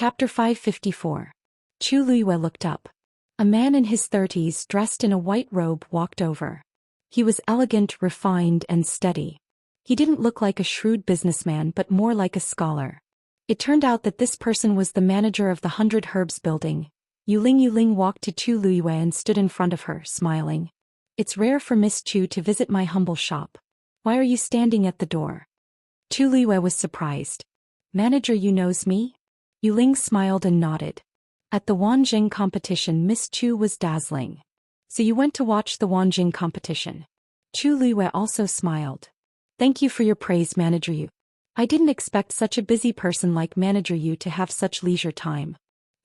Chapter 554. Chu Luiyue looked up. A man in his 30s dressed in a white robe walked over. He was elegant, refined, and steady. He didn't look like a shrewd businessman but more like a scholar. It turned out that this person was the manager of the 100 Herbs building. Yuling walked to Chu Luiyue and stood in front of her, smiling. "It's rare for Miss Chu to visit my humble shop. Why are you standing at the door?" Chu Luiyue was surprised. "Manager, you knows me?" Yuling smiled and nodded. At the Wanjing competition, Miss Chu was dazzling. "So you went to watch the Wanjing competition?" Chu Luiyue also smiled. "Thank you for your praise, Manager Yu. I didn't expect such a busy person like Manager Yu to have such leisure time."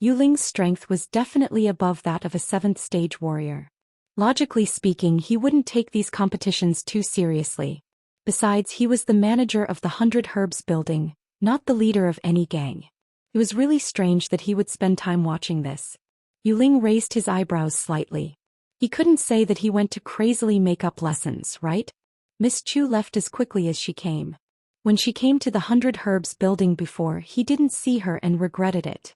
Yuling's strength was definitely above that of a 7th stage warrior. Logically speaking, he wouldn't take these competitions too seriously. Besides, he was the manager of the 100 Herbs building, not the leader of any gang. It was really strange that he would spend time watching this. Yuling raised his eyebrows slightly. He couldn't say that he went to crazily make up lessons, right? Miss Chu left as quickly as she came. When she came to the 100 Herbs building before, he didn't see her and regretted it.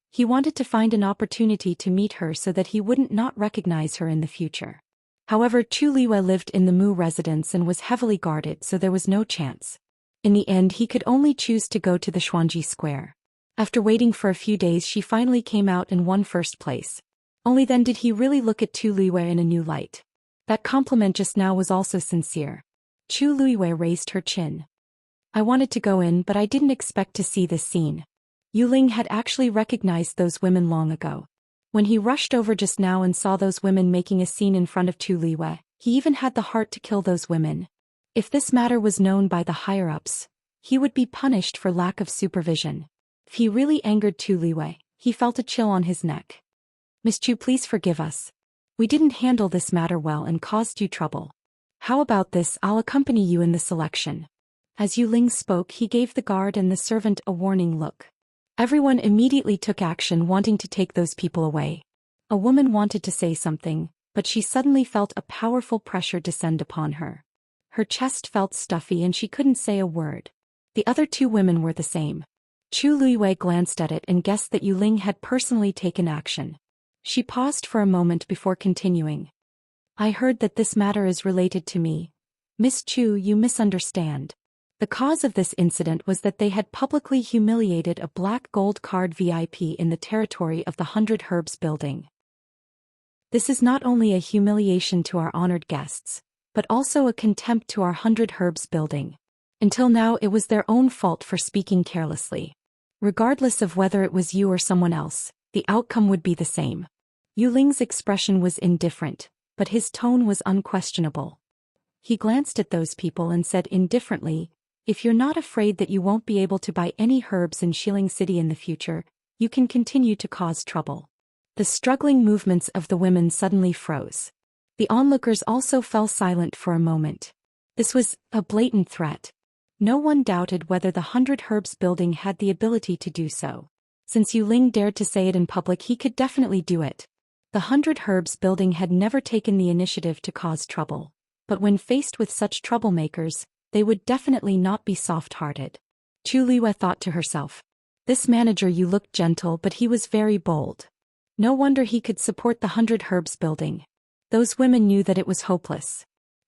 He wanted to find an opportunity to meet her so that he wouldn't not recognize her in the future. However, Chu Luiyue lived in the Mu residence and was heavily guarded, so there was no chance. In the end, he could only choose to go to the Xuanji Square. After waiting for a few days, she finally came out and won first place. Only then did he really look at Chu Luiyue in a new light. That compliment just now was also sincere. Chu Luiyue raised her chin. "I wanted to go in, but I didn't expect to see this scene." Yuling had actually recognized those women long ago. When he rushed over just now and saw those women making a scene in front of Chu Luiyue, he even had the heart to kill those women. If this matter was known by the higher-ups, he would be punished for lack of supervision. If he really angered Chu Luiyue, he felt a chill on his neck. "Miss Chu, please forgive us. We didn't handle this matter well and caused you trouble. How about this, I'll accompany you in the selection." As Yuling spoke, he gave the guard and the servant a warning look. Everyone immediately took action, wanting to take those people away. A woman wanted to say something, but she suddenly felt a powerful pressure descend upon her. Her chest felt stuffy and she couldn't say a word. The other 2 women were the same. Chu Luiyue glanced at it and guessed that Yuling had personally taken action. She paused for a moment before continuing. "I heard that this matter is related to me. Miss Chu, you misunderstand. The cause of this incident was that they had publicly humiliated a black gold card VIP in the territory of the 100 Herbs building. This is not only a humiliation to our honored guests, but also a contempt to our 100 Herbs building. Until now, it was their own fault for speaking carelessly. Regardless of whether it was you or someone else, the outcome would be the same." Yuling's expression was indifferent, but his tone was unquestionable. He glanced at those people and said indifferently, "If you're not afraid that you won't be able to buy any herbs in Xiling City in the future, you can continue to cause trouble." The struggling movements of the women suddenly froze. The onlookers also fell silent for a moment. This was a blatant threat. No one doubted whether the 100 Herbs building had the ability to do so. Since Yuling dared to say it in public, he could definitely do it. The 100 Herbs building had never taken the initiative to cause trouble, but when faced with such troublemakers, they would definitely not be soft-hearted. Chu Luiyue thought to herself. This manager Yu looked gentle, but he was very bold. No wonder he could support the 100 Herbs building. Those women knew that it was hopeless.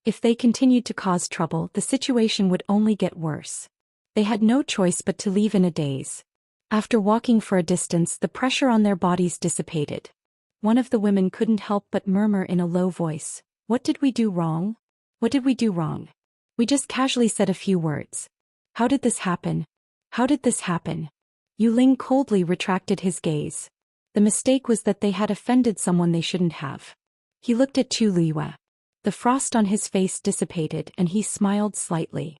If they continued to cause trouble, the situation would only get worse. They had no choice but to leave in a daze. After walking for a distance, the pressure on their bodies dissipated. One of the women couldn't help but murmur in a low voice, "What did we do wrong? What did we do wrong? We just casually said a few words. How did this happen? How did this happen?" Yuling coldly retracted his gaze. The mistake was that they had offended someone they shouldn't have. He looked at Chu Luiyue. The frost on his face dissipated and he smiled slightly.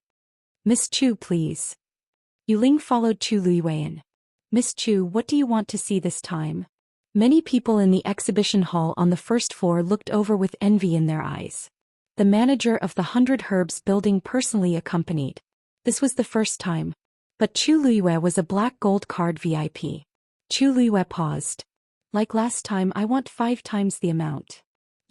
"Miss Chu, please." Yuling followed Chu Luiyue in. "Miss Chu, what do you want to see this time?" Many people in the exhibition hall on the first floor looked over with envy in their eyes. The manager of the 100 Herbs building personally accompanied. This was the first time. But Chu Luiyue was a black gold card VIP. Chu Luiyue paused. "Like last time, I want 5 times the amount."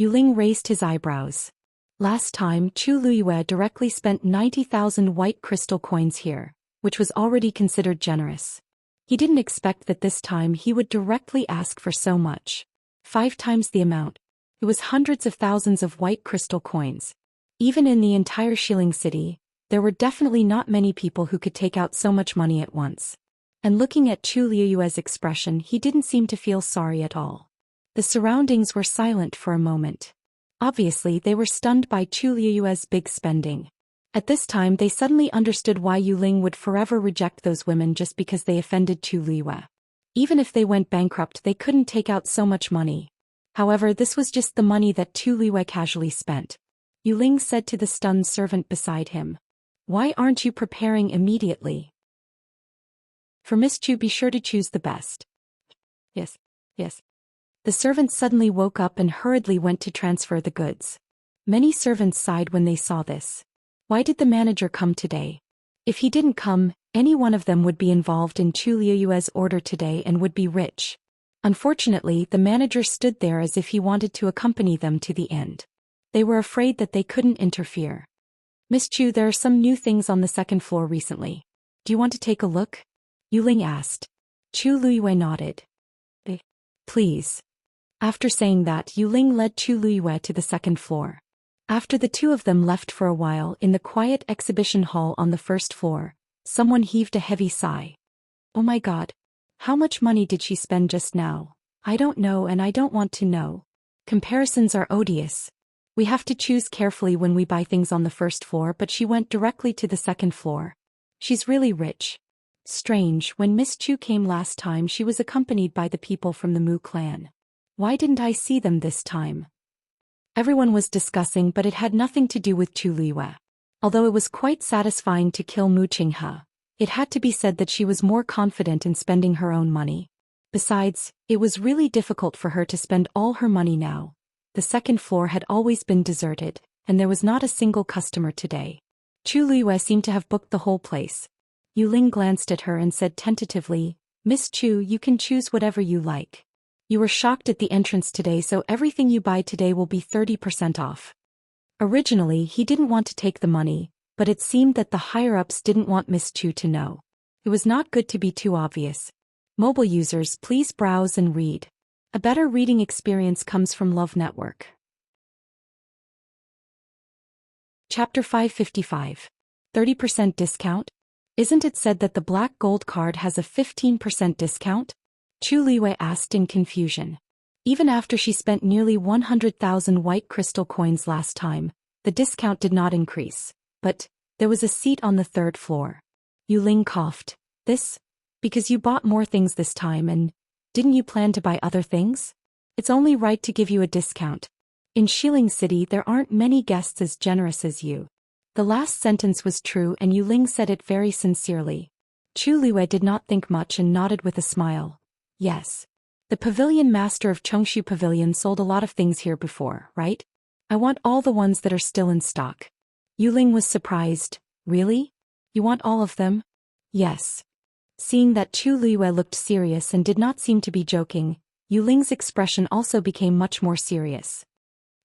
Yuling raised his eyebrows. Last time, Chu Luiyue directly spent 90,000 white crystal coins here, which was already considered generous. He didn't expect that this time he would directly ask for so much. 5 times the amount. It was hundreds of thousands of white crystal coins. Even in the entire Xiling city, there were definitely not many people who could take out so much money at once. And looking at Chu Liyue's expression, he didn't seem to feel sorry at all. The surroundings were silent for a moment. Obviously, they were stunned by Chu Liyue's big spending. At this time they suddenly understood why Yuling would forever reject those women just because they offended Chu Liyue. Even if they went bankrupt, they couldn't take out so much money. However, this was just the money that Chu Liyue casually spent. Yuling said to the stunned servant beside him, "Why aren't you preparing immediately? For Miss Chu, be sure to choose the best." Yes. The servant suddenly woke up and hurriedly went to transfer the goods. Many servants sighed when they saw this. Why did the manager come today? If he didn't come, any one of them would be involved in Chu Liyue's order today and would be rich. Unfortunately, the manager stood there as if he wanted to accompany them to the end. They were afraid that they couldn't interfere. "Miss Chu, there are some new things on the second floor recently. Do you want to take a look?" Yuling asked. Chu Liyue nodded. "Please." After saying that, Yuling led Chu Liyue to the second floor. After the two of them left for a while in the quiet exhibition hall on the first floor, someone heaved a heavy sigh. "Oh my God. How much money did she spend just now? I don't know and I don't want to know. Comparisons are odious. We have to choose carefully when we buy things on the first floor, but she went directly to the second floor. She's really rich. Strange, when Miss Chu came last time she was accompanied by the people from the Mu clan. Why didn't I see them this time?" Everyone was discussing, but it had nothing to do with Chu Liyue. Although it was quite satisfying to kill Mu Qinghe, it had to be said that she was more confident in spending her own money. Besides, it was really difficult for her to spend all her money now. The second floor had always been deserted, and there was not a single customer today. Chu Liyue seemed to have booked the whole place. Yuling glanced at her and said tentatively, "Miss Chu, you can choose whatever you like. You were shocked at the entrance today, so everything you buy today will be 30% off." Originally, he didn't want to take the money, but it seemed that the higher-ups didn't want Miss Chu to know. It was not good to be too obvious. Mobile users, please browse and read. A better reading experience comes from Love Network. Chapter 555. 30% discount? Isn't it said that the black gold card has a 15% discount? Chu Liyue asked in confusion. Even after she spent nearly 100,000 white crystal coins last time, the discount did not increase. But there was a seat on the third floor. Yuling coughed. "This? Because you bought more things this time and didn't you plan to buy other things? It's only right to give you a discount. In Xiling City there aren't many guests as generous as you." The last sentence was true and Yuling said it very sincerely. Chu Liyue did not think much and nodded with a smile. "Yes. The pavilion master of Chongshu Pavilion sold a lot of things here before, right? I want all the ones that are still in stock." Yuling was surprised. "Really? You want all of them?" "Yes." Seeing that Chu Liyue looked serious and did not seem to be joking, Yuling's expression also became much more serious.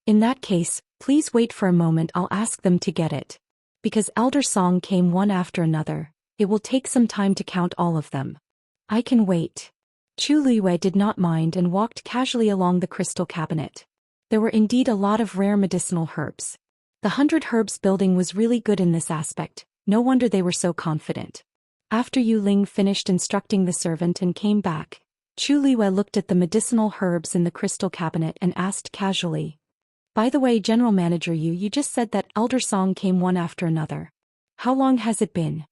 "In that case, please wait for a moment, I'll ask them to get it." Because Elder Song came one after another, it will take some time to count all of them. "I can wait." Chu Liyue did not mind and walked casually along the crystal cabinet. There were indeed a lot of rare medicinal herbs. The 100 Herbs building was really good in this aspect, no wonder they were so confident. After Yuling finished instructing the servant and came back, Chu Liyue looked at the medicinal herbs in the crystal cabinet and asked casually, "By the way, General Manager you just said that Elder Song came one after another. How long has it been?"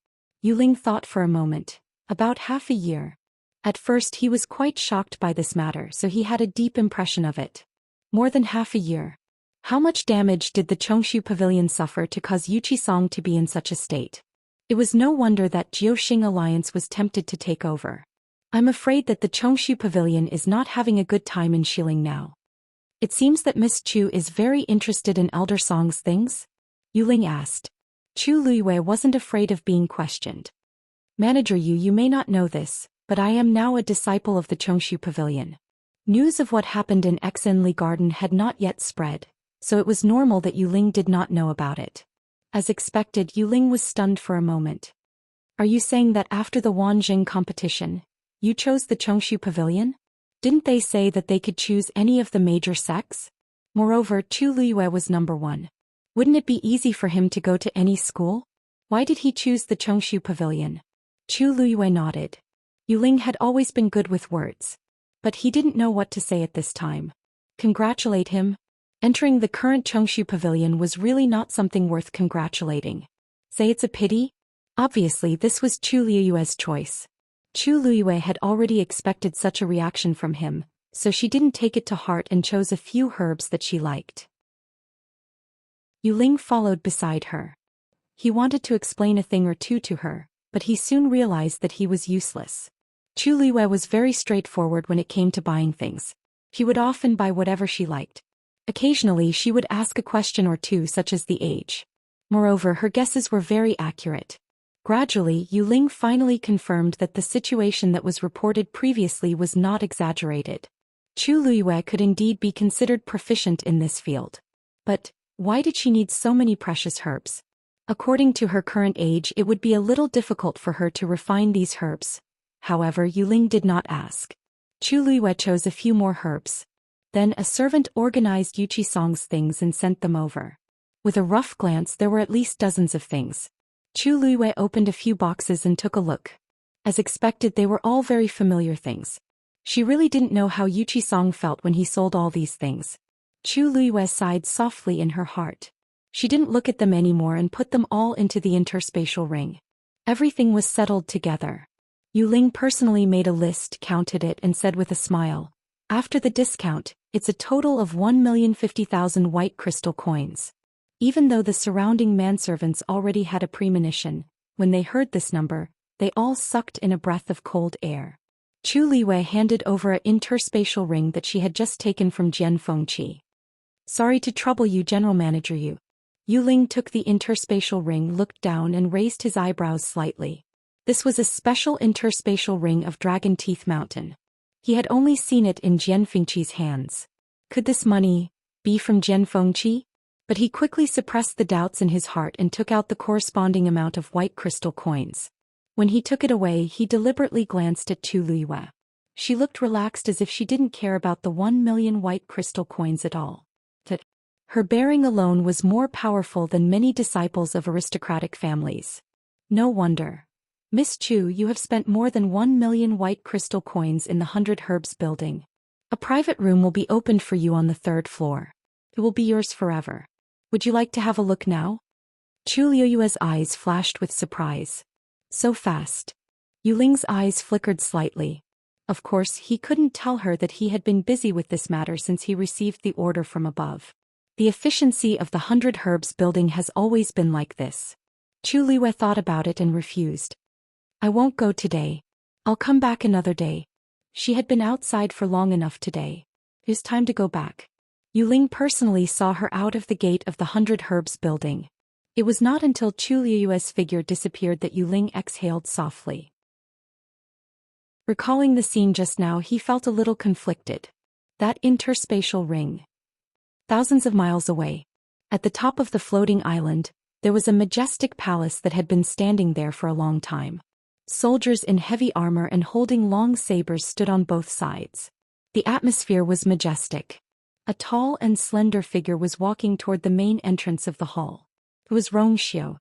Yuling thought for a moment. "About half a year." At first he was quite shocked by this matter, so he had a deep impression of it. More than half a year. How much damage did the Chongshu Pavilion suffer to cause Yuchi Song to be in such a state? It was no wonder that Jiuxing Alliance was tempted to take over. "I'm afraid that the Chongshu Pavilion is not having a good time in Xiling now." "It seems that Miss Chu is very interested in Elder Song's things?" Yuling asked. Chu Liyue wasn't afraid of being questioned. "Manager you may not know this, but I am now a disciple of the Chongshu Pavilion." News of what happened in Exenli Garden had not yet spread, so it was normal that Yuling did not know about it. As expected, Yuling was stunned for a moment. "Are you saying that after the Wanjing competition, You chose the Chongshu Pavilion? Didn't they say that they could choose any of the major sects? Moreover, Chu Liyue was number 1. Wouldn't it be easy for him to go to any school? Why did he choose the Chongshu Pavilion? Chu Liyue nodded. Yuling had always been good with words. But he didn't know what to say at this time. Congratulate him? Entering the current Chongshu Pavilion was really not something worth congratulating. Say it's a pity? Obviously this was Chu Liyue's choice. Chu Liyue had already expected such a reaction from him, so she didn't take it to heart and chose a few herbs that she liked. Yuling followed beside her. He wanted to explain a thing or two to her, but he soon realized that he was useless. Chu Liyue was very straightforward when it came to buying things. She would often buy whatever she liked. Occasionally she would ask a question or two such as the age. Moreover, her guesses were very accurate. Gradually, Yuling finally confirmed that the situation that was reported previously was not exaggerated. Chu Liyue could indeed be considered proficient in this field. But why did she need so many precious herbs? According to her current age, it would be a little difficult for her to refine these herbs. However, Yuling did not ask. Chu Liyue chose a few more herbs. Then a servant organized Yuchi Song's things and sent them over. With a rough glance, there were at least dozens of things. Chu Liyue opened a few boxes and took a look. As expected, they were all very familiar things. She really didn't know how Yuchi Song felt when he sold all these things. Chu Liyue sighed softly in her heart. She didn't look at them anymore and put them all into the interspatial ring. Everything was settled together. Yuling personally made a list, counted it, and said with a smile, "After the discount, it's a total of 1,050,000 white crystal coins." Even though the surrounding manservants already had a premonition, when they heard this number, they all sucked in a breath of cold air. Chu Liyue handed over an interspatial ring that she had just taken from Jian Fengqi. "Sorry to trouble you, General Manager Yu." Yuling took the interspatial ring, looked down and raised his eyebrows slightly. This was a special interspatial ring of Dragon Teeth Mountain. He had only seen it in Jian Fengqi's hands. Could this money be from Jian Fengqi? But he quickly suppressed the doubts in his heart and took out the corresponding amount of white crystal coins. When he took it away, he deliberately glanced at Chu Liyue. She looked relaxed, as if she didn't care about the 1,000,000 white crystal coins at all. Her bearing alone was more powerful than many disciples of aristocratic families. No wonder. "Miss Chu, you have spent more than 1,000,000 white crystal coins in the 100 Herbs building. A private room will be opened for you on the 3rd floor. It will be yours forever. Would you like to have a look now?" Chu Liyue's eyes flashed with surprise. So fast. Yuling's eyes flickered slightly. Of course, he couldn't tell her that he had been busy with this matter since he received the order from above. The efficiency of the 100 Herbs building has always been like this. Chu Liyue thought about it and refused. "I won't go today. I'll come back another day." She had been outside for long enough today. It was time to go back. Yuling personally saw her out of the gate of the 100 Herbs building. It was not until Chu Liyue's figure disappeared that Yuling exhaled softly. Recalling the scene just now, he felt a little conflicted. That interspatial ring. Thousands of miles away, at the top of the floating island, there was a majestic palace that had been standing there for a long time. Soldiers in heavy armor and holding long sabers stood on both sides. The atmosphere was majestic. A tall and slender figure was walking toward the main entrance of the hall. It was Rongxiu.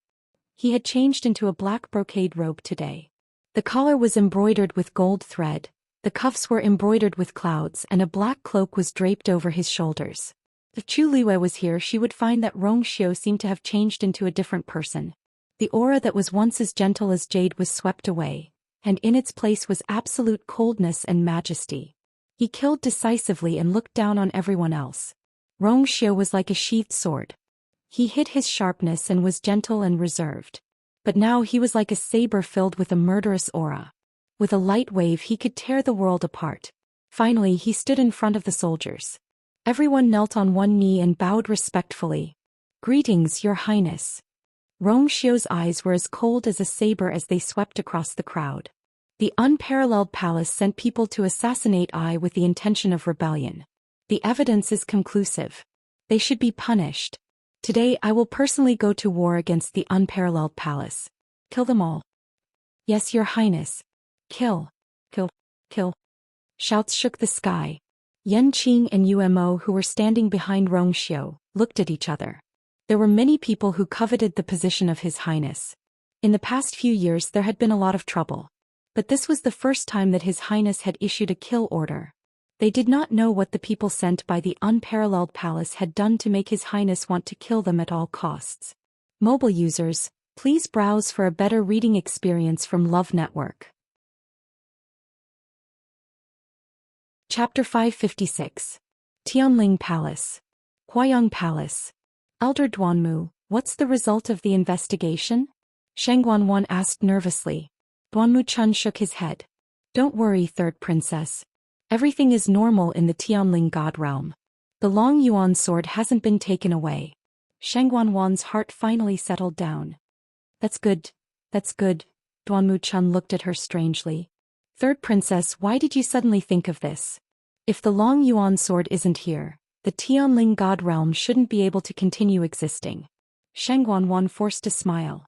He had changed into a black brocade robe today. The collar was embroidered with gold thread, the cuffs were embroidered with clouds, and a black cloak was draped over his shoulders. If Chu Liyue was here, she would find that Rongxiu seemed to have changed into a different person. The aura that was once as gentle as jade was swept away, and in its place was absolute coldness and majesty. He killed decisively and looked down on everyone else. Rongxiu was like a sheathed sword. He hid his sharpness and was gentle and reserved. But now he was like a saber filled with a murderous aura. With a light wave he could tear the world apart. Finally he stood in front of the soldiers. Everyone knelt on one knee and bowed respectfully. "Greetings, Your Highness." Rongxiu's eyes were as cold as a saber as they swept across the crowd. The unparalleled palace sent people to assassinate I with the intention of rebellion. The evidence is conclusive. They should be punished. Today I will personally go to war against the unparalleled palace. Kill them all. Yes, Your Highness. Kill. Kill. Kill. Shouts shook the sky. Yan Qing and Umo, who were standing behind Rong Xiu, looked at each other. There were many people who coveted the position of His Highness. In the past few years there had been a lot of trouble. But this was the first time that His Highness had issued a kill order. They did not know what the people sent by the unparalleled palace had done to make His Highness want to kill them at all costs. Mobile users, please browse for a better reading experience from Love Network. Chapter 556. Tianling Palace. Huayang Palace. Elder Duanmu, what's the result of the investigation? Shang Guanwan asked nervously. Duanmu Chun shook his head. Don't worry, Third Princess. Everything is normal in the Tianling God Realm. The Long Yuan sword hasn't been taken away. Shang Guanwan's heart finally settled down. That's good. That's good. Duanmu Chun looked at her strangely. Third Princess, why did you suddenly think of this? If the Long Yuan sword isn't here, the Tianling God Realm shouldn't be able to continue existing. Shang Guanwan forced a smile.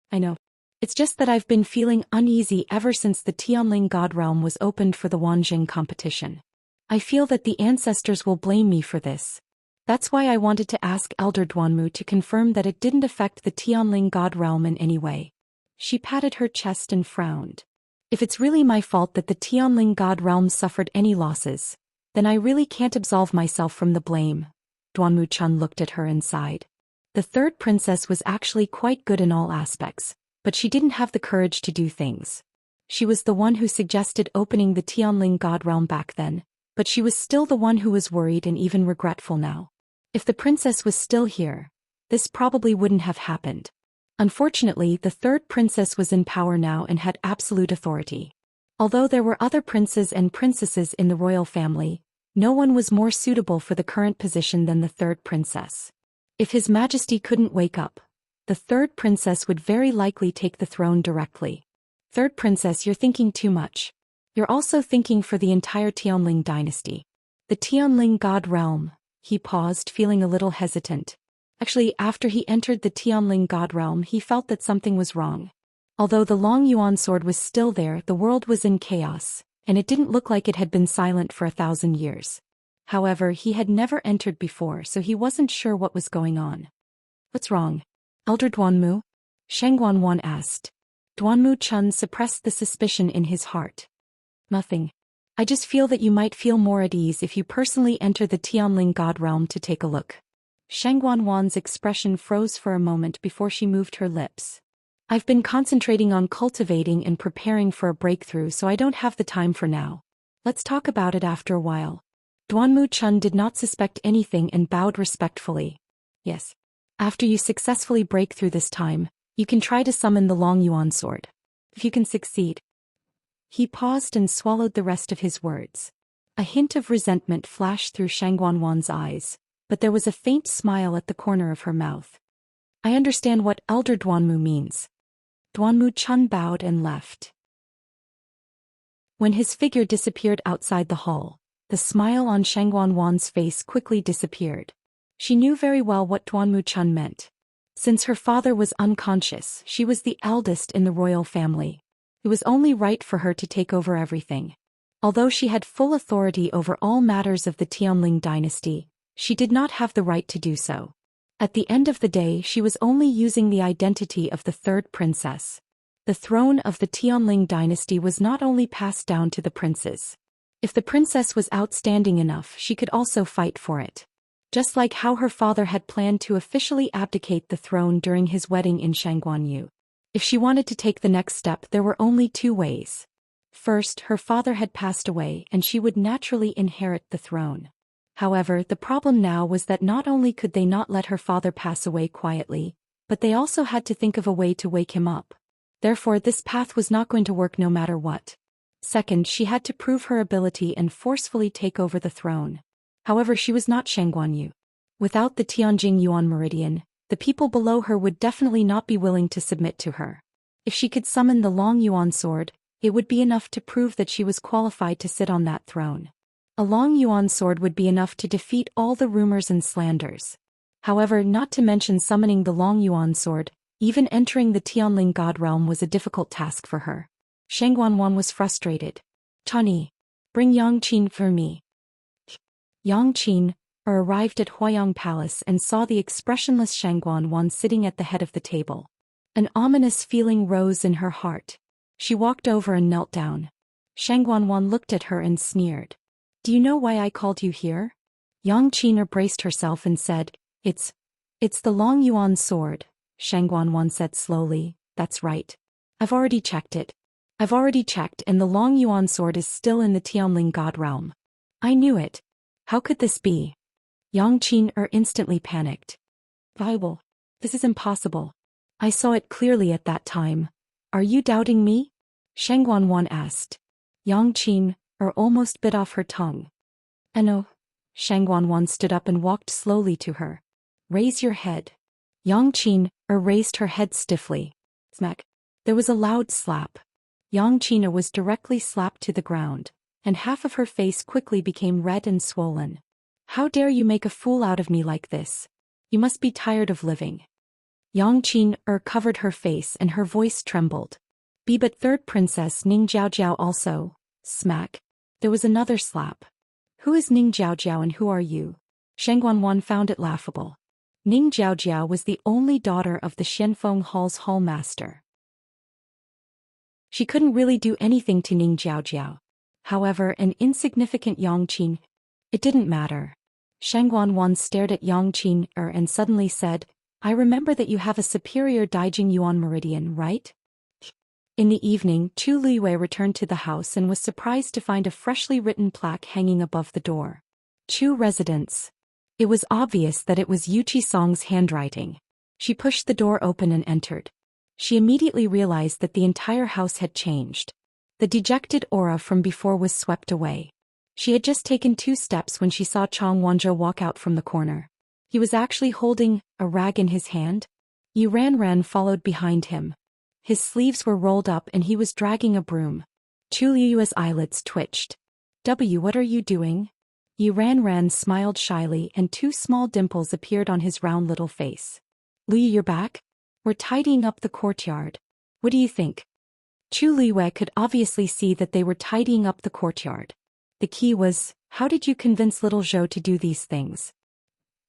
I know. It's just that I've been feeling uneasy ever since the Tianling God Realm was opened for the Wanjing competition. I feel that the ancestors will blame me for this. That's why I wanted to ask Elder Duanmu to confirm that it didn't affect the Tianling God Realm in any way. She patted her chest and frowned. If it's really my fault that the Tianling God Realm suffered any losses, then I really can't absolve myself from the blame. Duanmu Chun looked at her and sighed. The third princess was actually quite good in all aspects, but she didn't have the courage to do things. She was the one who suggested opening the Tianling God Realm back then, but she was still the one who was worried and even regretful now. If the princess was still here, this probably wouldn't have happened. Unfortunately, the third princess was in power now and had absolute authority. Although there were other princes and princesses in the royal family, no one was more suitable for the current position than the third princess. If His Majesty couldn't wake up, the third princess would very likely take the throne directly. Third princess, you're thinking too much. You're also thinking for the entire Tianling dynasty. The Tianling God Realm. He paused, feeling a little hesitant. Actually, after he entered the Tianling God Realm, he felt that something was wrong. Although the Long Yuan sword was still there, the world was in chaos, and it didn't look like it had been silent for 1,000 years. However, he had never entered before, so he wasn't sure what was going on. What's wrong? Elder Duanmu? Shang Guanwan asked. Duanmu Chun suppressed the suspicion in his heart. Nothing. I just feel that you might feel more at ease if you personally enter the Tianling God Realm to take a look. Shang Guanwan's expression froze for a moment before she moved her lips. I've been concentrating on cultivating and preparing for a breakthrough, so I don't have the time for now. Let's talk about it after a while. Duanmu Chun did not suspect anything and bowed respectfully. Yes. After you successfully break through this time, you can try to summon the Long Yuan sword. If you can succeed. He paused and swallowed the rest of his words. A hint of resentment flashed through Shang Guanwan's eyes, but there was a faint smile at the corner of her mouth. I understand what Elder Duanmu means. Duanmu Chun bowed and left. When his figure disappeared outside the hall, the smile on Shang Guanwan's face quickly disappeared. She knew very well what Duanmu Chun meant. Since her father was unconscious, she was the eldest in the royal family. It was only right for her to take over everything. Although she had full authority over all matters of the Tianling dynasty, she did not have the right to do so. At the end of the day, she was only using the identity of the third princess. The throne of the Tianling dynasty was not only passed down to the princes. If the princess was outstanding enough, she could also fight for it. Just like how her father had planned to officially abdicate the throne during his wedding in Shangguanyu. If she wanted to take the next step, there were only two ways. First, her father had passed away and she would naturally inherit the throne. However, the problem now was that not only could they not let her father pass away quietly, but they also had to think of a way to wake him up. Therefore, this path was not going to work no matter what. Second, she had to prove her ability and forcefully take over the throne. However, she was not Shangguanyu. Without the Tianjing Yuan Meridian, the people below her would definitely not be willing to submit to her. If she could summon the Long Yuan sword, it would be enough to prove that she was qualified to sit on that throne. A Long Yuan sword would be enough to defeat all the rumors and slanders. However, not to mention summoning the Long Yuan sword, even entering the Tianling God realm was a difficult task for her. Shang Guanwan was frustrated. Chani, Bring Yang Qin for me. Yang Qin arrived at Huayang Palace and saw the expressionless Shangguan sitting at the head of the table. An ominous feeling rose in her heart. She walked over and knelt down. Shangguan looked at her and sneered. Do you know why I called you here? Yang Qin braced herself and said, It's the Long Yuan sword. Shangguan said slowly, That's right. I've already checked it. And the Long Yuan sword is still in the Tianling God realm. I knew it. How could this be? Yang Qin instantly panicked. Bible. This is impossible. I saw it clearly at that time. Are you doubting me? Shangguan asked. Yang Qin almost bit off her tongue. No. Shangguan stood up and walked slowly to her. Raise your head. Yang Qin raised her head stiffly. Smack. There was a loud slap. Yang Qin was directly slapped to the ground, and half of her face quickly became red and swollen. How dare you make a fool out of me like this? You must be tired of living. Yang Qin covered her face and her voice trembled. Be but third princess Ning Jiao also. Smack. There was another slap. Who is Ning Jiao and who are you? Shangguan found it laughable. Ning Jiao was the only daughter of the Xianfeng Hall's hallmaster. She couldn't really do anything to Ning Jiao. However, an insignificant Yang Qin. It didn't matter. Shangguan stared at Yang Qin and suddenly said, I remember that you have a superior Daijing Yuan meridian, right? In the evening, Chu Luiyue returned to the house and was surprised to find a freshly written plaque hanging above the door. Chu Residence. It was obvious that it was Yu Qisong's handwriting. She pushed the door open and entered. She immediately realized that the entire house had changed. The dejected aura from before was swept away. She had just taken 2 steps when she saw Chang Wanzhou walk out from the corner. He was actually holding a rag in his hand. Yu Ran followed behind him. His sleeves were rolled up and he was dragging a broom. Chu Liyue's eyelids twitched. What are you doing? Yu Ran smiled shyly and 2 small dimples appeared on his round little face. Liu, you're back? We're tidying up the courtyard. What do you think? Chu Liyue could obviously see that they were tidying up the courtyard. The key was, how did you convince little Zhou to do these things?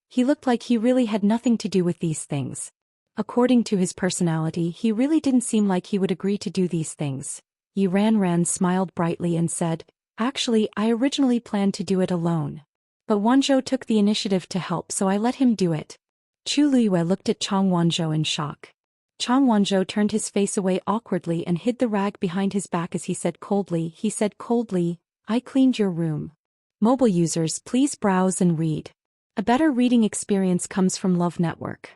He looked like he really had nothing to do with these things. According to his personality, he really didn't seem like he would agree to do these things. Yu Ran smiled brightly and said, Actually, I originally planned to do it alone. But Wanzhou took the initiative to help, so I let him do it. Chu Liyue looked at Chang Wanzhou in shock. Chang Wanzhou turned his face away awkwardly and hid the rag behind his back as he said coldly, I cleaned your room. Mobile users, please browse and read. A better reading experience comes from Love Network.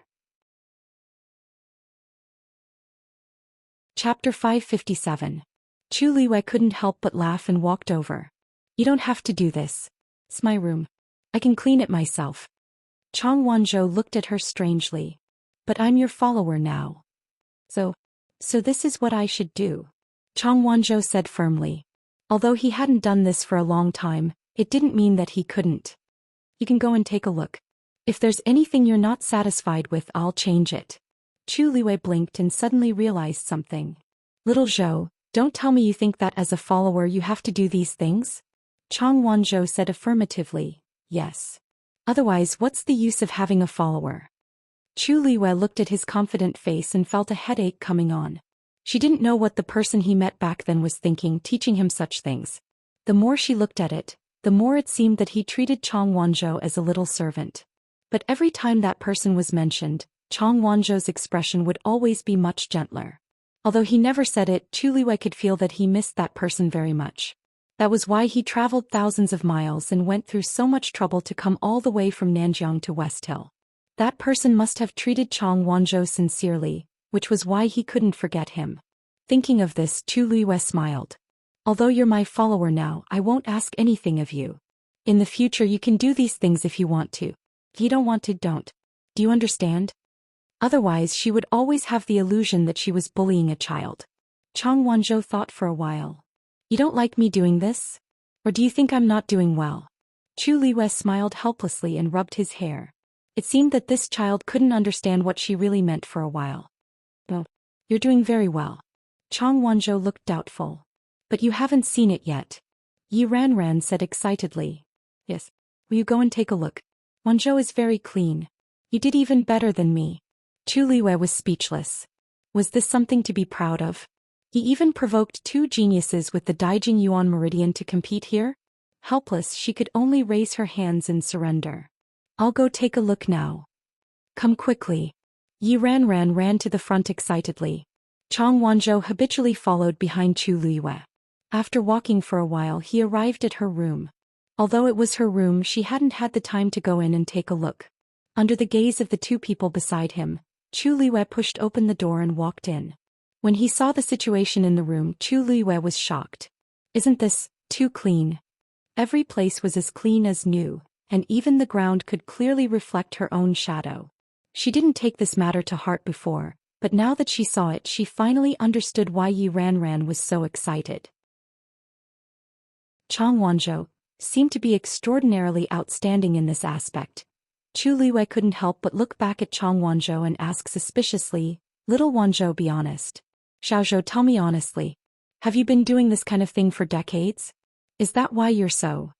Chapter 557. Chu Liyue couldn't help but laugh and walked over. You don't have to do this. It's my room. I can clean it myself. Chang Wanzhou looked at her strangely. But I'm your follower now. So this is what I should do. Chang Wanzhou said firmly. Although he hadn't done this for a long time, it didn't mean that he couldn't. You can go and take a look. If there's anything you're not satisfied with, I'll change it. Chu Liyue blinked and suddenly realized something. Little Zhou, don't tell me you think that as a follower you have to do these things? Chang Wanzhou said affirmatively, yes. Otherwise, what's the use of having a follower? Chu Liyue looked at his confident face and felt a headache coming on. She didn't know what the person he met back then was thinking, teaching him such things. The more she looked at it, the more it seemed that he treated Chang Wanzhou as a little servant. But every time that person was mentioned, Chang Wanzhou's expression would always be much gentler. Although he never said it, Chu Liyue could feel that he missed that person very much. That was why he traveled thousands of miles and went through so much trouble to come all the way from Nanjiang to West Hill. That person must have treated Chang Wanzhou sincerely, which was why he couldn't forget him. Thinking of this, Chu Liyue smiled. Although you're my follower now, I won't ask anything of you. In the future you can do these things if you want to. If you don't want to, don't. Do you understand? Otherwise she would always have the illusion that she was bullying a child. Chang Wanzhou thought for a while. You don't like me doing this? Or do you think I'm not doing well? Chu Liyue smiled helplessly and rubbed his hair. It seemed that this child couldn't understand what she really meant for a while. Well, you're doing very well. Chang Wanzhou looked doubtful. But you haven't seen it yet. Yi Ranran said excitedly. Yes. Will you go and take a look? Wanzhou is very clean. You did even better than me. Chu Liwei was speechless. Was this something to be proud of? He even provoked two geniuses with the Daijing Yuan Meridian to compete here? Helpless, she could only raise her hands in surrender. I'll go take a look now. Come quickly. Yi Ranran ran to the front excitedly. Chang Wanzhou habitually followed behind Chu Liwei. After walking for a while, he arrived at her room. Although it was her room, she hadn't had the time to go in and take a look. Under the gaze of the two people beside him, Chu Liwei pushed open the door and walked in. When he saw the situation in the room, Chu Liwei was shocked. Isn't this too clean? Every place was as clean as new, and even the ground could clearly reflect her own shadow. She didn't take this matter to heart before, but now that she saw it, she finally understood why Yi Ranran was so excited. Chang Wanzhou seemed to be extraordinarily outstanding in this aspect. Chu Liwei couldn't help but look back at Chang Wanzhou and ask suspiciously, "Little Wanzhou, be honest. Xiaozhou, tell me honestly. Have you been doing this kind of thing for decades? Is that why you're so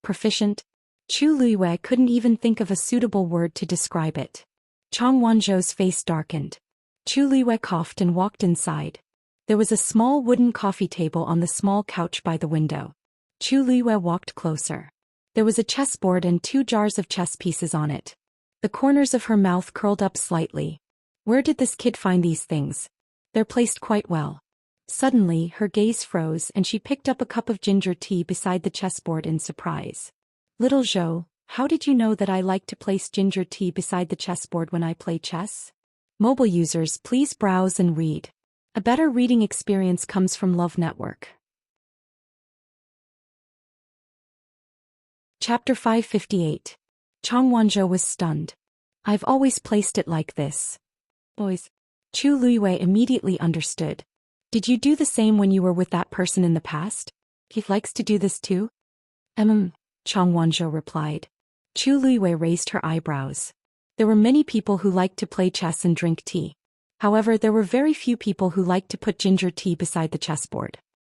proficient?" Chu Liwei couldn't even think of a suitable word to describe it. Chang Wanzhou's face darkened. Chu Liwei coughed and walked inside. There was a small wooden coffee table on the small couch by the window. Chu Liwei walked closer. There was a chessboard and 2 jars of chess pieces on it. The corners of her mouth curled up slightly. Where did this kid find these things? They're placed quite well. Suddenly, her gaze froze and she picked up a cup of ginger tea beside the chessboard in surprise. "Little Zhou, how did you know that I like to place ginger tea beside the chessboard when I play chess?" Mobile users, please browse and read. A better reading experience comes from Love Network. Chapter 558. Chang Wanzhou was stunned. "I've always placed it like this." "Boys." Chu Liwei immediately understood. "Did you do the same when you were with that person in the past? He likes to do this too?" Chang Wanzhou replied. Chu Liwei raised her eyebrows. There were many people who liked to play chess and drink tea. However, there were very few people who liked to put ginger tea beside the chessboard.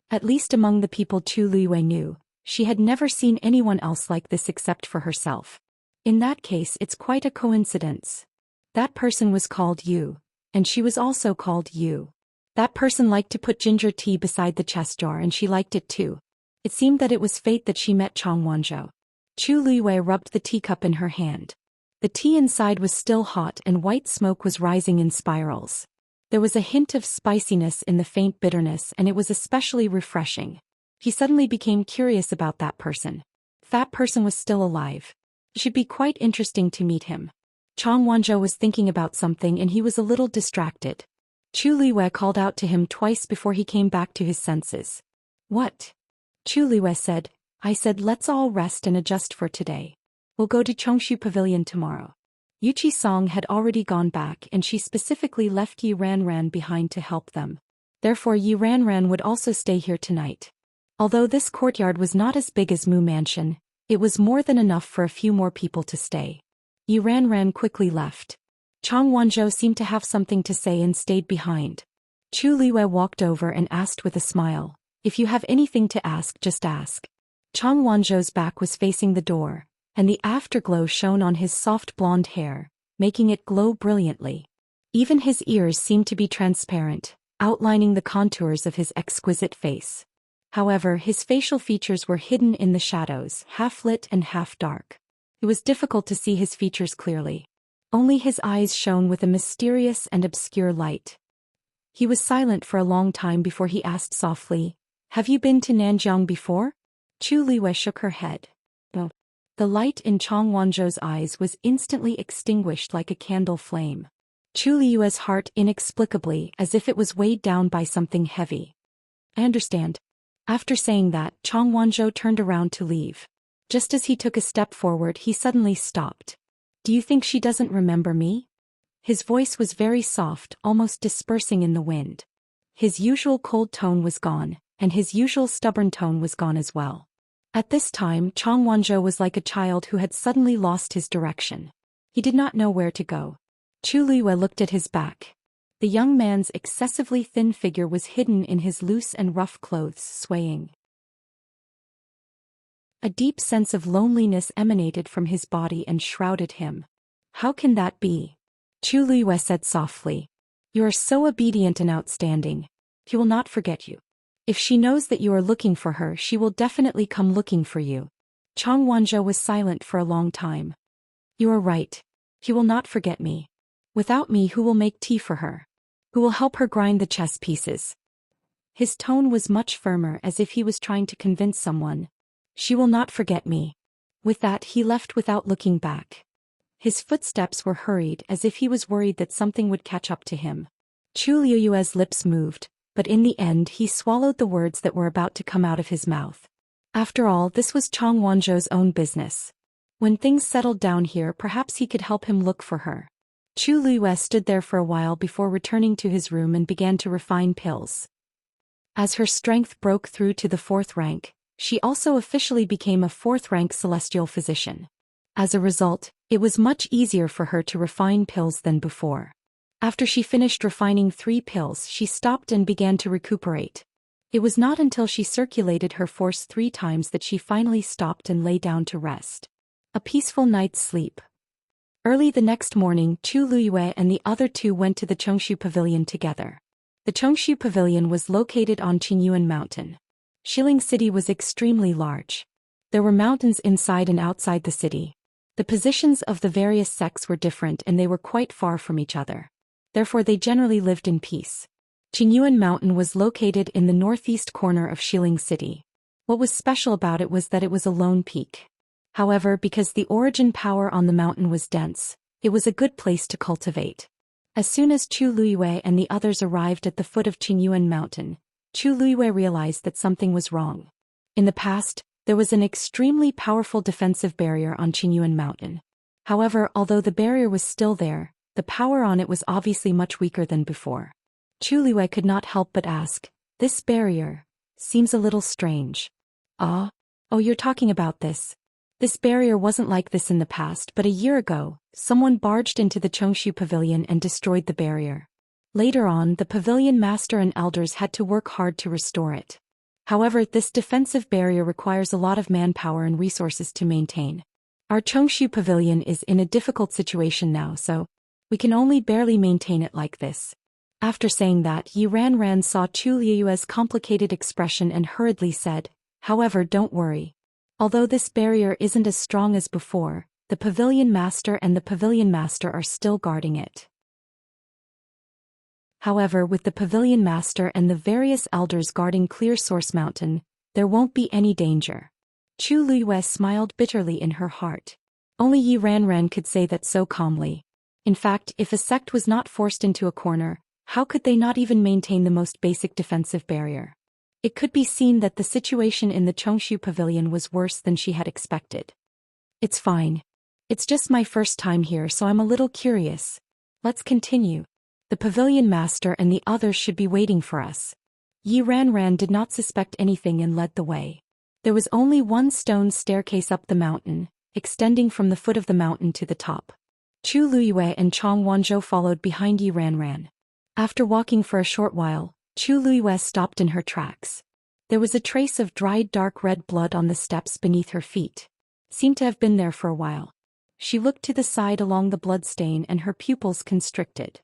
At least among the people Chu Liwei knew, she had never seen anyone else like this except for herself. In that case, it's quite a coincidence. That person was called Yu, and she was also called Yu. That person liked to put ginger tea beside the chess jar and she liked it too. It seemed that it was fate that she met Chang Wanzhou. Chu Liwei rubbed the teacup in her hand. The tea inside was still hot and white smoke was rising in spirals. There was a hint of spiciness in the faint bitterness and it was especially refreshing. He suddenly became curious about that person. If that person was still alive, it should be quite interesting to meet him. Chang Wanzhou was thinking about something and he was a little distracted. Chu Liwei called out to him twice before he came back to his senses. "What?" Chu Liwei said, "I said let's all rest and adjust for today. We'll go to Chongshu Pavilion tomorrow." Yuchi Song had already gone back and she specifically left Yi Ranran behind to help them. Therefore Yi Ranran would also stay here tonight. Although this courtyard was not as big as Mu Mansion, it was more than enough for a few more people to stay. Yi Ranran quickly left. Chang Wanzhou seemed to have something to say and stayed behind. Chu Liwei walked over and asked with a smile, "If you have anything to ask, just ask." Chang Wanzhou's back was facing the door, and the afterglow shone on his soft blonde hair, making it glow brilliantly. Even his ears seemed to be transparent, outlining the contours of his exquisite face. However, his facial features were hidden in the shadows, half lit and half dark. It was difficult to see his features clearly. Only his eyes shone with a mysterious and obscure light. He was silent for a long time before he asked softly, "Have you been to Nanjiang before?" Chu Liwei shook her head. No. The light in Chang Wanzhou's eyes was instantly extinguished like a candle flame. Chu Liwei's heart inexplicably, as if it was weighed down by something heavy. "I understand." After saying that, Chang Wanzhou turned around to leave. Just as he took a step forward, he suddenly stopped. "Do you think she doesn't remember me?" His voice was very soft, almost dispersing in the wind. His usual cold tone was gone, and his usual stubborn tone was gone as well. At this time, Chang Wanzhou was like a child who had suddenly lost his direction. He did not know where to go. Chu Liwei looked at his back. The young man's excessively thin figure was hidden in his loose and rough clothes, swaying. A deep sense of loneliness emanated from his body and shrouded him. How can that be? Chu Luiyue said softly. You are so obedient and outstanding. He will not forget you. If she knows that you are looking for her, she will definitely come looking for you. Chang Wanzhou was silent for a long time. You are right. He will not forget me. Without me, who will make tea for her? Who will help her grind the chess pieces? His tone was much firmer, as if he was trying to convince someone. She will not forget me. With that, he left without looking back. His footsteps were hurried, as if he was worried that something would catch up to him. Chu Luiyue's lips moved, but in the end he swallowed the words that were about to come out of his mouth. After all, this was Chang Wanzhou's own business. When things settled down here, perhaps he could help him look for her. Chu Luiyue stood there for a while before returning to his room and began to refine pills. As her strength broke through to the 4th rank, she also officially became a 4th-rank celestial physician. As a result, it was much easier for her to refine pills than before. After she finished refining 3 pills, she stopped and began to recuperate. It was not until she circulated her force 3 times that she finally stopped and lay down to rest. A peaceful night's sleep. Early the next morning, Chu Luiyue and the other 2 went to the Chongshu Pavilion together. The Chongshu Pavilion was located on Qingyuan Mountain. Xiling City was extremely large. There were mountains inside and outside the city. The positions of the various sects were different and they were quite far from each other. Therefore they generally lived in peace. Qingyuan Mountain was located in the northeast corner of Xiling City. What was special about it was that it was a lone peak. However, because the origin power on the mountain was dense, it was a good place to cultivate. As soon as Chu Luiyue and the others arrived at the foot of Qingyuan Mountain, Chu Luiyue realized that something was wrong. In the past, there was an extremely powerful defensive barrier on Qingyuan Mountain. However, although the barrier was still there, the power on it was obviously much weaker than before. Chu Luiyue could not help but ask, this barrier seems a little strange. Oh, you're talking about this. This barrier wasn't like this in the past, but a year ago, someone barged into the Chongshu Pavilion and destroyed the barrier. Later on, the pavilion master and elders had to work hard to restore it. However, this defensive barrier requires a lot of manpower and resources to maintain. Our Chongshu Pavilion is in a difficult situation now, so we can only barely maintain it like this. After saying that, Yi Ranran saw Chu Luiyue's complicated expression and hurriedly said, however, don't worry. Although this barrier isn't as strong as before, the pavilion master and the pavilion master are still guarding it. However, with the pavilion master and the various elders guarding Clear Source Mountain, there won't be any danger. Chu Luiyue smiled bitterly in her heart. Only Yi Ranran could say that so calmly. In fact, if a sect was not forced into a corner, how could they not even maintain the most basic defensive barrier? It could be seen that the situation in the Chongshu Pavilion was worse than she had expected. It's fine. It's just my first time here, so I'm a little curious. Let's continue. The pavilion master and the others should be waiting for us. Yi Ranran did not suspect anything and led the way. There was only one stone staircase up the mountain, extending from the foot of the mountain to the top. Chu Luiyue and Chang Wanzhou followed behind Yi Ranran. After walking for a short while, Chu Luiyue stopped in her tracks. There was a trace of dried dark red blood on the steps beneath her feet. Seemed to have been there for a while. She looked to the side along the blood stain and her pupils constricted.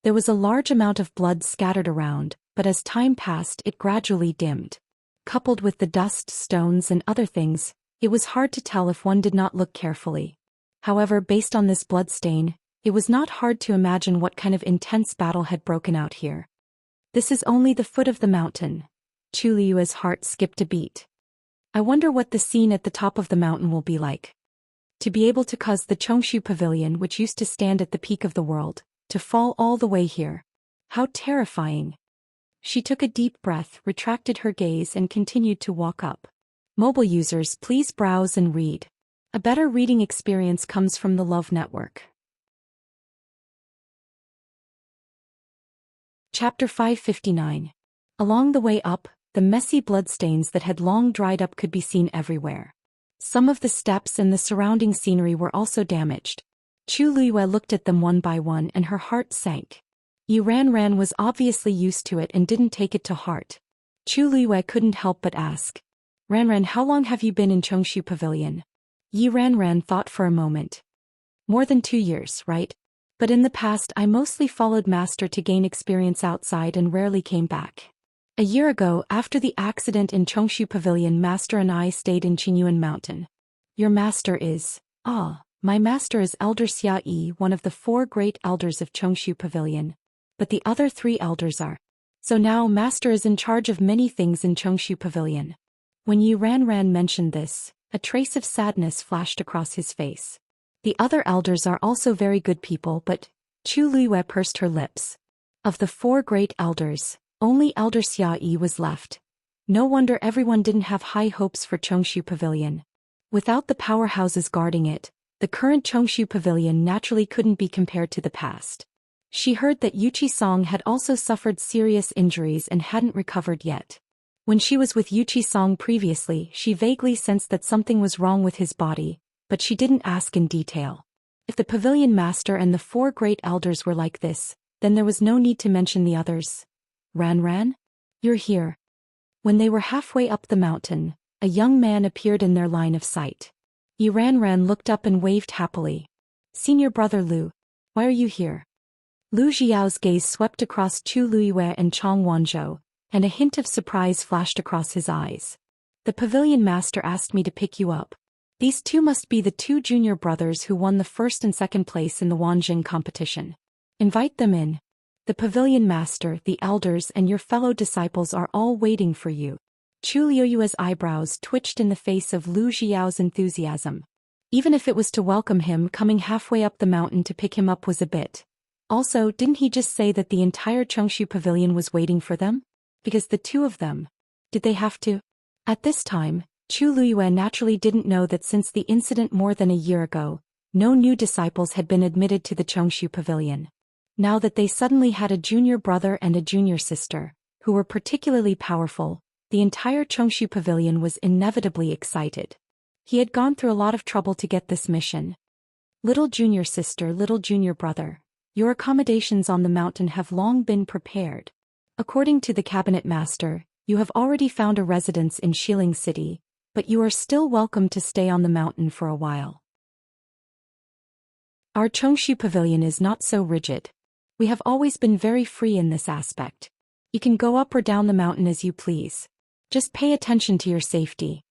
There was a large amount of blood scattered around, but as time passed it gradually dimmed. Coupled with the dust, stones and other things, it was hard to tell if one did not look carefully. However, based on this blood stain, it was not hard to imagine what kind of intense battle had broken out here. This is only the foot of the mountain. Chu Luiyue's heart skipped a beat. I wonder what the scene at the top of the mountain will be like. To be able to cause the Chongshu Pavilion, which used to stand at the peak of the world, to fall all the way here. How terrifying. She took a deep breath, retracted her gaze and continued to walk up. Mobile users, please browse and read. A better reading experience comes from the Love Network. Chapter 559. Along the way up, the messy bloodstains that had long dried up could be seen everywhere. Some of the steps and the surrounding scenery were also damaged. Chu Luiyue looked at them one by one and her heart sank. Yi Ranran was obviously used to it and didn't take it to heart. Chu Luiyue couldn't help but ask. Ranran, how long have you been in Chongshu Pavilion? Yi Ranran thought for a moment. More than 2 years, right? But in the past I mostly followed Master to gain experience outside and rarely came back. A year ago, after the accident in Chongshu Pavilion, Master and I stayed in Qingyuan Mountain. Your master is... my master is Elder Xia Yi, one of the 4 great elders of Chongshu Pavilion. But the other 3 elders are... So now Master is in charge of many things in Chongshu Pavilion. When Yi Ranran mentioned this, a trace of sadness flashed across his face. The other elders are also very good people, but... Chu Luiyue pursed her lips. Of the 4 great elders, only Elder Xia Yi was left. No wonder everyone didn't have high hopes for Chongshu Pavilion. Without the powerhouses guarding it, the current Chongshu Pavilion naturally couldn't be compared to the past. She heard that Yuqi Song had also suffered serious injuries and hadn't recovered yet. When she was with Yuqi Song previously, she vaguely sensed that something was wrong with his body, but she didn't ask in detail. If the Pavilion Master and the 4 great elders were like this, then there was no need to mention the others. Ranran? You're here. When they were halfway up the mountain, a young man appeared in their line of sight. Yi Ranran looked up and waved happily. Senior brother Lu, why are you here? Lu Xiao's gaze swept across Chu Luiyue and Chong Wanzhou, and a hint of surprise flashed across his eyes. The Pavilion Master asked me to pick you up. These 2 must be the 2 junior brothers who won the 1st and 2nd place in the Wanjing competition. Invite them in. The Pavilion Master, the elders and your fellow disciples are all waiting for you. Chu Luiyue's eyebrows twitched in the face of Lu Xiao's enthusiasm. Even if it was to welcome him, coming halfway up the mountain to pick him up was a bit. Also, didn't he just say that the entire Chongshu Pavilion was waiting for them? Because the 2 of them. Did they have to? At this time, Chu Luiyue naturally didn't know that since the incident more than a year ago, no new disciples had been admitted to the Chongshu Pavilion. Now that they suddenly had a junior brother and a junior sister, who were particularly powerful, the entire Chongshu Pavilion was inevitably excited. He had gone through a lot of trouble to get this mission. Little junior sister, little junior brother, your accommodations on the mountain have long been prepared. According to the cabinet master, you have already found a residence in Xiling City, but you are still welcome to stay on the mountain for a while. Our Chongshu Pavilion is not so rigid. We have always been very free in this aspect. You can go up or down the mountain as you please. Just pay attention to your safety.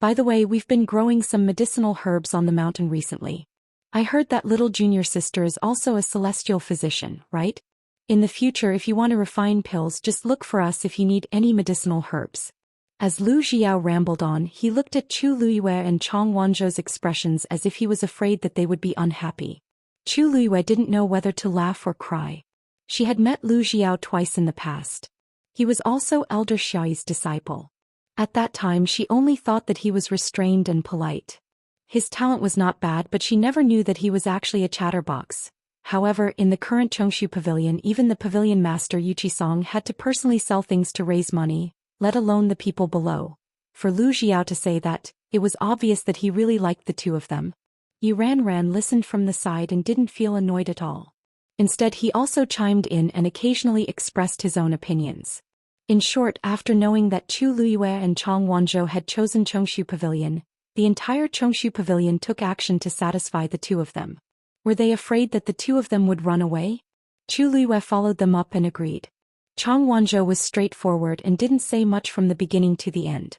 By the way, we've been growing some medicinal herbs on the mountain recently. I heard that little junior sister is also a celestial physician, right? In the future, if you want to refine pills, just look for us if you need any medicinal herbs. As Lu Xiao rambled on, he looked at Chu Luiyue and Chong Wanzhou's expressions as if he was afraid that they would be unhappy. Chu Luiyue didn't know whether to laugh or cry. She had met Lu Xiao twice in the past. He was also Elder Xiaoyi's disciple. At that time she only thought that he was restrained and polite. His talent was not bad, but she never knew that he was actually a chatterbox. However, in the current Chongshu Pavilion, even the Pavilion Master Yuqi Song had to personally sell things to raise money, let alone the people below. For Lu Xiao to say that, it was obvious that he really liked the 2 of them. Yi Ranran listened from the side and didn't feel annoyed at all. Instead, he also chimed in and occasionally expressed his own opinions. In short, after knowing that Chu Luiyue and Chong Wanzhou had chosen Chongshu Pavilion, the entire Chongshu Pavilion took action to satisfy the 2 of them. Were they afraid that the 2 of them would run away? Chu Luiyue followed them up and agreed. Chong Wanzhou was straightforward and didn't say much from the beginning to the end.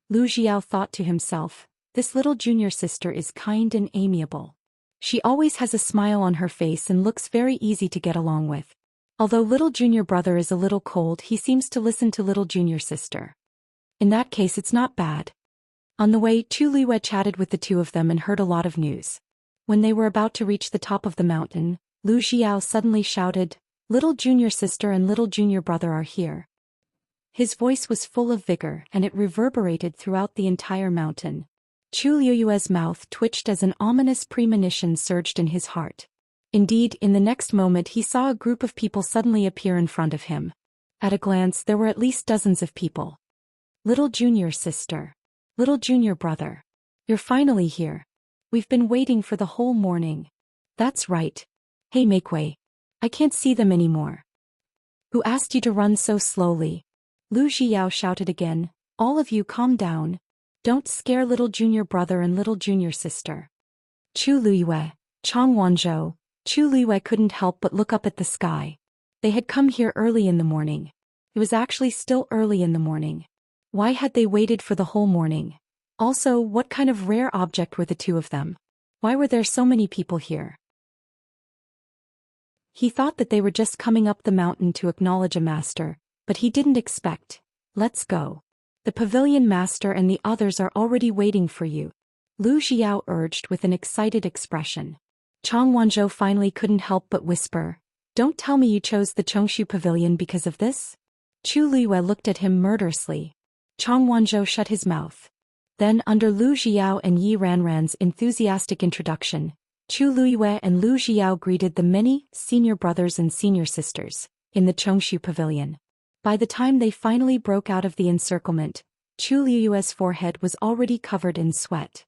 Lu Xiao thought to himself, this little junior sister is kind and amiable. She always has a smile on her face and looks very easy to get along with. Although little junior brother is a little cold, he seems to listen to little junior sister. In that case, it's not bad. On the way, Chu Luiyue chatted with the 2 of them and heard a lot of news. When they were about to reach the top of the mountain, Lu Xiao suddenly shouted, little junior sister and little junior brother are here. His voice was full of vigor and it reverberated throughout the entire mountain. Chu Luiyue's mouth twitched as an ominous premonition surged in his heart. Indeed, in the next moment he saw a group of people suddenly appear in front of him. At a glance, there were at least dozens of people. Little junior sister. Little junior brother. You're finally here. We've been waiting for the whole morning. That's right. Hey, make way. I can't see them anymore. Who asked you to run so slowly? Lu Xiao shouted again. All of you calm down. Don't scare little junior brother and little junior sister. Chu Luiyue, Chang Wanzhou, Chu Luiyue couldn't help but look up at the sky. They had come here early in the morning. It was actually still early in the morning. Why had they waited for the whole morning? Also, what kind of rare object were the two of them? Why were there so many people here? He thought that they were just coming up the mountain to acknowledge a master, but he didn't expect. Let's go. The pavilion master and the others are already waiting for you. Lu Xiao urged with an excited expression. Chang Wanzhou finally couldn't help but whisper, "Don't tell me you chose the Chongshu Pavilion because of this?" Chu Luiyue looked at him murderously. Chang Wanzhou shut his mouth. Then, under Lu Xiao and Yi Ranran's enthusiastic introduction, Chu Luiyue and Lu Xiao greeted the many senior brothers and senior sisters in the Chongshu Pavilion. By the time they finally broke out of the encirclement, Chu Luiyue's forehead was already covered in sweat.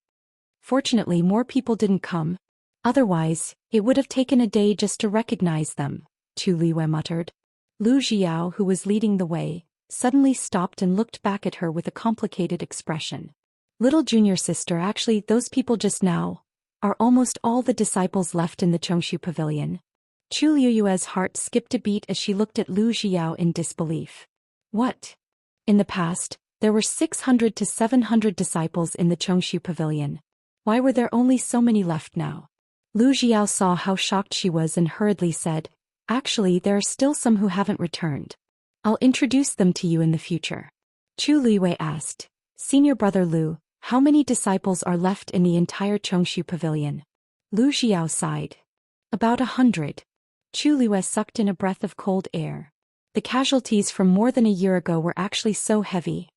Fortunately, more people didn't come. Otherwise, it would have taken a day just to recognize them, Chu Luiyue muttered. Lu Xiao, who was leading the way, suddenly stopped and looked back at her with a complicated expression. Little junior sister, actually, those people just now are almost all the disciples left in the Chongshu Pavilion. Chu Luiyue's heart skipped a beat as she looked at Lu Xiao in disbelief. What? In the past, there were 600 to 700 disciples in the Chongshu Pavilion. Why were there only so many left now? Lu Xiao saw how shocked she was and hurriedly said, "Actually, there are still some who haven't returned. I'll introduce them to you in the future." Chu Luiyue asked, "Senior brother Lu, how many disciples are left in the entire Chongshu Pavilion?" Lu Xiao sighed. "About 100. Chu Luiyue sucked in a breath of cold air. The casualties from more than a year ago were actually so heavy.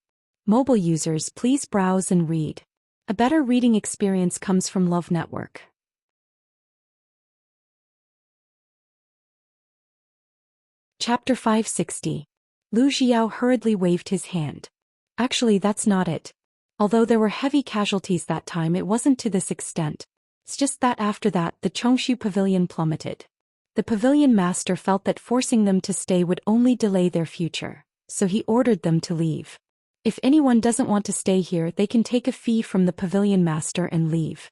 Mobile users, please browse and read. A better reading experience comes from Love Network. Chapter 560. Lu Xiao hurriedly waved his hand. Actually, that's not it. Although there were heavy casualties that time, it wasn't to this extent. It's just that after that, the Chongshu Pavilion plummeted. The pavilion master felt that forcing them to stay would only delay their future, so he ordered them to leave. If anyone doesn't want to stay here, they can take a fee from the pavilion master and leave.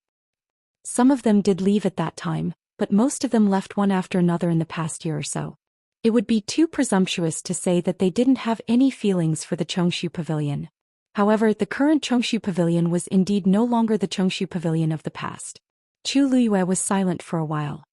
Some of them did leave at that time, but most of them left one after another in the past year or so. It would be too presumptuous to say that they didn't have any feelings for the Chongshu Pavilion. However, the current Chongshu Pavilion was indeed no longer the Chongshu Pavilion of the past. Chu Luiyue was silent for a while.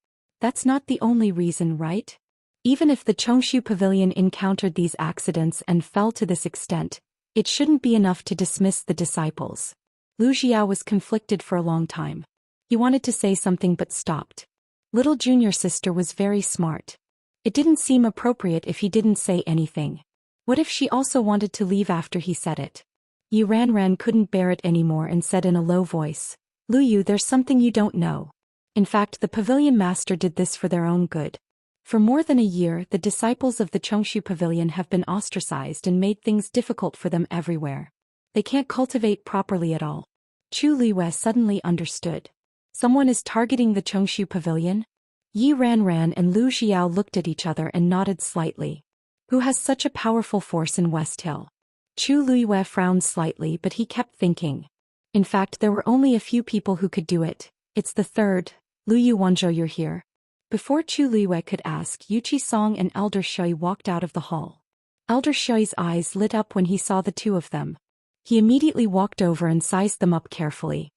That's not the only reason, right? Even if the Chongshu Pavilion encountered these accidents and fell to this extent, it shouldn't be enough to dismiss the disciples. Lu Xiao was conflicted for a long time. He wanted to say something but stopped. Little junior sister was very smart. It didn't seem appropriate if he didn't say anything. What if she also wanted to leave after he said it? Yi Ranran couldn't bear it anymore and said in a low voice, "Lu Yu, there's something you don't know. In fact, the pavilion master did this for their own good. For more than a year, the disciples of the Chongshu Pavilion have been ostracized and made things difficult for them everywhere. They can't cultivate properly at all." Chu Luiyue suddenly understood. Someone is targeting the Chongshu Pavilion? Yi Ranran and Lu Xiao looked at each other and nodded slightly. Who has such a powerful force in West Hill? Chu Luiyue frowned slightly, but he kept thinking. In fact, there were only a few people who could do it. It's the third. Lu Yu Wanzhou, you're here. Before Chu Luiyue could ask, Yuqi Song and Elder Shui walked out of the hall. Elder Shui's eyes lit up when he saw the two of them. He immediately walked over and sized them up carefully.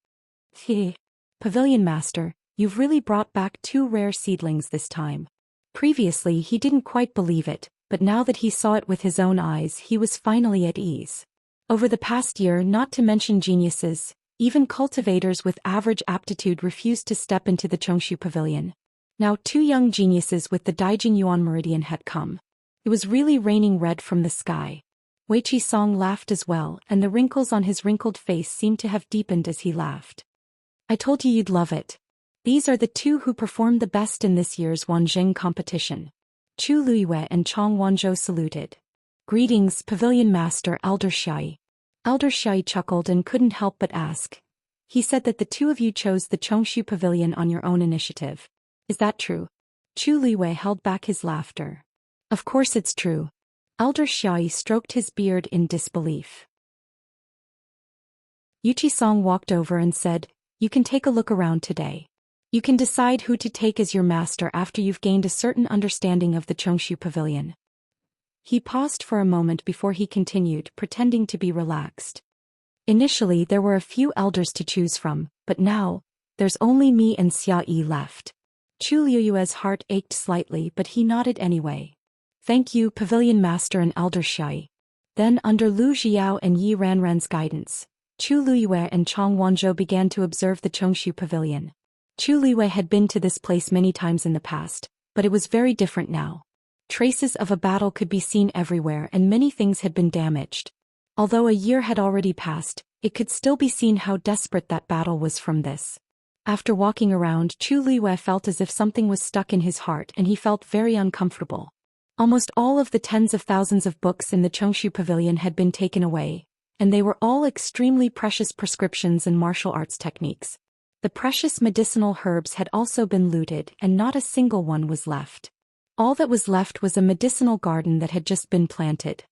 "Heh. Pavilion Master, you've really brought back two rare seedlings this time." Previously he didn't quite believe it, but now that he saw it with his own eyes, he was finally at ease. Over the past year, not to mention geniuses, even cultivators with average aptitude refused to step into the Chongshu Pavilion. Now 2 young geniuses with the Daijing Yuan Meridian had come. It was really raining red from the sky. Weiqi Song laughed as well, and the wrinkles on his wrinkled face seemed to have deepened as he laughed. "I told you you'd love it. These are the 2 who performed the best in this year's Wanzheng competition." Chu Luiyue and Chang Wanzhou saluted. "Greetings, Pavilion Master Elder Shui." Elder Shui chuckled and couldn't help but ask. "He said that the 2 of you chose the Chongshu Pavilion on your own initiative. Is that true?" Chu Luiyue held back his laughter. "Of course it's true." Elder Shui stroked his beard in disbelief. Yuchi-song walked over and said, "You can take a look around today. You can decide who to take as your master after you've gained a certain understanding of the Chongshu Pavilion." He paused for a moment before he continued, pretending to be relaxed. "Initially there were a few elders to choose from, but now, there's only me and Xia Yi left." Chu Liuyue's heart ached slightly, but he nodded anyway. "Thank you, Pavilion Master and Elder Xia Yi." Then under Lu Xiao and Yi Ranran's guidance, Chu Liyue and Chong Wanzhou began to observe the Chongshu Pavilion. Chu Liyue had been to this place many times in the past, but it was very different now. Traces of a battle could be seen everywhere and many things had been damaged. Although a year had already passed, it could still be seen how desperate that battle was from this. After walking around, Chu Liyue felt as if something was stuck in his heart and he felt very uncomfortable. Almost all of the tens of thousands of books in the Chongshu Pavilion had been taken away, and they were all extremely precious prescriptions and martial arts techniques. The precious medicinal herbs had also been looted and not a single one was left. All that was left was a medicinal garden that had just been planted.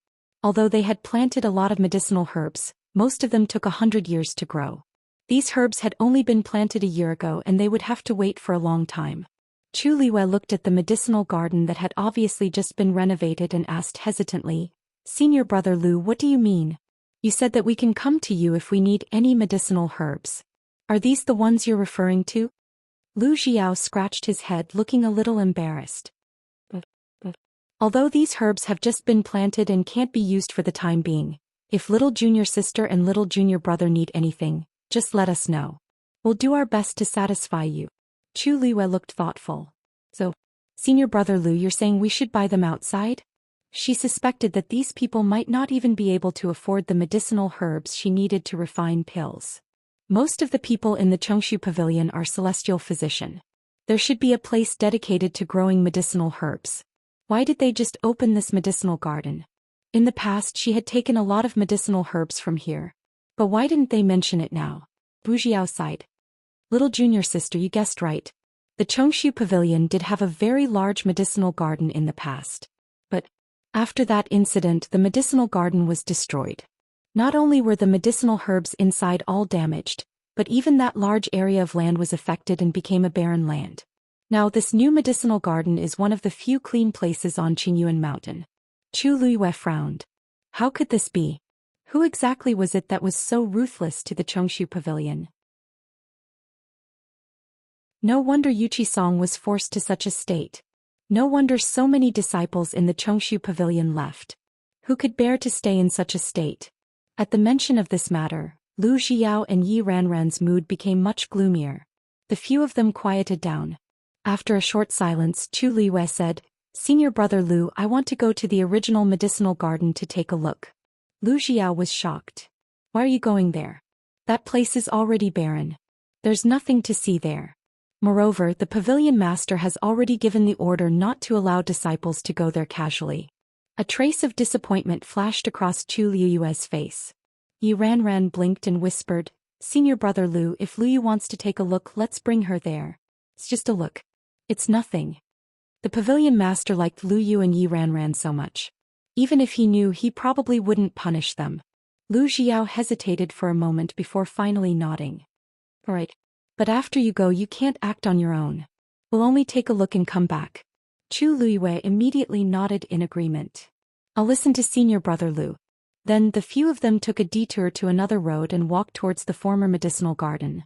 Although they had planted a lot of medicinal herbs, most of them took 100 years to grow. These herbs had only been planted a year ago and they would have to wait for a long time. Chu Liyue looked at the medicinal garden that had obviously just been renovated and asked hesitantly, "Senior brother Lu, what do you mean? You said that we can come to you if we need any medicinal herbs. Are these the ones you're referring to?" Lu Xiao scratched his head, looking a little embarrassed. "Although these herbs have just been planted and can't be used for the time being, if little junior sister and little junior brother need anything, just let us know. We'll do our best to satisfy you." Chu Liyue looked thoughtful. "So, senior brother Lu, you're saying we should buy them outside?" She suspected that these people might not even be able to afford the medicinal herbs she needed to refine pills. Most of the people in the Chongshu Pavilion are celestial physician. There should be a place dedicated to growing medicinal herbs. Why did they just open this medicinal garden? In the past she had taken a lot of medicinal herbs from here. But why didn't they mention it now? Wuxia sighed. "Little junior sister, you guessed right. The Chongshu Pavilion did have a very large medicinal garden in the past. But after that incident the medicinal garden was destroyed. Not only were the medicinal herbs inside all damaged, but even that large area of land was affected and became a barren land. Now this new medicinal garden is one of the few clean places on Qingyuan Mountain." Chu Liyue frowned. How could this be? Who exactly was it that was so ruthless to the Chongshu Pavilion? No wonder Yuchi-song was forced to such a state. No wonder so many disciples in the Chongshu Pavilion left. Who could bear to stay in such a state? At the mention of this matter, Lu Xiao and Yi Ranran's mood became much gloomier. The few of them quieted down. After a short silence, Chu Liyue said, "Senior brother Lu, I want to go to the original medicinal garden to take a look." Lu Xiao was shocked. "Why are you going there? That place is already barren. There's nothing to see there. Moreover, the pavilion master has already given the order not to allow disciples to go there casually." A trace of disappointment flashed across Chu Liyue's face. Yi Ranran blinked and whispered, "Senior brother Lu, if Luyu wants to take a look, let's bring her there. It's just a look. It's nothing." The pavilion master liked Lu Yu and Yi Ranran so much. Even if he knew, he probably wouldn't punish them. Lu Xiao hesitated for a moment before finally nodding. "All right. But after you go you can't act on your own. We'll only take a look and come back." Chu Liyue immediately nodded in agreement. "I'll listen to senior brother Lu." Then the few of them took a detour to another road and walked towards the former medicinal garden.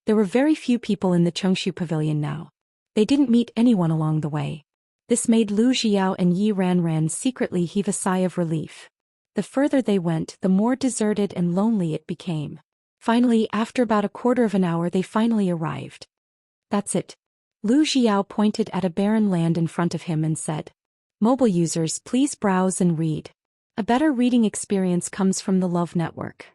There were very few people in the Chongshu Pavilion now. They didn't meet anyone along the way. This made Lu Xiao and Yi Ranran secretly heave a sigh of relief. The further they went, the more deserted and lonely it became. Finally, after about a quarter of an hour, they finally arrived. "That's it." Lu Xiao pointed at a barren land in front of him and said, "Mobile users, please browse and read. A better reading experience comes from the Love Network."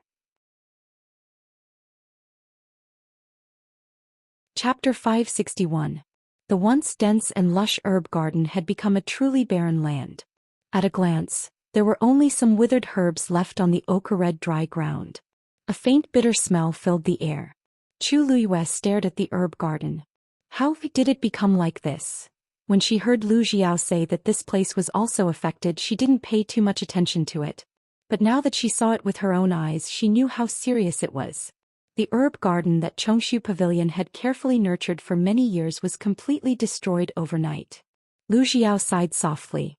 Chapter 561. The once dense and lush herb garden had become a truly barren land. At a glance, there were only some withered herbs left on the ochre-red dry ground. A faint bitter smell filled the air. Chu Liyue stared at the herb garden. How did it become like this? When she heard Lu Xiao say that this place was also affected, she didn't pay too much attention to it. But now that she saw it with her own eyes, she knew how serious it was. The herb garden that Xianxia Pavilion had carefully nurtured for many years was completely destroyed overnight. Lu Xiao sighed softly.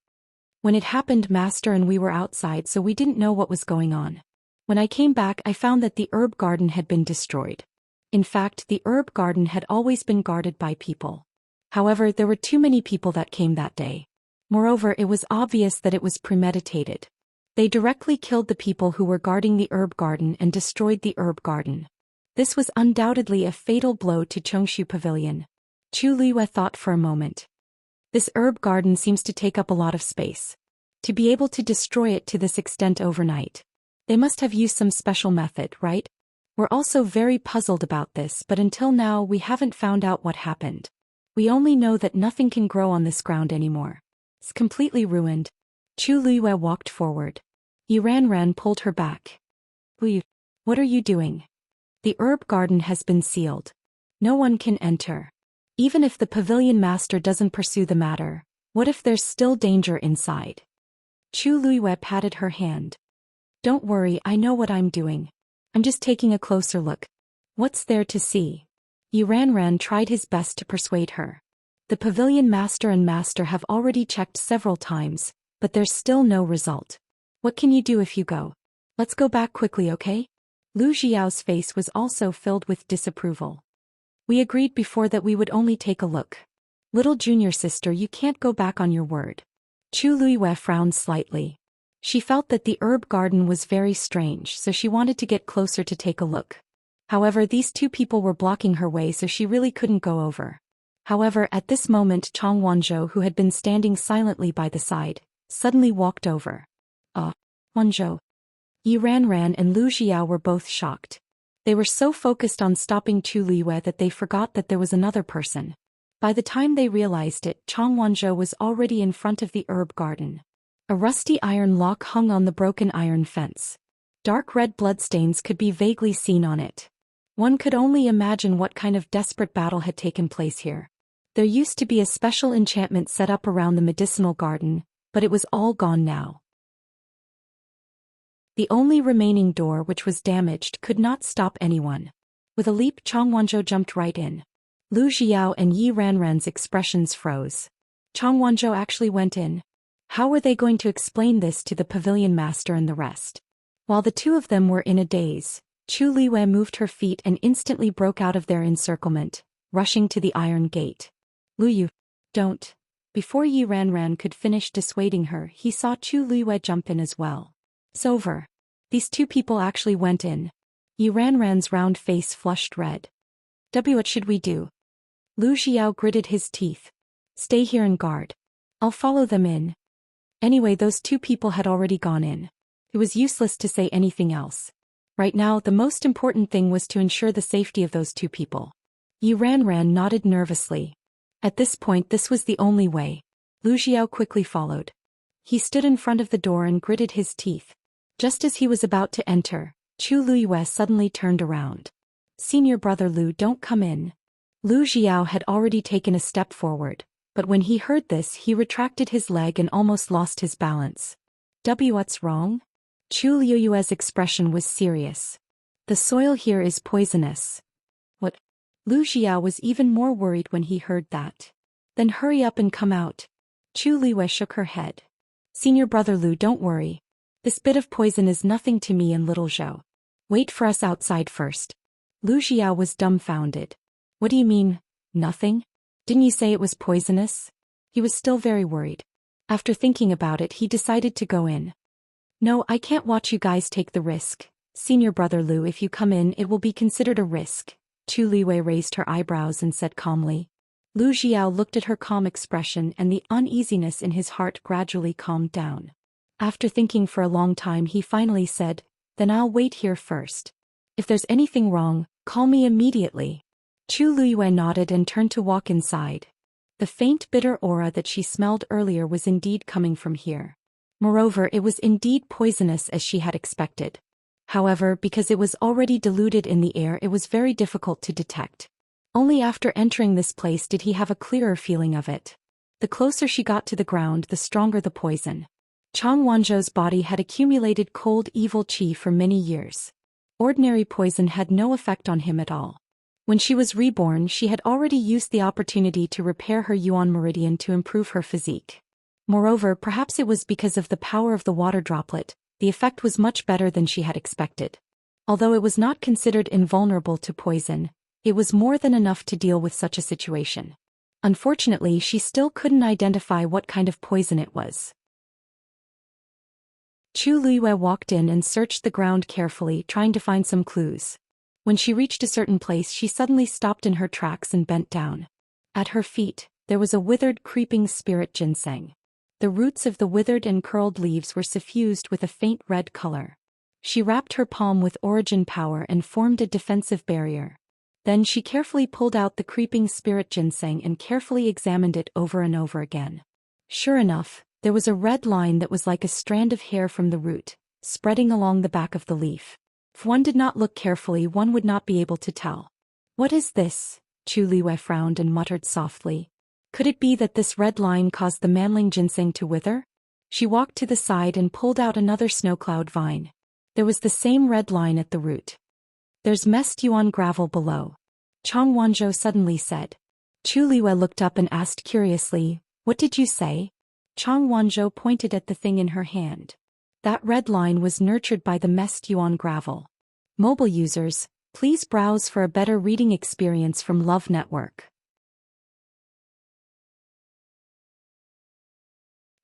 When it happened, Master, and we were outside, so we didn't know what was going on. When I came back, I found that the herb garden had been destroyed. In fact, the herb garden had always been guarded by people. However, there were too many people that came that day. Moreover, it was obvious that it was premeditated. They directly killed the people who were guarding the herb garden and destroyed the herb garden. This was undoubtedly a fatal blow to Xianxia Pavilion. Chu Liyue thought for a moment. This herb garden seems to take up a lot of space. To be able to destroy it to this extent overnight, they must have used some special method, right? We're also very puzzled about this, but until now we haven't found out what happened. We only know that nothing can grow on this ground anymore. It's completely ruined. Chu Liyue walked forward. Ran pulled her back. What are you doing? The herb garden has been sealed. No one can enter. Even if the pavilion master doesn't pursue the matter, what if there's still danger inside? Chu Liyue patted her hand. Don't worry, I know what I'm doing. I'm just taking a closer look. What's there to see? Ran tried his best to persuade her. The pavilion master and master have already checked several times, but there's still no result. What can you do if you go? Let's go back quickly, okay? Lu Xiao's face was also filled with disapproval. We agreed before that we would only take a look. Little junior sister, you can't go back on your word. Chu Liyue frowned slightly. She felt that the herb garden was very strange, so she wanted to get closer to take a look. However, these two people were blocking her way, so she really couldn't go over. However, at this moment, Chang Wanzhou, who had been standing silently by the side, suddenly walked over. Wanzhou. Ran and Lu Xiao were both shocked. They were so focused on stopping Chu Liyue that they forgot that there was another person. By the time they realized it, Chang Wanzhou was already in front of the herb garden. A rusty iron lock hung on the broken iron fence. Dark red bloodstains could be vaguely seen on it. One could only imagine what kind of desperate battle had taken place here. There used to be a special enchantment set up around the medicinal garden, but it was all gone now. The only remaining door, which was damaged, could not stop anyone. With a leap, Chang Wanzhou jumped right in. Lu Xiao and Ran's expressions froze. Chang Wanzhou actually went in. How were they going to explain this to the pavilion master and the rest? While the two of them were in a daze, Chu Liyue moved her feet and instantly broke out of their encirclement, rushing to the iron gate. Lu, don't. Before Ran could finish dissuading her, he saw Chu Liyue jump in as well. It's over. These two people actually went in. Ran's round face flushed red. What should we do? Lu Xiao gritted his teeth. Stay here and guard. I'll follow them in. Anyway, those two people had already gone in. It was useless to say anything else. Right now, the most important thing was to ensure the safety of those two people. Ran nodded nervously. At this point, this was the only way. Lu Xiao quickly followed. He stood in front of the door and gritted his teeth. Just as he was about to enter, Chu Liyue suddenly turned around. Senior brother Lu, don't come in. Lu Xiao had already taken a step forward, but when he heard this, he retracted his leg and almost lost his balance. What's wrong? Chu Liyue's expression was serious. The soil here is poisonous. What? Lu Xiao was even more worried when he heard that. Then hurry up and come out. Chu Liyue shook her head. Senior brother Lu, don't worry. This bit of poison is nothing to me and little Zhou. Wait for us outside first. Lu Xiao was dumbfounded. What do you mean, nothing? Didn't you say it was poisonous? He was still very worried. After thinking about it, he decided to go in. No, I can't watch you guys take the risk. Senior brother Lu, if you come in, it will be considered a risk. Chu Liyue raised her eyebrows and said calmly. Lu Xiao looked at her calm expression, and the uneasiness in his heart gradually calmed down. After thinking for a long time, he finally said, Then I'll wait here first. If there's anything wrong, call me immediately. Chu Liyue nodded and turned to walk inside. The faint bitter aura that she smelled earlier was indeed coming from here. Moreover, it was indeed poisonous as she had expected. However, because it was already diluted in the air, it was very difficult to detect. Only after entering this place did he have a clearer feeling of it. The closer she got to the ground, the stronger the poison. Chang Wanzhou's body had accumulated cold evil qi for many years. Ordinary poison had no effect on him at all. When she was reborn, she had already used the opportunity to repair her yuan meridian to improve her physique. Moreover, perhaps it was because of the power of the water droplet, the effect was much better than she had expected. Although it was not considered invulnerable to poison, it was more than enough to deal with such a situation. Unfortunately, she still couldn't identify what kind of poison it was. Chu Luiyue walked in and searched the ground carefully, trying to find some clues. When she reached a certain place, she suddenly stopped in her tracks and bent down. At her feet, there was a withered creeping spirit ginseng. The roots of the withered and curled leaves were suffused with a faint red color. She wrapped her palm with origin power and formed a defensive barrier. Then she carefully pulled out the creeping spirit ginseng and carefully examined it over and over again. Sure enough, there was a red line that was like a strand of hair from the root, spreading along the back of the leaf. If one did not look carefully, one would not be able to tell. What is this? Chu Luiyue frowned and muttered softly. Could it be that this red line caused the manling ginseng to wither? She walked to the side and pulled out another snowcloud vine. There was the same red line at the root. There's messed yuan gravel below, Chang Wanzhou suddenly said. Chu Luiyue looked up and asked curiously, "What did you say?" Chang Wanzhou pointed at the thing in her hand. That red line was nurtured by the messed yuan gravel. Mobile users, please browse for a better reading experience from Love Network.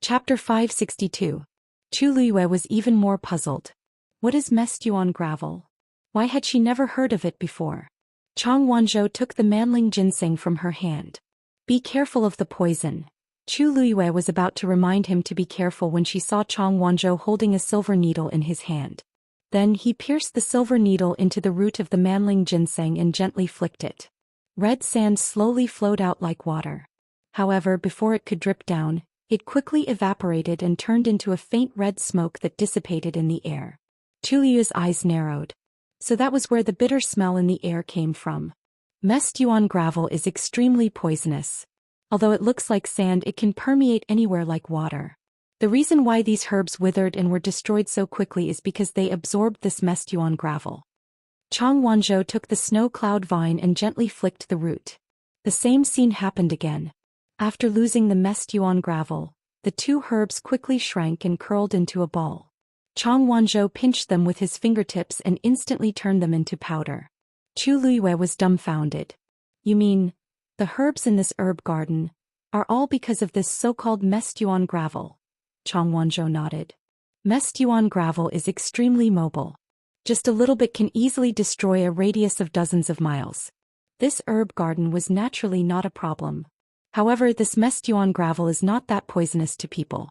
Chapter 562. Chu Luiyue was even more puzzled. What is messed yuan gravel? Why had she never heard of it before? Chang Wanzhou took the manling ginseng from her hand. Be careful of the poison. Chu Luiyue was about to remind him to be careful when she saw Chang Wanzhou holding a silver needle in his hand. Then he pierced the silver needle into the root of the manling ginseng and gently flicked it. Red sand slowly flowed out like water. However, before it could drip down, it quickly evaporated and turned into a faint red smoke that dissipated in the air. Chu Luiyue's eyes narrowed. So that was where the bitter smell in the air came from. Messed yuan gravel is extremely poisonous. Although it looks like sand, it can permeate anywhere like water. The reason why these herbs withered and were destroyed so quickly is because they absorbed this messed yuan gravel. Chang Wanzhou took the snow cloud vine and gently flicked the root. The same scene happened again. After losing the messed yuan gravel, the two herbs quickly shrank and curled into a ball. Chang Wanzhou pinched them with his fingertips and instantly turned them into powder. Chu Luiyue was dumbfounded. You mean, the herbs in this herb garden are all because of this so-called messed yuan gravel? Chang Wanzhou nodded. Messed yuan gravel is extremely mobile. Just a little bit can easily destroy a radius of dozens of miles. This herb garden was naturally not a problem. However, this messed yuan gravel is not that poisonous to people.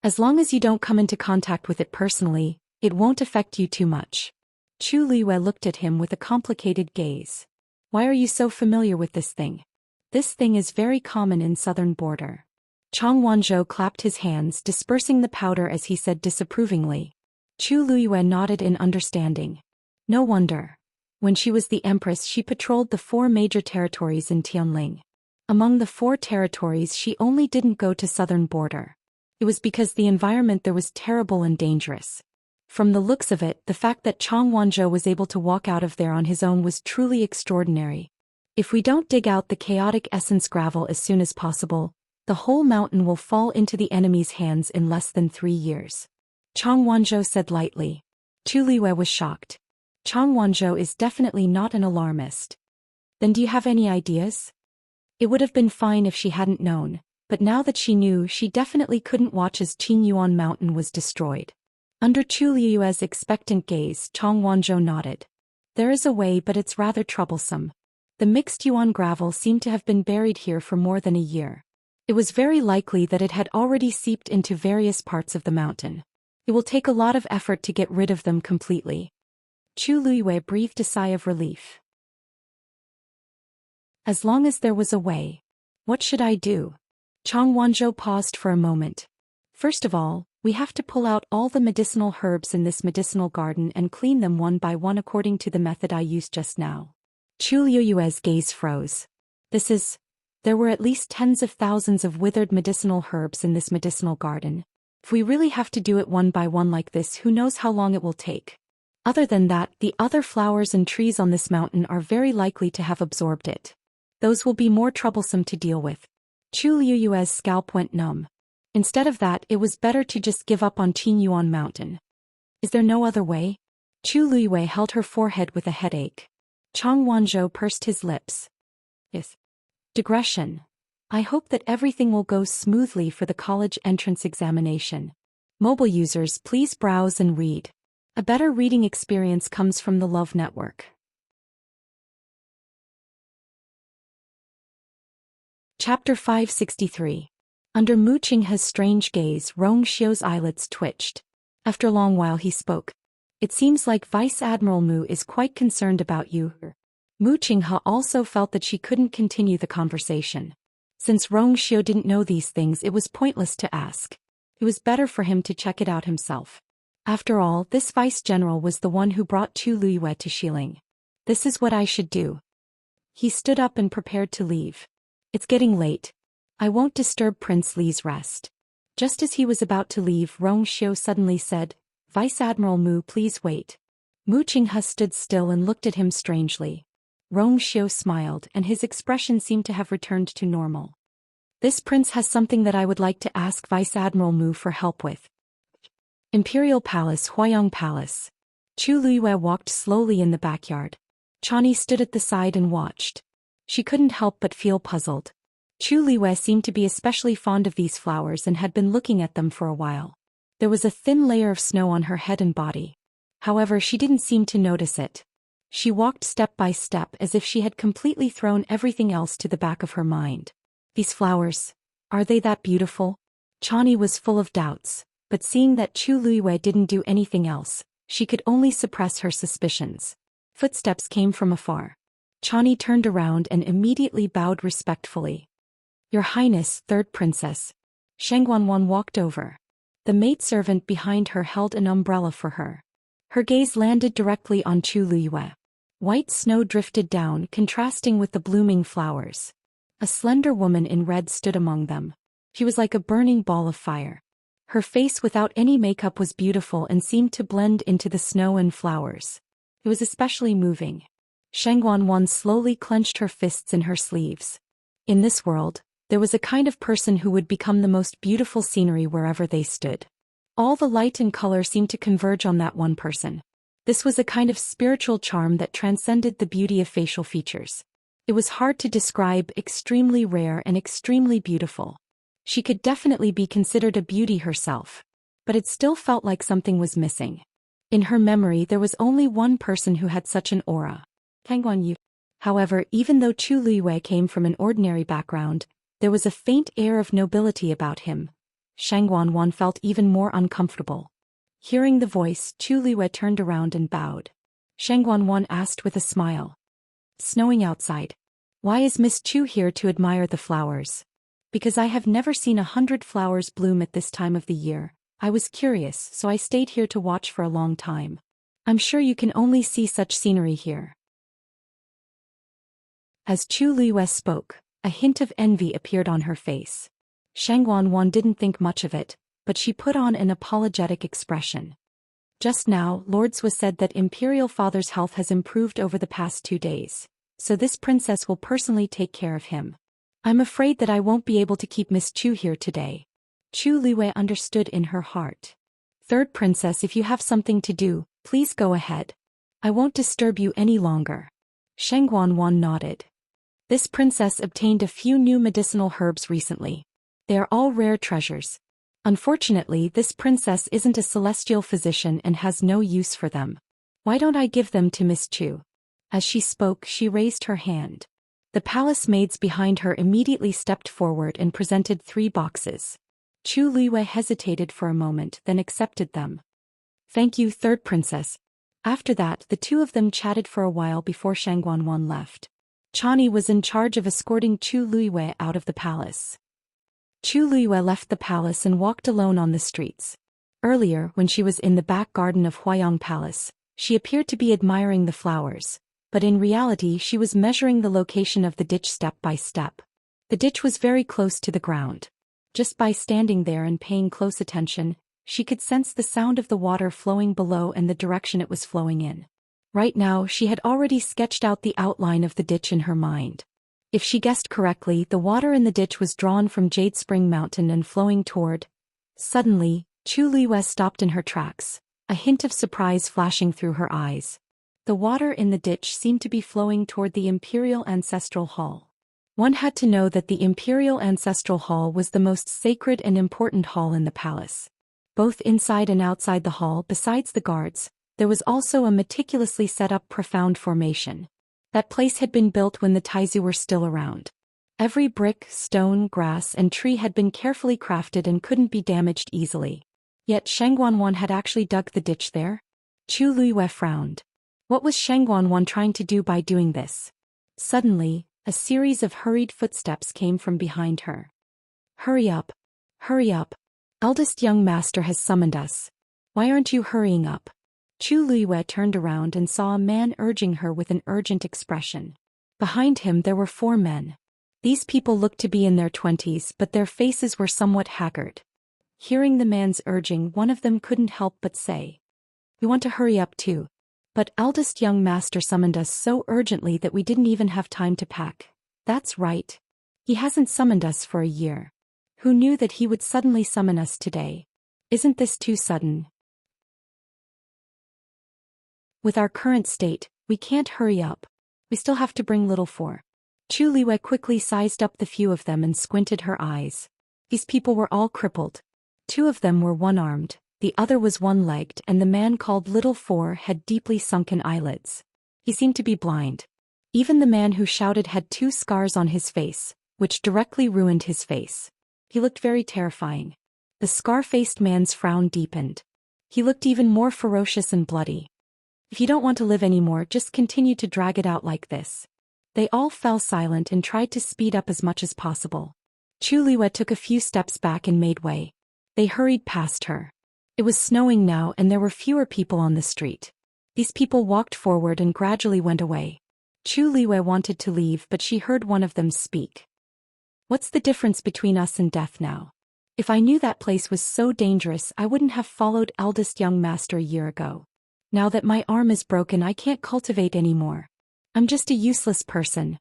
As long as you don't come into contact with it personally, it won't affect you too much. Chu Luiyue looked at him with a complicated gaze. Why are you so familiar with this thing? This thing is very common in southern border. Chang Wanzhou clapped his hands, dispersing the powder as he said disapprovingly. Chu Luiyue nodded in understanding. No wonder. When she was the empress, she patrolled the 4 major territories in Tianling. Among the 4 territories, she only didn't go to southern border. It was because the environment there was terrible and dangerous. From the looks of it, the fact that Chang Wanzhou was able to walk out of there on his own was truly extraordinary. If we don't dig out the chaotic essence gravel as soon as possible, the whole mountain will fall into the enemy's hands in less than 3 years. Chang Wanzhou said lightly. Chu Luiyue was shocked. Chang Wanzhou is definitely not an alarmist. Then do you have any ideas? It would have been fine if she hadn't known, but now that she knew, she definitely couldn't watch as Qingyuan Mountain was destroyed. Under Chu Luiyue's expectant gaze, Chang Wanzhou nodded. There is a way, but it's rather troublesome. The mixed yuan gravel seemed to have been buried here for more than a year. It was very likely that it had already seeped into various parts of the mountain. It will take a lot of effort to get rid of them completely. Chu Luiyue breathed a sigh of relief. As long as there was a way. What should I do? Chang Wanzhou paused for a moment. First of all, we have to pull out all the medicinal herbs in this medicinal garden and clean them one by one according to the method I used just now. Chu Luiyue's gaze froze. There were at least tens of thousands of withered medicinal herbs in this medicinal garden. If we really have to do it one by one like this, who knows how long it will take. Other than that, the other flowers and trees on this mountain are very likely to have absorbed it. Those will be more troublesome to deal with. Chu Liyue's scalp went numb. Instead of that, it was better to just give up on Qingyuan Mountain. Is there no other way? Chu Liyue held her forehead with a headache. Chang Wanzhou pursed his lips. Yes. Digression. I hope that everything will go smoothly for the college entrance examination. Mobile users, please browse and read. A better reading experience comes from the Love Network. Chapter 563. Under Mu Qinghe's strange gaze, Rong Xiu's eyelids twitched. After a long while he spoke. It seems like Vice Admiral Mu is quite concerned about you. Mu Qinghe also felt that she couldn't continue the conversation. Since Rong Xiu didn't know these things, it was pointless to ask. It was better for him to check it out himself. After all, this vice general was the one who brought Chu Liyue to Xiling. This is what I should do. He stood up and prepared to leave. It's getting late. I won't disturb Prince Li's rest. Just as he was about to leave, Rong Xiu suddenly said, Vice Admiral Mu, please wait. Mu Qinghe stood still and looked at him strangely. Rong Xiu smiled, and his expression seemed to have returned to normal. This prince has something that I would like to ask Vice Admiral Mu for help with. Imperial Palace, Huayang Palace. Chu Liyue walked slowly in the backyard. Chani stood at the side and watched. She couldn't help but feel puzzled. Chu Liyue seemed to be especially fond of these flowers and had been looking at them for a while. There was a thin layer of snow on her head and body. However, she didn't seem to notice it. She walked step by step as if she had completely thrown everything else to the back of her mind. These flowers, are they that beautiful? Chani was full of doubts, but seeing that Chu Liyue didn't do anything else, she could only suppress her suspicions. Footsteps came from afar. Chani turned around and immediately bowed respectfully. Your Highness, third princess. Shengguanwan walked over. The maidservant behind her held an umbrella for her. Her gaze landed directly on Chu Liyue. White snow drifted down, contrasting with the blooming flowers. A slender woman in red stood among them. She was like a burning ball of fire. Her face without any makeup was beautiful and seemed to blend into the snow and flowers. It was especially moving. Shengguanwan slowly clenched her fists in her sleeves. In this world, there was a kind of person who would become the most beautiful scenery wherever they stood. All the light and color seemed to converge on that one person. This was a kind of spiritual charm that transcended the beauty of facial features. It was hard to describe, extremely rare and extremely beautiful. She could definitely be considered a beauty herself. But it still felt like something was missing. In her memory, there was only one person who had such an aura. Kang Guanyu. However, even though Chu Liyue came from an ordinary background, there was a faint air of nobility about him. Shengguanwan felt even more uncomfortable. Hearing the voice, Chu Liyue turned around and bowed. Shengguanwan asked with a smile. Snowing outside. Why is Miss Chu here to admire the flowers? Because I have never seen 100 flowers bloom at this time of the year. I was curious, so I stayed here to watch for a long time. I'm sure you can only see such scenery here. As Chu Liyue spoke, a hint of envy appeared on her face. Shengguanwan didn't think much of it, but she put on an apologetic expression. Just now, Lord Zhou said that Imperial Father's health has improved over the past 2 days, so this princess will personally take care of him. I'm afraid that I won't be able to keep Miss Chu here today. Chu Liyue understood in her heart. Third princess, if you have something to do, please go ahead. I won't disturb you any longer. Shengguanwan nodded. This princess obtained a few new medicinal herbs recently. They are all rare treasures. Unfortunately, this princess isn't a celestial physician and has no use for them. Why don't I give them to Miss Chu? As she spoke, she raised her hand. The palace maids behind her immediately stepped forward and presented 3 boxes. Chu Liyue hesitated for a moment, then accepted them. Thank you, third princess. After that, the two of them chatted for a while before Shengguanwan left. Chani was in charge of escorting Chu Liyue out of the palace. Chu Liyue left the palace and walked alone on the streets. Earlier, when she was in the back garden of Huayang Palace, she appeared to be admiring the flowers, but in reality she was measuring the location of the ditch step by step. The ditch was very close to the ground. Just by standing there and paying close attention, she could sense the sound of the water flowing below and the direction it was flowing in. Right now, she had already sketched out the outline of the ditch in her mind. If she guessed correctly, the water in the ditch was drawn from Jade Spring Mountain and flowing toward. Suddenly, Chu Liyue stopped in her tracks, a hint of surprise flashing through her eyes. The water in the ditch seemed to be flowing toward the Imperial Ancestral Hall. One had to know that the Imperial Ancestral Hall was the most sacred and important hall in the palace. Both inside and outside the hall, besides the guards, there was also a meticulously set up profound formation. That place had been built when the Taizu were still around. Every brick, stone, grass, and tree had been carefully crafted and couldn't be damaged easily. Yet Shangguanwan had actually dug the ditch there? Chu Liyue frowned. What was Shangguanwan trying to do by doing this? Suddenly, a series of hurried footsteps came from behind her. Hurry up. Hurry up. Eldest young master has summoned us. Why aren't you hurrying up? Chu Liyue turned around and saw a man urging her with an urgent expression. Behind him there were 4 men. These people looked to be in their 20s, but their faces were somewhat haggard. Hearing the man's urging, one of them couldn't help but say, "We want to hurry up too. But eldest young master summoned us so urgently that we didn't even have time to pack." "That's right. He hasn't summoned us for a year. Who knew that he would suddenly summon us today? Isn't this too sudden? With our current state, we can't hurry up. We still have to bring little 4. Chu Liyue quickly sized up the few of them and squinted her eyes. These people were all crippled. 2 of them were one-armed, the other was one-legged, and the man called Little 4 had deeply sunken eyelids. He seemed to be blind. Even the man who shouted had 2 scars on his face, which directly ruined his face. He looked very terrifying. The scar-faced man's frown deepened. He looked even more ferocious and bloody. "If you don't want to live anymore, just continue to drag it out like this." They all fell silent and tried to speed up as much as possible. Chu Liyue took a few steps back and made way. They hurried past her. It was snowing now and there were fewer people on the street. These people walked forward and gradually went away. Chu Liyue wanted to leave, but she heard one of them speak. "What's the difference between us and death now? If I knew that place was so dangerous, I wouldn't have followed eldest young master a year ago. Now that my arm is broken, I can't cultivate anymore. I'm just a useless person."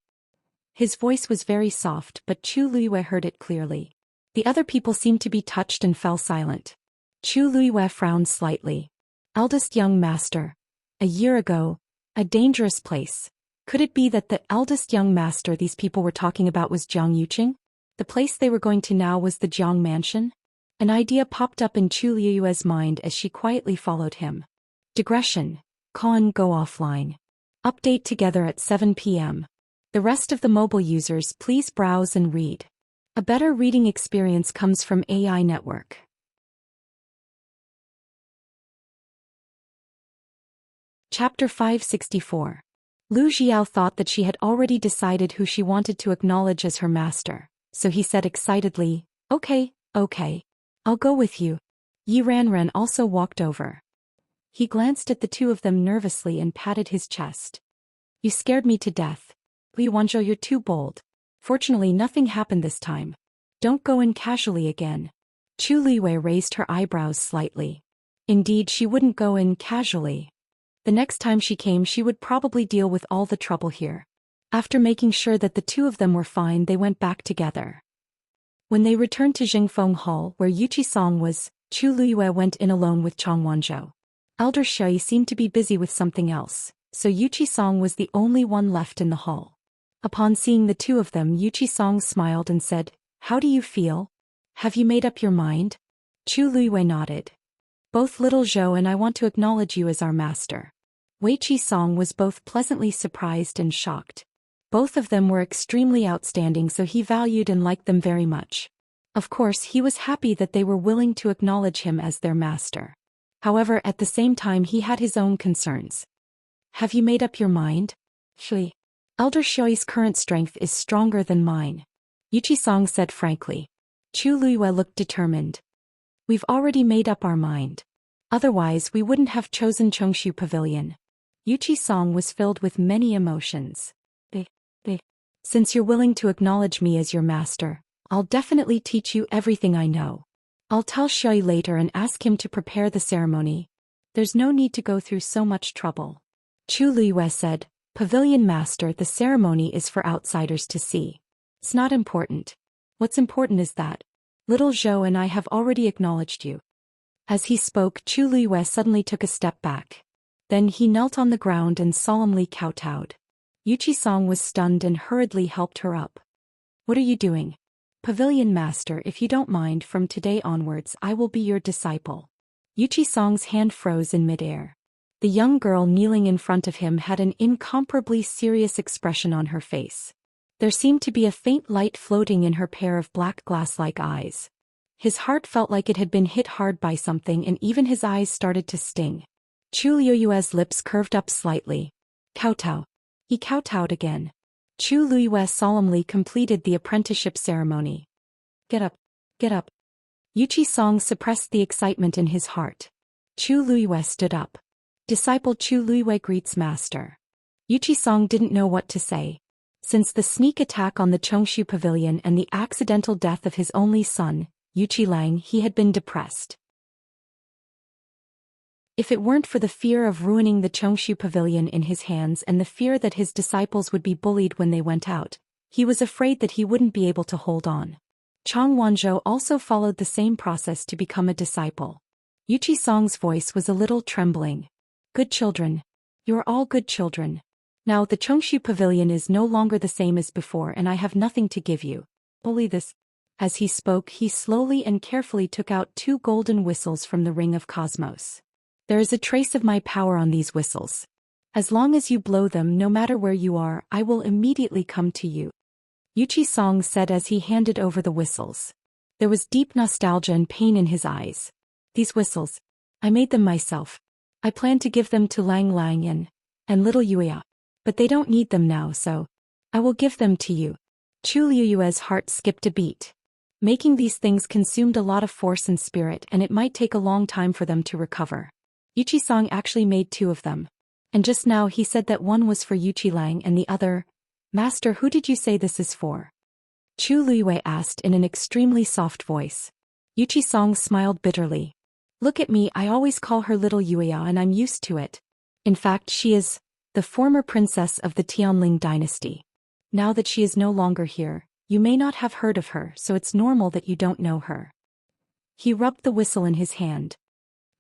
His voice was very soft, but Chu Liyue heard it clearly. The other people seemed to be touched and fell silent. Chu Liyue frowned slightly. Eldest young master. A year ago. A dangerous place. Could it be that the eldest young master these people were talking about was Jiang Yuqing? The place they were going to now was the Jiang Mansion? An idea popped up in Chu Liyue's mind as she quietly followed him. Digression. Con go offline. Update together at 7 p.m. The rest of the mobile users, please browse and read. A better reading experience comes from AI Network. Chapter 564. Lu Xiao thought that she had already decided who she wanted to acknowledge as her master, so he said excitedly, Okay. I'll go with you." Yi Ranran also walked over. He glanced at the 2 of them nervously and patted his chest. "You scared me to death. Li Wanzhou, you're too bold. Fortunately, nothing happened this time. Don't go in casually again." Chu Liyue raised her eyebrows slightly. Indeed, she wouldn't go in casually. The next time she came, she would probably deal with all the trouble here. After making sure that the 2 of them were fine, they went back together. When they returned to Jingfeng Hall, where Yuqi Song was, Chu Liyue went in alone with Chang Wanzhou. Elder Shui seemed to be busy with something else, so Yuqi Song was the only one left in the hall. Upon seeing the 2 of them, Yuqi Song smiled and said, "How do you feel? Have you made up your mind?" Chu Liyue nodded. "Both little Zhou and I want to acknowledge you as our master." Weiqi Song was both pleasantly surprised and shocked. Both of them were extremely outstanding, so he valued and liked them very much. Of course, he was happy that they were willing to acknowledge him as their master. However, at the same time he had his own concerns. "Have you made up your mind?" "Shui. Elder Shui's current strength is stronger than mine," Yuqi Song said frankly. Chu Liyue looked determined. "We've already made up our mind. Otherwise we wouldn't have chosen Chongshu Pavilion." Yuqi Song was filled with many emotions. Since you're willing to acknowledge me as your master, I'll definitely teach you everything I know. I'll tell Shui later and ask him to prepare the ceremony. There's no need to go through so much trouble. Chu Luiyue said, Pavilion Master, the ceremony is for outsiders to see. It's not important. What's important is that little Zhou and I have already acknowledged you. As he spoke, Chu Luiyue suddenly took a step back. Then he knelt on the ground and solemnly kowtowed. Yuchi-song was stunned and hurriedly helped her up. What are you doing? Pavilion Master, if you don't mind, from today onwards I will be your disciple. Yuchi-song's hand froze in midair. The young girl kneeling in front of him had an incomparably serious expression on her face. There seemed to be a faint light floating in her pair of black glass-like eyes. His heart felt like it had been hit hard by something, and even his eyes started to sting. Chu Luiyue's lips curved up slightly. Kowtow. He kowtowed again. Chu Luiyue solemnly completed the apprenticeship ceremony. Get up. Get up. Yuchi-song suppressed the excitement in his heart. Chu Luiyue stood up. Disciple Chu Luiyue greets Master. Yuchi-song didn't know what to say. Since the sneak attack on the Chongshu Pavilion and the accidental death of his only son, Yuchi Lang, he had been depressed. If it weren't for the fear of ruining the Chongshu Pavilion in his hands and the fear that his disciples would be bullied when they went out, he was afraid that he wouldn't be able to hold on. Chang Wanzhou also followed the same process to become a disciple. Yuchi-song's voice was a little trembling. Good children. You are all good children. Now the Chongshu Pavilion is no longer the same as before, and I have nothing to give you. Only this. As he spoke, he slowly and carefully took out 2 golden whistles from the Ring of Cosmos. There is a trace of my power on these whistles. As long as you blow them, no matter where you are, I will immediately come to you. Yuchi-song said as he handed over the whistles. There was deep nostalgia and pain in his eyes. These whistles. I made them myself. I plan to give them to Lang Lang and little Yuya. But they don't need them now, so I will give them to you. Chu Luiyue's heart skipped a beat. Making these things consumed a lot of force and spirit, and it might take a long time for them to recover. Yuchi-song actually made 2 of them. And just now he said that one was for Yuchi Lang and the other. Master, who did you say this is for? Chu Luiyue asked in an extremely soft voice. Yuchi-song smiled bitterly. Look at me, I always call her little Yuya and I'm used to it. In fact, she is the former princess of the Tianling dynasty. Now that she is no longer here, you may not have heard of her, so it's normal that you don't know her. He rubbed the whistle in his hand.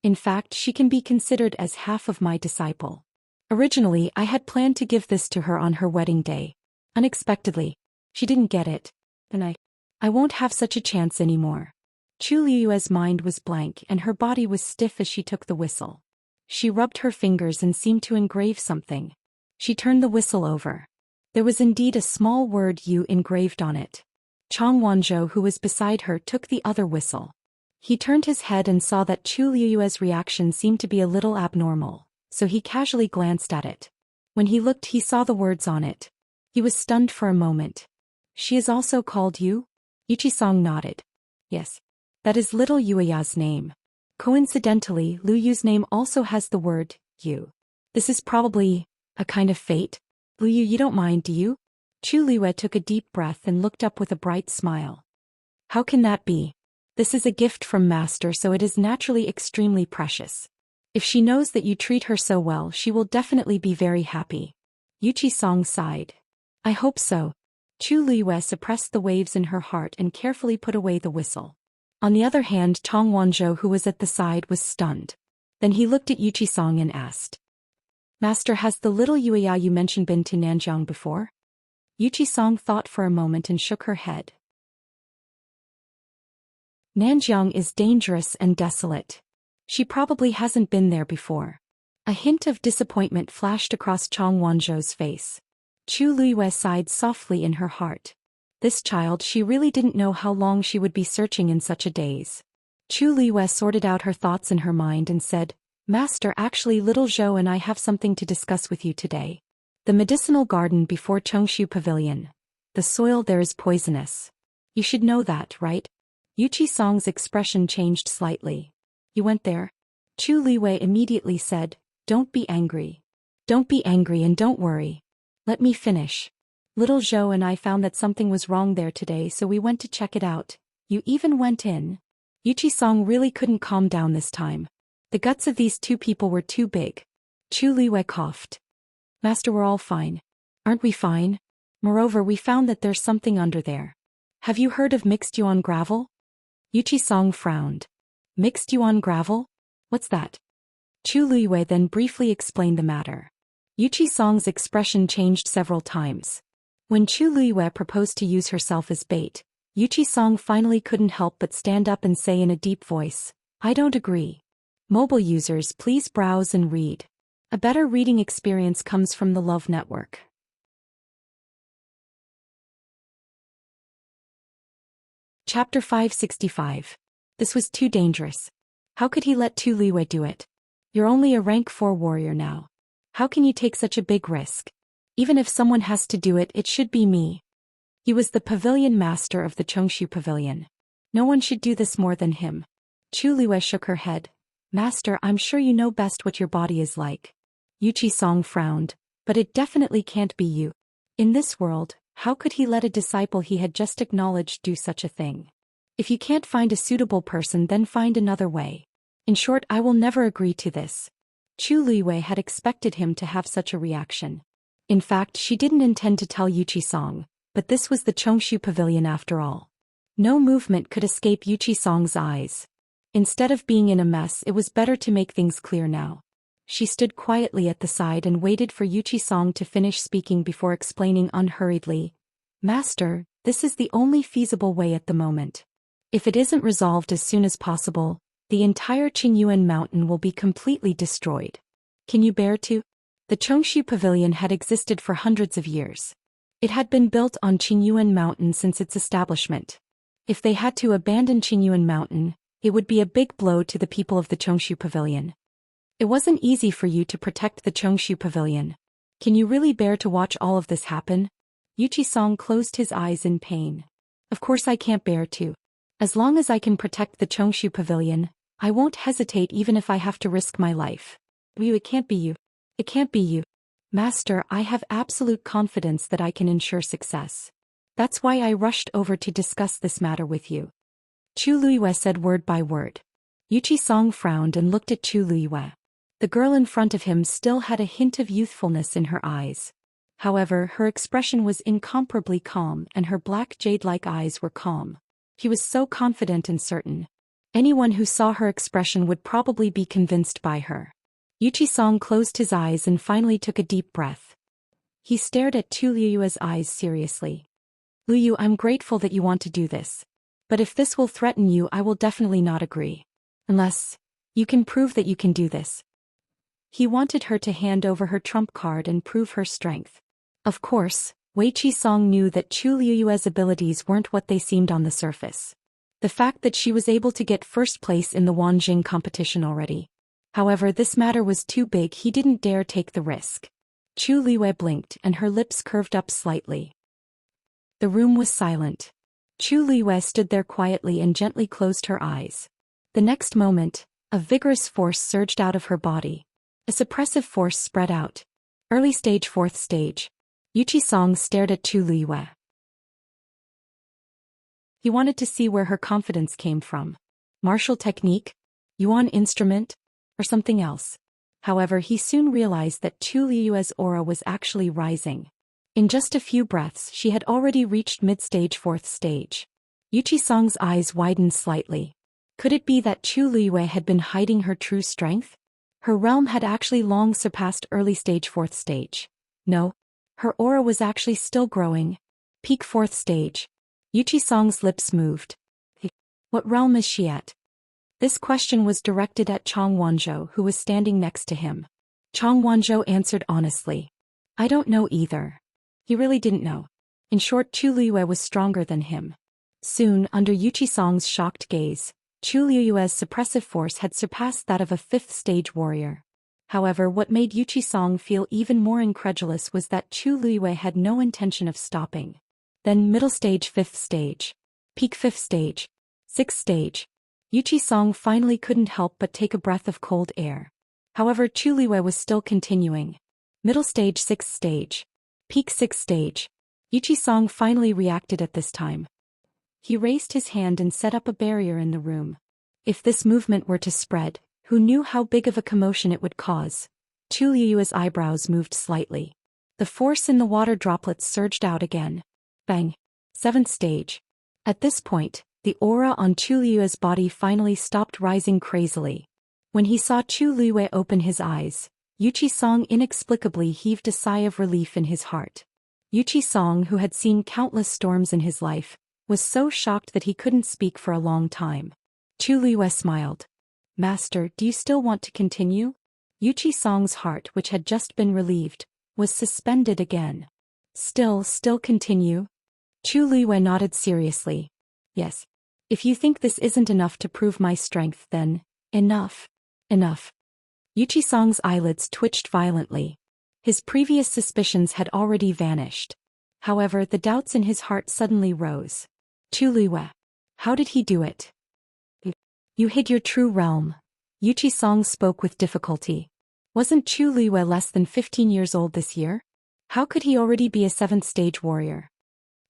In fact, she can be considered as half of my disciple. Originally, I had planned to give this to her on her wedding day. Unexpectedly, she didn't get it. Then I won't have such a chance anymore. Chu Luiyue's mind was blank and her body was stiff as she took the whistle. She rubbed her fingers and seemed to engrave something. She turned the whistle over. There was indeed a small word "U" engraved on it. Chang Wanzhou, who was beside her, took the other whistle. He turned his head and saw that Chu Luiyue's reaction seemed to be a little abnormal, so he casually glanced at it. When he looked, he saw the words on it. He was stunned for a moment. She is also called Yu? Yuchi-song nodded. Yes. That is little Yuya's name. Coincidentally, Lu Yu's name also has the word Yu. This is probably a kind of fate. Lu Yu, you don't mind, do you? Chu Luiyue took a deep breath and looked up with a bright smile. How can that be? This is a gift from Master, so it is naturally extremely precious. If she knows that you treat her so well, she will definitely be very happy. Yuchi-song sighed. I hope so. Chu Luiyue suppressed the waves in her heart and carefully put away the whistle. On the other hand, Chang Wanzhou, who was at the side, was stunned. Then he looked at Yuchi-song and asked. Master, has the little Yuya you mentioned been to Nanjiang before? Yuchi-song thought for a moment and shook her head. Nanjiang is dangerous and desolate. She probably hasn't been there before. A hint of disappointment flashed across Chang Wanzhou's face. Chu Luiyue sighed softly in her heart. This child, she really didn't know how long she would be searching in such a daze. Chu Luiyue sorted out her thoughts in her mind and said, Master, actually little Zhou and I have something to discuss with you today. The medicinal garden before Chongshu Pavilion. The soil there is poisonous. You should know that, right? Yuchi-song's expression changed slightly. You went there? Chu Luiyue immediately said, Don't be angry. Don't be angry and don't worry. Let me finish. Little Zhou and I found that something was wrong there today, so we went to check it out. You even went in. Yuchi-song really couldn't calm down this time. The guts of these two people were too big. Chu Liwei coughed. Master, we're all fine. Aren't we fine? Moreover, we found that there's something under there. Have you heard of mixed yuan gravel? Yuchi-song frowned. Mixed yuan gravel? What's that? Chu Liwei then briefly explained the matter. Yuchi-song's expression changed several times. When Chu Liwei proposed to use herself as bait, Yuchi-song finally couldn't help but stand up and say in a deep voice, I don't agree. Mobile users, please browse and read. A better reading experience comes from the Love Network. Chapter 565. This was too dangerous. How could he let Chu Liwei do it? You're only a rank 4 warrior now. How can you take such a big risk? Even if someone has to do it, it should be me. He was the pavilion master of the Xianxia pavilion. No one should do this more than him. Chu Liwei shook her head. Master, I'm sure you know best what your body is like. Yuchi-song frowned, but it definitely can't be you. In this world, how could he let a disciple he had just acknowledged do such a thing? If you can't find a suitable person, then find another way. In short, I will never agree to this. Chu Liwei had expected him to have such a reaction. In fact, she didn't intend to tell Yuchi-song, but this was the Xianxia pavilion after all. No movement could escape Yuchi-song's eyes. Instead of being in a mess, it was better to make things clear now. She stood quietly at the side and waited for Yuchi-song to finish speaking before explaining unhurriedly. Master, this is the only feasible way at the moment. If it isn't resolved as soon as possible, the entire Qingyuan mountain will be completely destroyed. Can you bear to? The Xianxia pavilion had existed for hundreds of years. It had been built on Qingyuan mountain since its establishment. If they had to abandon Qingyuan mountain, it would be a big blow to the people of the Xianxia pavilion. It wasn't easy for you to protect the Xianxia pavilion. Can you really bear to watch all of this happen? Yuchi-song closed his eyes in pain. Of course I can't bear to. As long as I can protect the Xianxia pavilion, I won't hesitate even if I have to risk my life. It can't be you. It can't be you. Master, I have absolute confidence that I can ensure success. That's why I rushed over to discuss this matter with you. Chu Liwei said word by word. Yuchi-song frowned and looked at Chu Liwei. The girl in front of him still had a hint of youthfulness in her eyes. However, her expression was incomparably calm and her black jade-like eyes were calm. He was so confident and certain. Anyone who saw her expression would probably be convinced by her. Yuchi-song closed his eyes and finally took a deep breath. He stared at Chu Liu's eyes seriously. Liu, I'm grateful that you want to do this. But if this will threaten you, I will definitely not agree. Unless you can prove that you can do this. He wanted her to hand over her trump card and prove her strength. Of course, Wei Qi-song knew that Chu Liu's abilities weren't what they seemed on the surface. The fact that she was able to get first place in the Wanjing competition already. However, this matter was too big, he didn't dare take the risk. Chu Liwei blinked and her lips curved up slightly. The room was silent. Chu Liwei stood there quietly and gently closed her eyes. The next moment, a vigorous force surged out of her body. A suppressive force spread out. Early stage, fourth stage. Yuchi-song stared at Chu Liwei. He wanted to see where her confidence came from. Martial technique? Yuan instrument? Or something else. However, he soon realized that Chu Liu's aura was actually rising. In just a few breaths, she had already reached mid-stage, fourth stage. Yuchi-song's eyes widened slightly. Could it be that Chu Liwei had been hiding her true strength? Her realm had actually long surpassed early stage, fourth stage. No. Her aura was actually still growing. Peak fourth stage. Yuchi-song's lips moved. What realm is she at? This question was directed at Chang Wanzhou, who was standing next to him. Chang Wanzhou answered honestly. I don't know either. He really didn't know. In short, Chu Liwei was stronger than him. Soon, under Yuchi-song's shocked gaze, Chu Liu's suppressive force had surpassed that of a fifth-stage warrior. However, what made Yuchi-song feel even more incredulous was that Chu Liwei had no intention of stopping. Then middle stage, fifth stage. Peak fifth stage. Sixth stage. Yuchi-song finally couldn't help but take a breath of cold air. However, Chu Liwei was still continuing. Middle stage, sixth stage. Peak sixth stage. Yuchi-song finally reacted at this time. He raised his hand and set up a barrier in the room. If this movement were to spread, who knew how big of a commotion it would cause? Chu Liyue's eyebrows moved slightly. The force in the water droplets surged out again. Bang. 7th stage. At this point, the aura on Chu Liyue's body finally stopped rising crazily. When he saw Chu Liyue open his eyes, Yuchi-song inexplicably heaved a sigh of relief in his heart. Yuchi-song, who had seen countless storms in his life, was so shocked that he couldn't speak for a long time. Chu Liyue smiled. Master, do you still want to continue? Yuchi-song's heart, which had just been relieved, was suspended again. Still continue? Chu Liyue nodded seriously. Yes. If you think this isn't enough to prove my strength, then, enough. Yuchi-song's eyelids twitched violently. His previous suspicions had already vanished. However, the doubts in his heart suddenly rose. Chu Liyue. How did he do it? You hid your true realm. Yuchi-song spoke with difficulty. Wasn't Chu Liyue less than 15 years old this year? How could he already be a 7th stage warrior?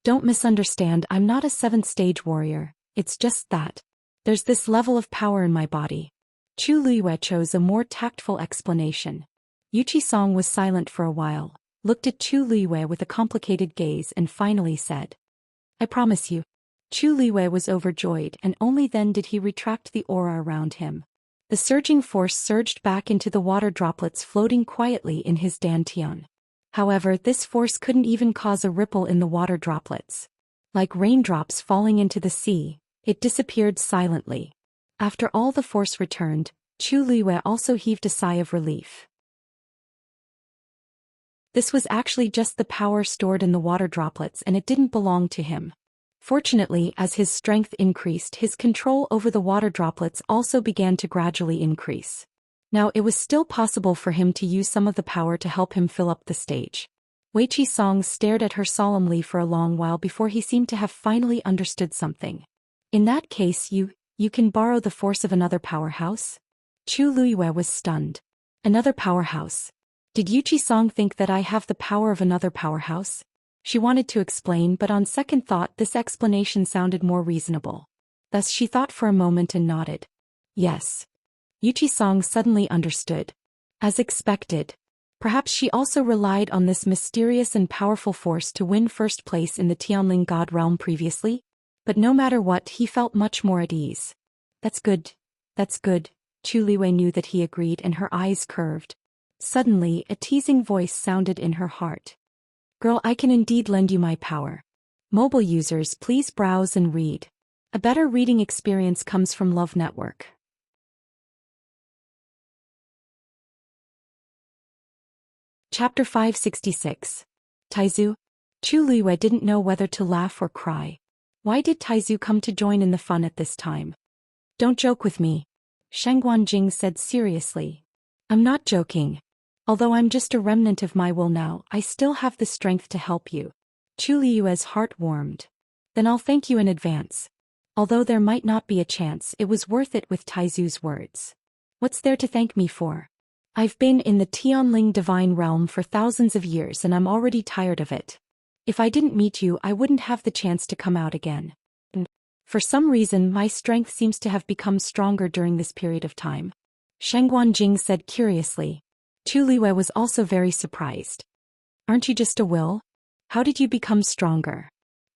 Don't misunderstand, I'm not a 7th stage warrior, it's just that. There's this level of power in my body. Chu Liyue chose a more tactful explanation. Yuchi-song was silent for a while, looked at Chu Liyue with a complicated gaze and finally said, I promise you. Chu Liyue was overjoyed, and only then did he retract the aura around him. The surging force surged back into the water droplets floating quietly in his dantian. However, this force couldn't even cause a ripple in the water droplets. Like raindrops falling into the sea, it disappeared silently. After all the force returned, Chu Liyue also heaved a sigh of relief. This was actually just the power stored in the water droplets, and it didn't belong to him. Fortunately, as his strength increased, his control over the water droplets also began to gradually increase. Now it was still possible for him to use some of the power to help him fill up the stage. Yuchi-song stared at her solemnly for a long while before he seemed to have finally understood something. In that case, you can borrow the force of another powerhouse? Chu Liyue was stunned. Another powerhouse? Did Yuchi-song think that I have the power of another powerhouse? She wanted to explain, but on second thought this explanation sounded more reasonable. Thus she thought for a moment and nodded. Yes. Yuchi-song suddenly understood. As expected. Perhaps she also relied on this mysterious and powerful force to win first place in the Tianling God realm previously? But no matter what, he felt much more at ease. That's good. Chu Liyue knew that he agreed, and her eyes curved. Suddenly, a teasing voice sounded in her heart. Girl, I can indeed lend you my power. Mobile users, please browse and read. A better reading experience comes from Love Network. Chapter 566. Taizu. Chu Liyue didn't know whether to laugh or cry. Why did Taizu come to join in the fun at this time? Don't joke with me. Sheng Guanjing said seriously. I'm not joking. Although I'm just a remnant of my will now, I still have the strength to help you. Chu Liyue's heart warmed. Then I'll thank you in advance. Although there might not be a chance, it was worth it with Taizu's words. What's there to thank me for? I've been in the Tianling divine realm for thousands of years and I'm already tired of it. If I didn't meet you, I wouldn't have the chance to come out again. For some reason, my strength seems to have become stronger during this period of time. Sheng Guanjing said curiously. Chu Liyue was also very surprised. Aren't you just a will? How did you become stronger?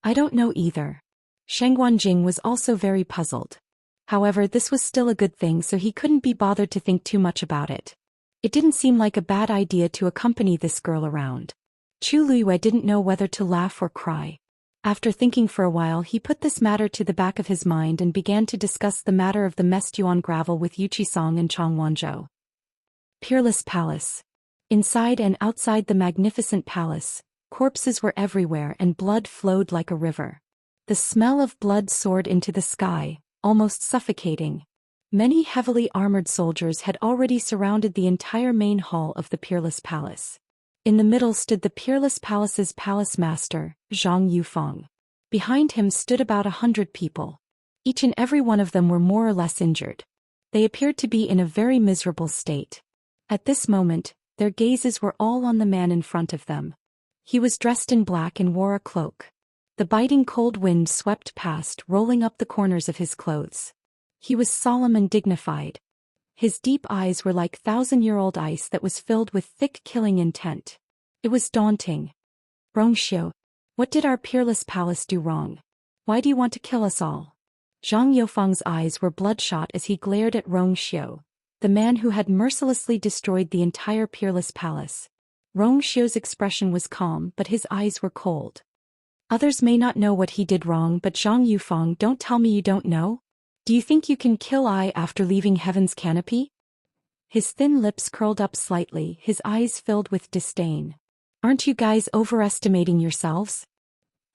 I don't know either. Sheng Guanjing was also very puzzled. However, this was still a good thing, so he couldn't be bothered to think too much about it. It didn't seem like a bad idea to accompany this girl around. Chu Liyue didn't know whether to laugh or cry. After thinking for a while, he put this matter to the back of his mind and began to discuss the matter of the Mestuan gravel with Yuchi-song and Chang Wanzhou. Peerless Palace. Inside and outside the magnificent palace, corpses were everywhere and blood flowed like a river. The smell of blood soared into the sky, almost suffocating. Many heavily armored soldiers had already surrounded the entire main hall of the Peerless Palace. In the middle stood the Peerless Palace's palace master, Zhang Yufeng. Behind him stood about 100 people. Each and every one of them were more or less injured. They appeared to be in a very miserable state. At this moment, their gazes were all on the man in front of them. He was dressed in black and wore a cloak. The biting cold wind swept past, rolling up the corners of his clothes. He was solemn and dignified. His deep eyes were like thousand-year-old ice that was filled with thick killing intent. It was daunting. Rongxiu, what did our peerless palace do wrong? Why do you want to kill us all? Zhang Yufeng's eyes were bloodshot as he glared at Rongxiu, the man who had mercilessly destroyed the entire peerless palace. Rongxiu's expression was calm, but his eyes were cold. Others may not know what he did wrong, but Zhang Yufeng, don't tell me you don't know? Do you think you can kill I after leaving heaven's canopy? His thin lips curled up slightly, his eyes filled with disdain. Aren't you guys overestimating yourselves?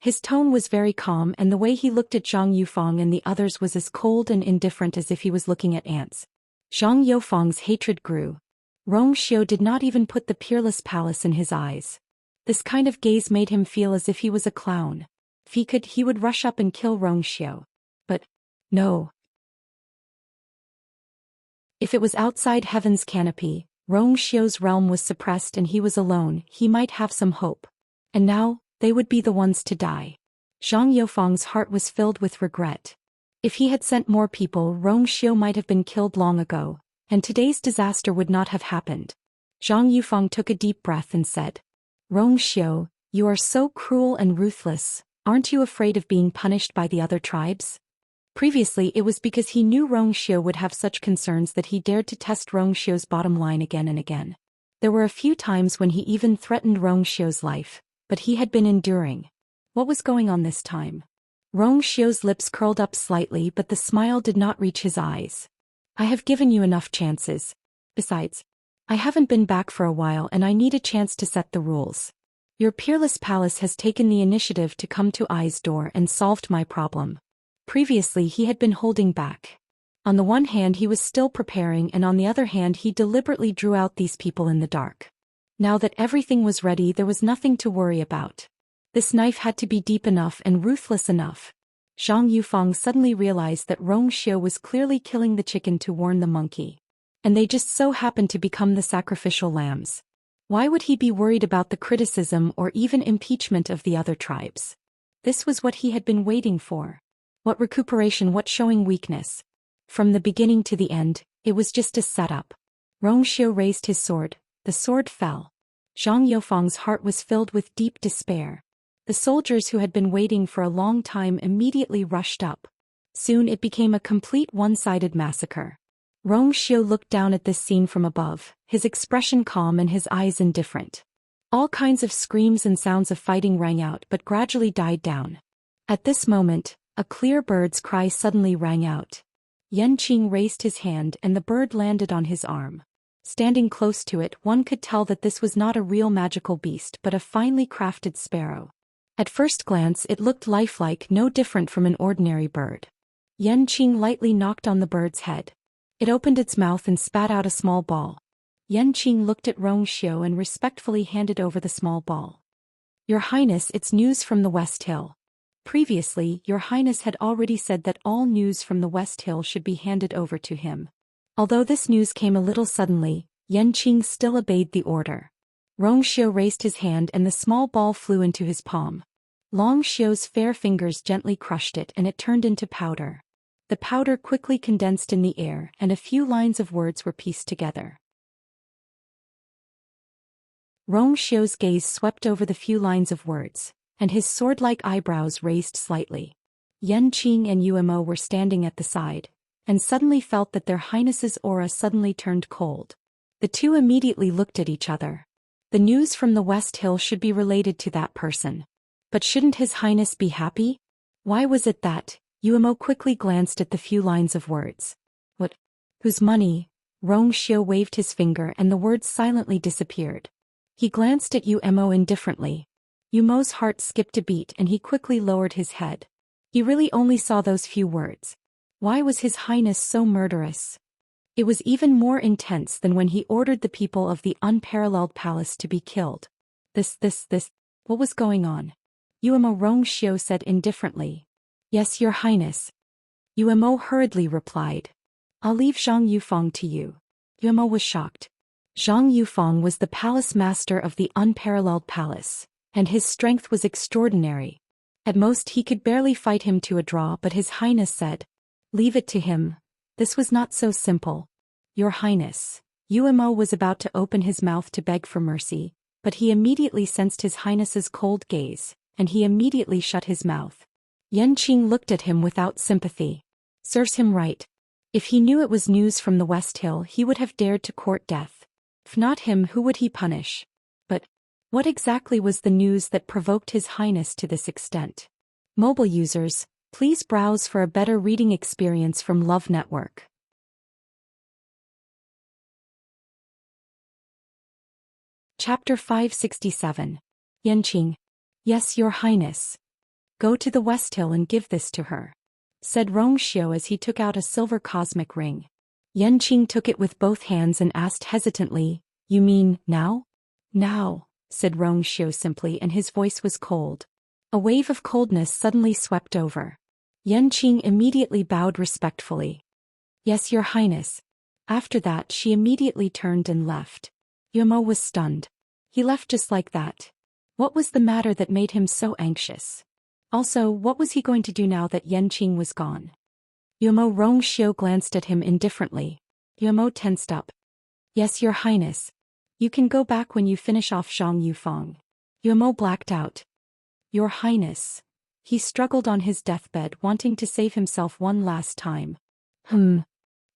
His tone was very calm, and the way he looked at Zhang Yufeng and the others was as cold and indifferent as if he was looking at ants. Zhang Yufeng's hatred grew. Rongxiu did not even put the peerless palace in his eyes. This kind of gaze made him feel as if he was a clown. If he could, he would rush up and kill Rongxiu. But no. If it was outside heaven's canopy, Rongxiu's realm was suppressed and he was alone, he might have some hope. And now, they would be the ones to die. Zhang Yufeng's heart was filled with regret. If he had sent more people, Rongxiu might have been killed long ago, and today's disaster would not have happened. Zhang Yufeng took a deep breath and said, Rongxiu, you are so cruel and ruthless, aren't you afraid of being punished by the other tribes? Previously it was because he knew Rongxiu would have such concerns that he dared to test Rongxiu's bottom line again and again. There were a few times when he even threatened Rongxiu's life, but he had been enduring. What was going on this time? Rongxiu's lips curled up slightly, but the smile did not reach his eyes. I have given you enough chances. Besides, I haven't been back for a while and I need a chance to set the rules. Your peerless palace has taken the initiative to come to I's door and solved my problem. Previously he had been holding back. On the one hand he was still preparing, and on the other hand he deliberately drew out these people in the dark. Now that everything was ready, there was nothing to worry about. This knife had to be deep enough and ruthless enough. Zhang Yufeng suddenly realized that Rongxiu was clearly killing the chicken to warn the monkey. And they just so happened to become the sacrificial lambs. Why would he be worried about the criticism or even impeachment of the other tribes? This was what he had been waiting for. What recuperation, what showing weakness. From the beginning to the end, it was just a setup. Rongxiu raised his sword. The sword fell. Zhang Yufeng's heart was filled with deep despair. The soldiers who had been waiting for a long time immediately rushed up. Soon it became a complete one-sided massacre. Rongxiu looked down at this scene from above, his expression calm and his eyes indifferent. All kinds of screams and sounds of fighting rang out but gradually died down. At this moment, a clear bird's cry suddenly rang out. Yanqing raised his hand and the bird landed on his arm. Standing close to it, one could tell that this was not a real magical beast but a finely crafted sparrow. At first glance it looked lifelike, no different from an ordinary bird. Yanqing lightly knocked on the bird's head. It opened its mouth and spat out a small ball. Yanqing looked at Rongxiu and respectfully handed over the small ball. Your Highness, it's news from the West Hill. Previously, Your Highness had already said that all news from the West Hill should be handed over to him. Although this news came a little suddenly, Yanqing still obeyed the order. Rongxiu raised his hand and the small ball flew into his palm. Rongxiu's fair fingers gently crushed it and it turned into powder. The powder quickly condensed in the air and a few lines of words were pieced together. Rongxiu's gaze swept over the few lines of words, and his sword-like eyebrows raised slightly. Yanqing and Umo were standing at the side, and suddenly felt that their highnesses' aura suddenly turned cold. The two immediately looked at each other. The news from the West Hill should be related to that person. But shouldn't His Highness be happy? Why was it that? Umo quickly glanced at the few lines of words. What? Whose money? Rongxiu waved his finger and the words silently disappeared. He glanced at Umo indifferently. Umo's heart skipped a beat and he quickly lowered his head. He really only saw those few words. Why was His Highness so murderous? It was even more intense than when he ordered the people of the unparalleled palace to be killed. This, what was going on? Umo, Rongxiu said indifferently. Yes, Your Highness. Umo hurriedly replied. I'll leave Zhang Yufeng to you. Umo was shocked. Zhang Yufeng was the palace master of the unparalleled palace, and his strength was extraordinary. At most he could barely fight him to a draw, but His Highness said, "Leave it to him. This was not so simple. Your Highness." Yuemo was about to open his mouth to beg for mercy, but he immediately sensed His Highness's cold gaze, and he immediately shut his mouth. Yanqing looked at him without sympathy. Serves him right. If he knew it was news from the West Hill, he would have dared to court death. If not him, who would he punish? But what exactly was the news that provoked His Highness to this extent? Mobile users, please browse for a better reading experience from Love Network. Chapter 567. Yanqing. Yes, Your Highness. Go to the West Hill and give this to her, said Rongxiu as he took out a silver cosmic ring. Yanqing took it with both hands and asked hesitantly, "You mean, now?" "Now," said Rongxiu simply, and his voice was cold. A wave of coldness suddenly swept over. Yanqing immediately bowed respectfully. "Yes, Your Highness." After that she immediately turned and left. Yuemo was stunned. He left just like that. What was the matter that made him so anxious? Also, what was he going to do now that Yanqing was gone? Rongxiu glanced at him indifferently. Yuemo tensed up. "Yes, Your Highness. You can go back when you finish off Zhang Yufang." Yuemo blacked out. "Your Highness." He struggled on his deathbed, wanting to save himself one last time.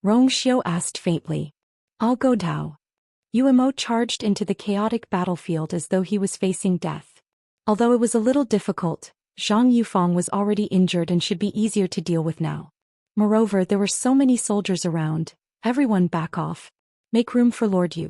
Rongxiu asked faintly. "I'll go Dao." Yuemo charged into the chaotic battlefield as though he was facing death. Although it was a little difficult, Zhang Yufang was already injured and should be easier to deal with now. Moreover, there were so many soldiers around. "Everyone back off. Make room for Lord Yu,"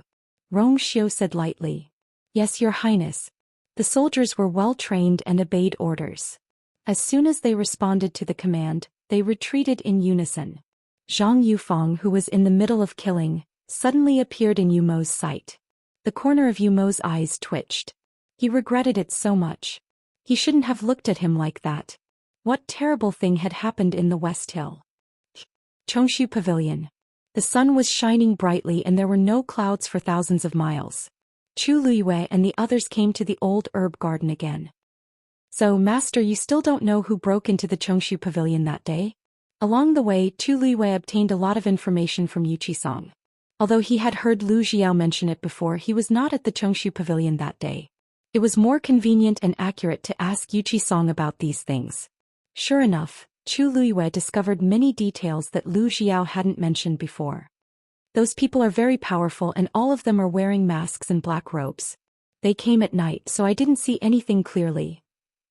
Rongxiu said lightly. "Yes, Your Highness." The soldiers were well trained and obeyed orders. As soon as they responded to the command, they retreated in unison. Zhang Yufang, who was in the middle of killing, suddenly appeared in Yumo's sight. The corner of Yumo's eyes twitched. He regretted it so much. He shouldn't have looked at him like that. What terrible thing had happened in the West Hill? Chongshu Pavilion. The sun was shining brightly and there were no clouds for thousands of miles. Chu Luiyue and the others came to the old herb garden again. "So, Master, you still don't know who broke into the Chongshu Pavilion that day?" Along the way, Chu Luiyue obtained a lot of information from Yuchi-song. Although he had heard Lu Xiao mention it before, he was not at the Chongshu Pavilion that day. It was more convenient and accurate to ask Yuchi-song about these things. Sure enough, Chu Luiyue discovered many details that Lu Xiao hadn't mentioned before. "Those people are very powerful and all of them are wearing masks and black robes. They came at night, so I didn't see anything clearly."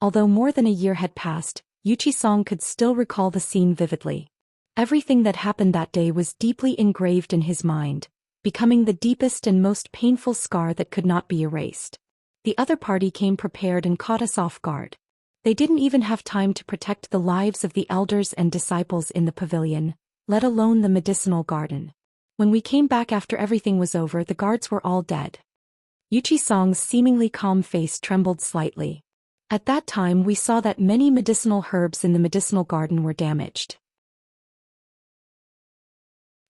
Although more than a year had passed, Yuchi-song could still recall the scene vividly. Everything that happened that day was deeply engraved in his mind, becoming the deepest and most painful scar that could not be erased. The other party came prepared and caught us off guard. They didn't even have time to protect the lives of the elders and disciples in the pavilion, let alone the medicinal garden. When we came back after everything was over, the guards were all dead. Yuchi-song's seemingly calm face trembled slightly. At that time we saw that many medicinal herbs in the medicinal garden were damaged.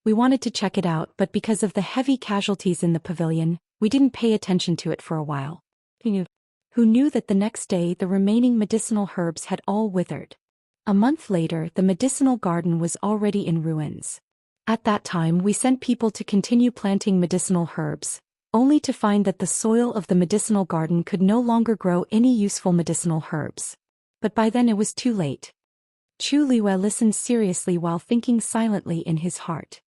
We wanted to check it out, but because of the heavy casualties in the pavilion, we didn't pay attention to it for a while. Who knew that the next day the remaining medicinal herbs had all withered? A month later, the medicinal garden was already in ruins. At that time we sent people to continue planting medicinal herbs, only to find that the soil of the medicinal garden could no longer grow any useful medicinal herbs. But by then it was too late. Chu Luiyue listened seriously while thinking silently in his heart.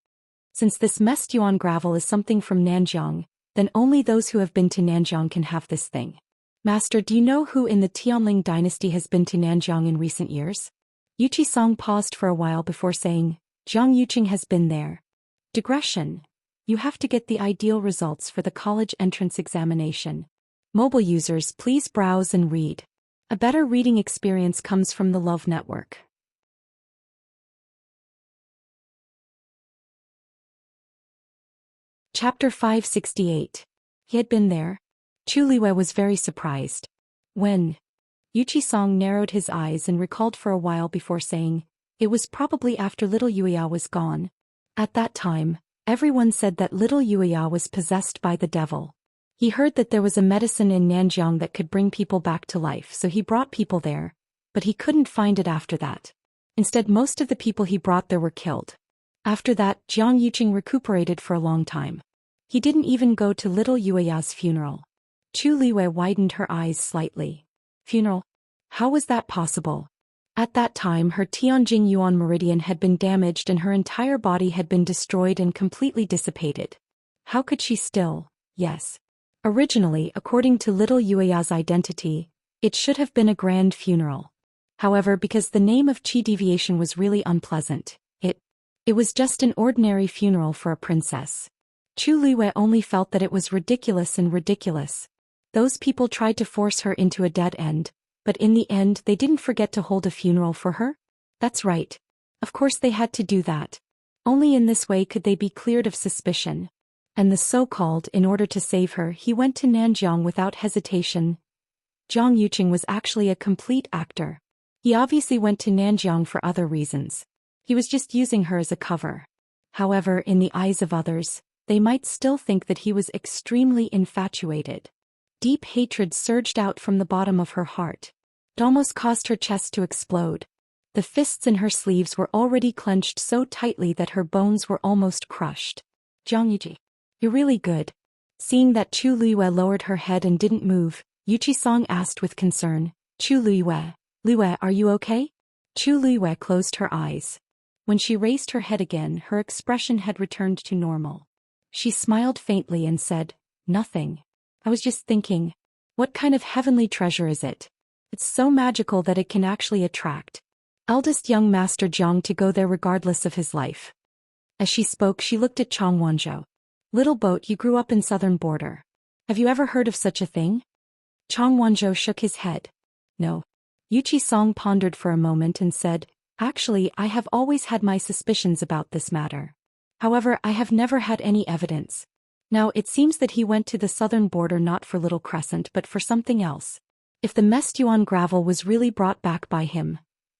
Since this messed yuan gravel is something from Nanjiang, then only those who have been to Nanjiang can have this thing. Master, do you know who in the Tianling dynasty has been to Nanjiang in recent years? Yuchi-song paused for a while before saying, Zhang Yuqing has been there. Digression. You have to get the ideal results for the college entrance examination. Mobile users, please browse and read. A better reading experience comes from the Love Network. Chapter 568. He had been there. Chu Luiyue was very surprised. When? Yuchi-song narrowed his eyes and recalled for a while before saying, it was probably after little Yuya was gone. At that time, everyone said that little Yuya was possessed by the devil. He heard that there was a medicine in Nanjiang that could bring people back to life, so he brought people there, but he couldn't find it after that. Instead, most of the people he brought there were killed. After that, Jiang Yuqing recuperated for a long time. He didn't even go to little Yueya's funeral. Chu Liwei widened her eyes slightly. Funeral? How was that possible? At that time, her Tianjing Yuan meridian had been damaged and her entire body had been destroyed and completely dissipated. How could she still? Yes. Originally, according to little Yueya's identity, it should have been a grand funeral. However, because the name of Qi deviation was really unpleasant, it was just an ordinary funeral for a princess. Chu Liwei only felt that it was ridiculous and ridiculous. Those people tried to force her into a dead end, but in the end they didn't forget to hold a funeral for her? That's right. Of course they had to do that. Only in this way could they be cleared of suspicion. And the so-called, in order to save her, he went to Nanjiang without hesitation. Jiang Yuqing was actually a complete actor. He obviously went to Nanjiang for other reasons. He was just using her as a cover. However, in the eyes of others, they might still think that he was extremely infatuated. Deep hatred surged out from the bottom of her heart. It almost caused her chest to explode. The fists in her sleeves were already clenched so tightly that her bones were almost crushed. Jiang Yuqi, you're really good. Seeing that Chu Liwei lowered her head and didn't move, Yuqi Song asked with concern, Chu Liwei, are you okay? Chu Liwei closed her eyes. When she raised her head again, her expression had returned to normal. She smiled faintly and said, nothing. I was just thinking, what kind of heavenly treasure is it? It's so magical that it can actually attract eldest young master Jiang to go there regardless of his life. As she spoke, she looked at Chang Wanzhou. Little boat, you grew up in southern border. Have you ever heard of such a thing? Chang Wanzhou shook his head. No. Yuqi Song pondered for a moment and said, actually, I have always had my suspicions about this matter. However, I have never had any evidence. Now, it seems that he went to the southern border not for Little Crescent but for something else. If the Mestuan gravel was really brought back by him.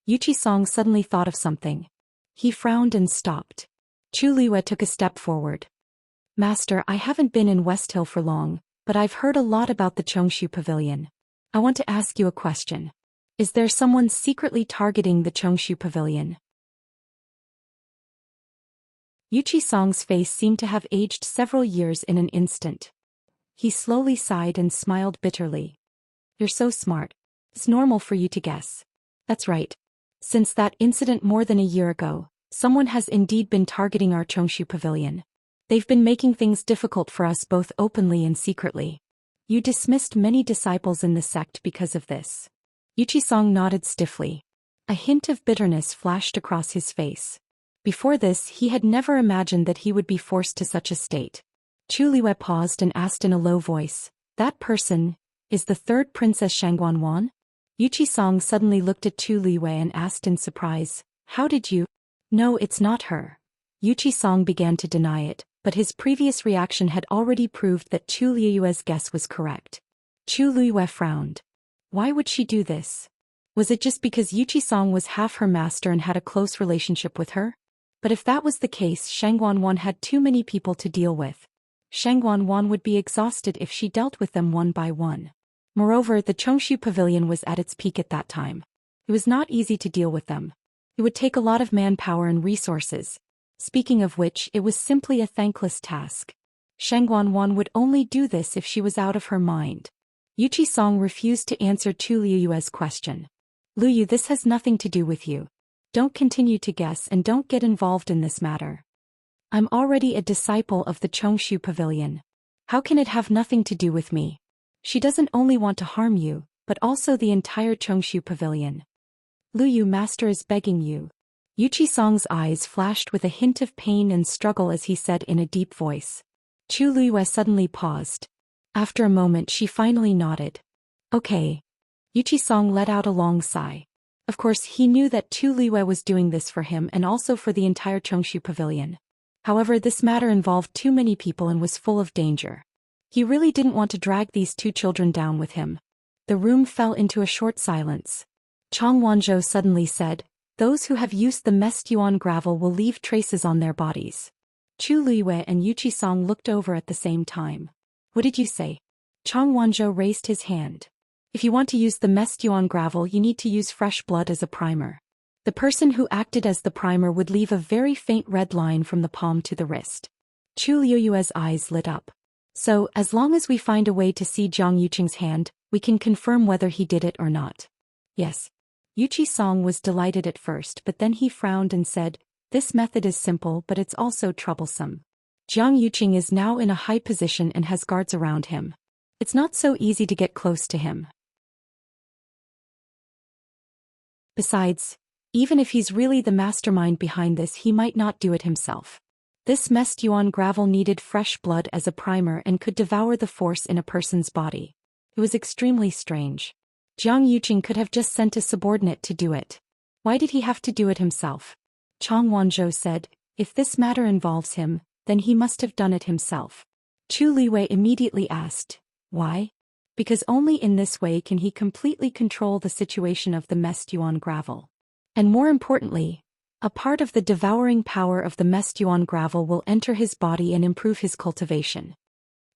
Yuqi Song suddenly thought of something. He frowned and stopped. Chu Liwei took a step forward. Master, I haven't been in West Hill for long, but I've heard a lot about the Chongshu Pavilion. I want to ask you a question. Is there someone secretly targeting the Chongshu Pavilion? Yuqi Song's face seemed to have aged several years in an instant. He slowly sighed and smiled bitterly. You're so smart. It's normal for you to guess. That's right. Since that incident more than a year ago, someone has indeed been targeting our Chongshu Pavilion. They've been making things difficult for us both openly and secretly. You dismissed many disciples in the sect because of this. Yuqi Song nodded stiffly. A hint of bitterness flashed across his face. Before this, he had never imagined that he would be forced to such a state. Chu Liwei paused and asked in a low voice, that person, is the third Princess Shangguanwan? Yuqi Song suddenly looked at Chu Liwei and asked in surprise, how did you? No, it's not her. Yuqi Song began to deny it, but his previous reaction had already proved that Chu Liue's guess was correct. Chu Liwei frowned. Why would she do this? Was it just because Yuqi Song was half her master and had a close relationship with her? But if that was the case, Shangguanwan had too many people to deal with. Shangguanwan would be exhausted if she dealt with them one by one. Moreover, the Chongshu Pavilion was at its peak at that time. It was not easy to deal with them. It would take a lot of manpower and resources. Speaking of which, it was simply a thankless task. Shangguanwan would only do this if she was out of her mind. Yuqi Song refused to answer Chu Liue's question. Liu, this has nothing to do with you. Don't continue to guess and don't get involved in this matter. I'm already a disciple of the Chongshu Pavilion. How can it have nothing to do with me? She doesn't only want to harm you, but also the entire Chongshu Pavilion. Liu, master is begging you. Yuqi Song's eyes flashed with a hint of pain and struggle as he said in a deep voice. Chu Liue suddenly paused. After a moment she finally nodded. Okay. Yuqi Song let out a long sigh. Of course, he knew that Chu Liue was doing this for him and also for the entire Chongshu Pavilion. However, this matter involved too many people and was full of danger. He really didn't want to drag these two children down with him. The room fell into a short silence. Chang Wanzhou suddenly said, those who have used the Mestuan gravel will leave traces on their bodies. Chu Liue and Yuqi Song looked over at the same time. What did you say? Chang Wanzhou raised his hand. If you want to use the Mest Yuan gravel, you need to use fresh blood as a primer. The person who acted as the primer would leave a very faint red line from the palm to the wrist. Chu Liuyue's eyes lit up. So, as long as we find a way to see Jiang Yuqing's hand, we can confirm whether he did it or not. Yes. Yuqi Song was delighted at first, but then he frowned and said, "This method is simple, but it's also troublesome. Jiang Yuqing is now in a high position and has guards around him. It's not so easy to get close to him. Besides, even if he's really the mastermind behind this, he might not do it himself. This Mest Yuan gravel needed fresh blood as a primer and could devour the force in a person's body. It was extremely strange. Jiang Yuqing could have just sent a subordinate to do it. Why did he have to do it himself?" Chang Wanzhou said, "If this matter involves him, then he must have done it himself." Chu Liwei immediately asked, "Why?" "Because only in this way can he completely control the situation of the Mest Yuan gravel. And more importantly, a part of the devouring power of the Mest Yuan gravel will enter his body and improve his cultivation."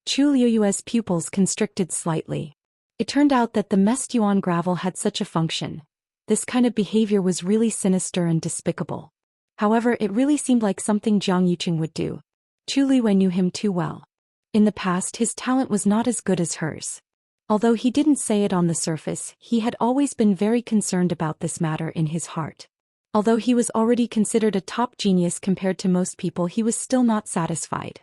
Chu Liuyue's pupils constricted slightly. It turned out that the Mest Yuan gravel had such a function. This kind of behavior was really sinister and despicable. However, it really seemed like something Jiang Yuqing would do. Chu Liwei knew him too well. In the past, his talent was not as good as hers. Although he didn't say it on the surface, he had always been very concerned about this matter in his heart. Although he was already considered a top genius compared to most people, he was still not satisfied.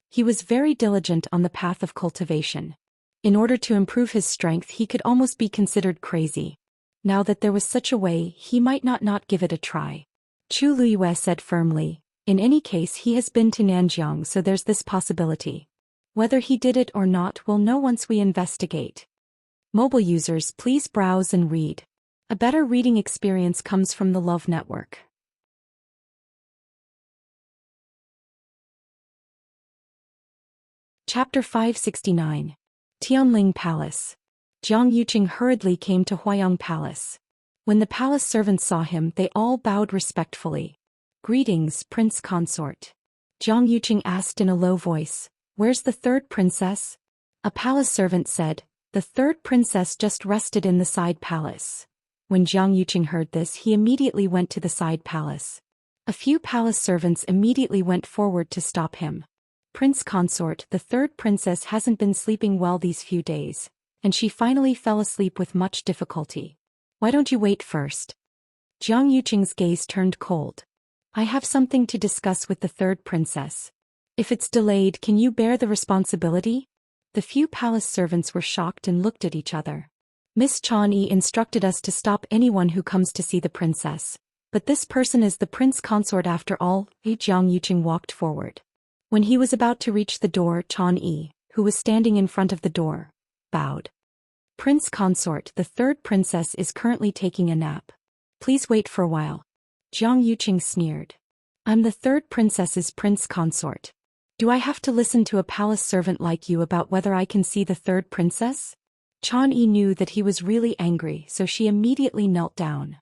He was very diligent on the path of cultivation. In order to improve his strength, he could almost be considered crazy. Now that there was such a way, he might not give it a try. Chu Liyue said firmly, "In any case, he has been to Nanjiang, so there's this possibility. Whether he did it or not, we'll know once we investigate." Mobile users, please browse and read. A better reading experience comes from the Love Network. Chapter 569. Tianling Palace. Jiang Yuqing hurriedly came to Huayang Palace. When the palace servants saw him, they all bowed respectfully. "Greetings, Prince Consort." Jiang Yuqing asked in a low voice, "Where's the third princess?" A palace servant said, "The third princess just rested in the side palace." When Jiang Yuqing heard this, he immediately went to the side palace. A few palace servants immediately went forward to stop him. "Prince Consort, the third princess hasn't been sleeping well these few days, and she finally fell asleep with much difficulty. Why don't you wait first?" Jiang Yuqing's gaze turned cold. "I have something to discuss with the third princess. If it's delayed, can you bear the responsibility?" The few palace servants were shocked and looked at each other. "Miss Chang'e instructed us to stop anyone who comes to see the princess. But this person is the prince consort after all." Jiang Yuqing walked forward. When he was about to reach the door, Chang'e, who was standing in front of the door, bowed. "Prince consort, the third princess is currently taking a nap. Please wait for a while." Jiang Yuqing sneered. "I'm the third princess's prince consort. Do I have to listen to a palace servant like you about whether I can see the third princess?" Chang'e knew that he was really angry, so she immediately knelt down.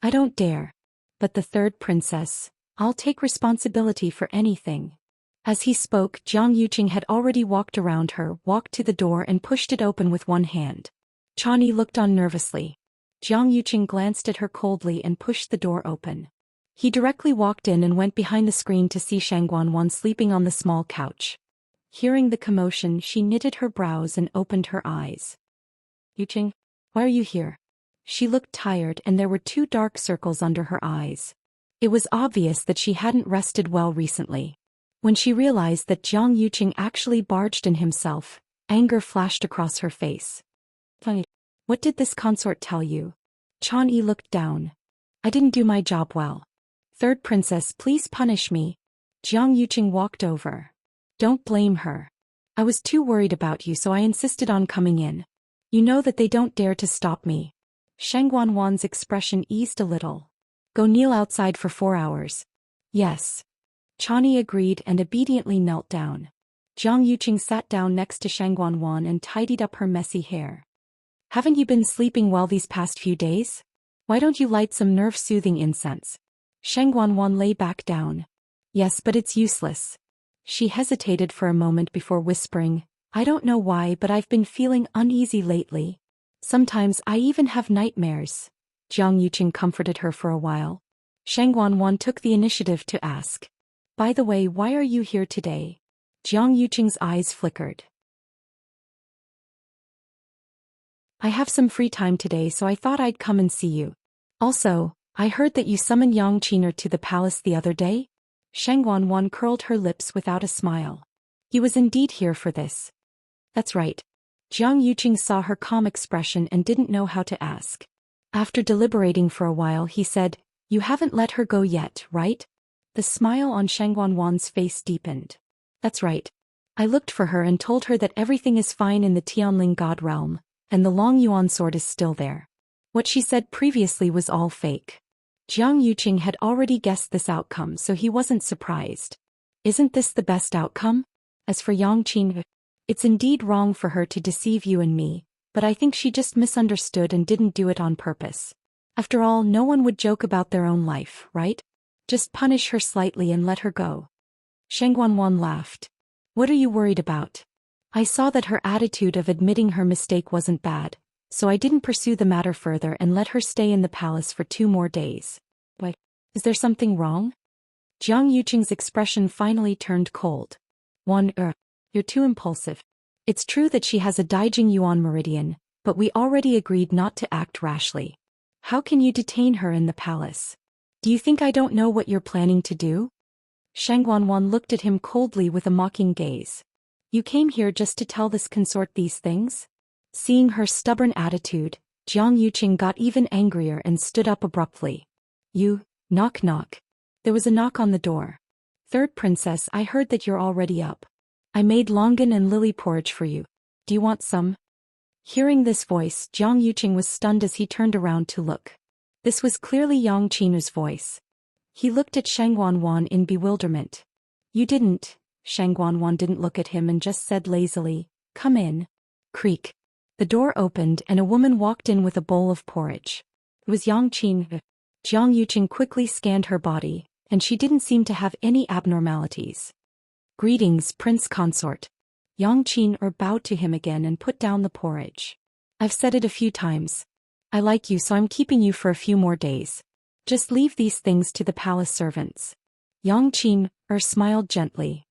"I don't dare. But the third princess, I'll take responsibility for anything." As he spoke, Jiang Yuqing had already walked around her, walked to the door and pushed it open with one hand. Chang'e looked on nervously. Jiang Yuqing glanced at her coldly and pushed the door open. He directly walked in and went behind the screen to see Shangguanwan sleeping on the small couch. Hearing the commotion, she knitted her brows and opened her eyes. "Yuqing, why are you here?" She looked tired and there were 2 dark circles under her eyes. It was obvious that she hadn't rested well recently. When she realized that Jiang Yuqing actually barged in himself, anger flashed across her face. "What did this consort tell you?" Chang'e looked down. "I didn't do my job well. Third princess, please punish me." Jiang Yuqing walked over. "Don't blame her. I was too worried about you, so I insisted on coming in. You know that they don't dare to stop me." Shangguanwan's expression eased a little. "Go kneel outside for 4 hours." "Yes." Chang'e agreed and obediently knelt down. Jiang Yuqing sat down next to Shangguanwan and tidied up her messy hair. "Haven't you been sleeping well these past few days? Why don't you light some nerve-soothing incense?" Shangguanwan lay back down. "Yes, but it's useless." She hesitated for a moment before whispering, I don't know why, but I've been feeling uneasy lately. Sometimes I even have nightmares. Jiang Yuqing comforted her for a while. Shang Wanwan took the initiative to ask. By the way, why are you here today? Jiang Yuqing's eyes flickered. I have some free time today, so I thought I'd come and see you. Also, I heard that you summoned Yang Qiner to the palace the other day? Shang Wanwan curled her lips without a smile. He was indeed here for this. That's right. Jiang Yuqing saw her calm expression and didn't know how to ask. After deliberating for a while, he said, You haven't let her go yet, right? The smile on Shang Wanwan's face deepened. That's right. I looked for her and told her that everything is fine in the Tianling God realm, and the Long Yuan sword is still there. What she said previously was all fake. Jiang Yuqing had already guessed this outcome, so he wasn't surprised. Isn't this the best outcome? As for Yang Qin, it's indeed wrong for her to deceive you and me, but I think she just misunderstood and didn't do it on purpose. After all, no one would joke about their own life, right? Just punish her slightly and let her go. Shang Wanwan laughed. What are you worried about? I saw that her attitude of admitting her mistake wasn't bad, so I didn't pursue the matter further and let her stay in the palace for 2 more days. Why? Is there something wrong? Jiang Yuqing's expression finally turned cold. You're too impulsive. It's true that she has a Daijing Yuan meridian, but we already agreed not to act rashly. How can you detain her in the palace? Do you think I don't know what you're planning to do? Shang Wanwan looked at him coldly with a mocking gaze. You came here just to tell this consort these things? Seeing her stubborn attitude, Jiang Yuqing got even angrier and stood up abruptly. Knock knock. There was a knock on the door. Third princess, I heard that you're already up. I made longan and lily porridge for you. Do you want some? Hearing this voice, Jiang Yuqing was stunned as he turned around to look. This was clearly Yang Qinu's voice. He looked at Shang Wanwan in bewilderment. You didn't. Shang Wanwan didn't look at him and just said lazily, Come in. Creak. The door opened and a woman walked in with a bowl of porridge. It was Yang Qin. Jiang Yuqing quickly scanned her body, and she didn't seem to have any abnormalities. Greetings, Prince Consort. Yang Qin bowed to him again and put down the porridge. I've said it a few times. I like you, so I'm keeping you for a few more days. Just leave these things to the palace servants. Yang Qin smiled gently.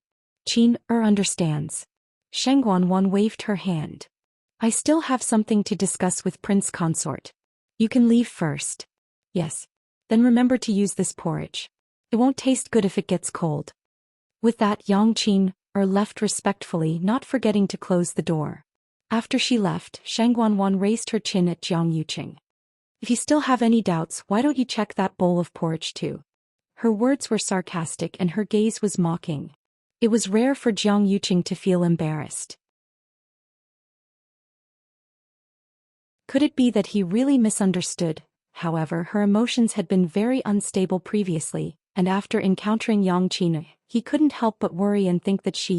Qin understands. Shang Wanwan waved her hand. I still have something to discuss with Prince Consort. You can leave first. Yes. Then remember to use this porridge. It won't taste good if it gets cold. With that, Yang Qin left respectfully, not forgetting to close the door. After she left, Shang Wanwan raised her chin at Jiang Yuqing. If you still have any doubts, why don't you check that bowl of porridge too? Her words were sarcastic and her gaze was mocking. It was rare for Jiang Yuqing to feel embarrassed. Could it be that he really misunderstood? However, her emotions had been very unstable previously, and after encountering Yang Qin, he couldn't help but worry and think that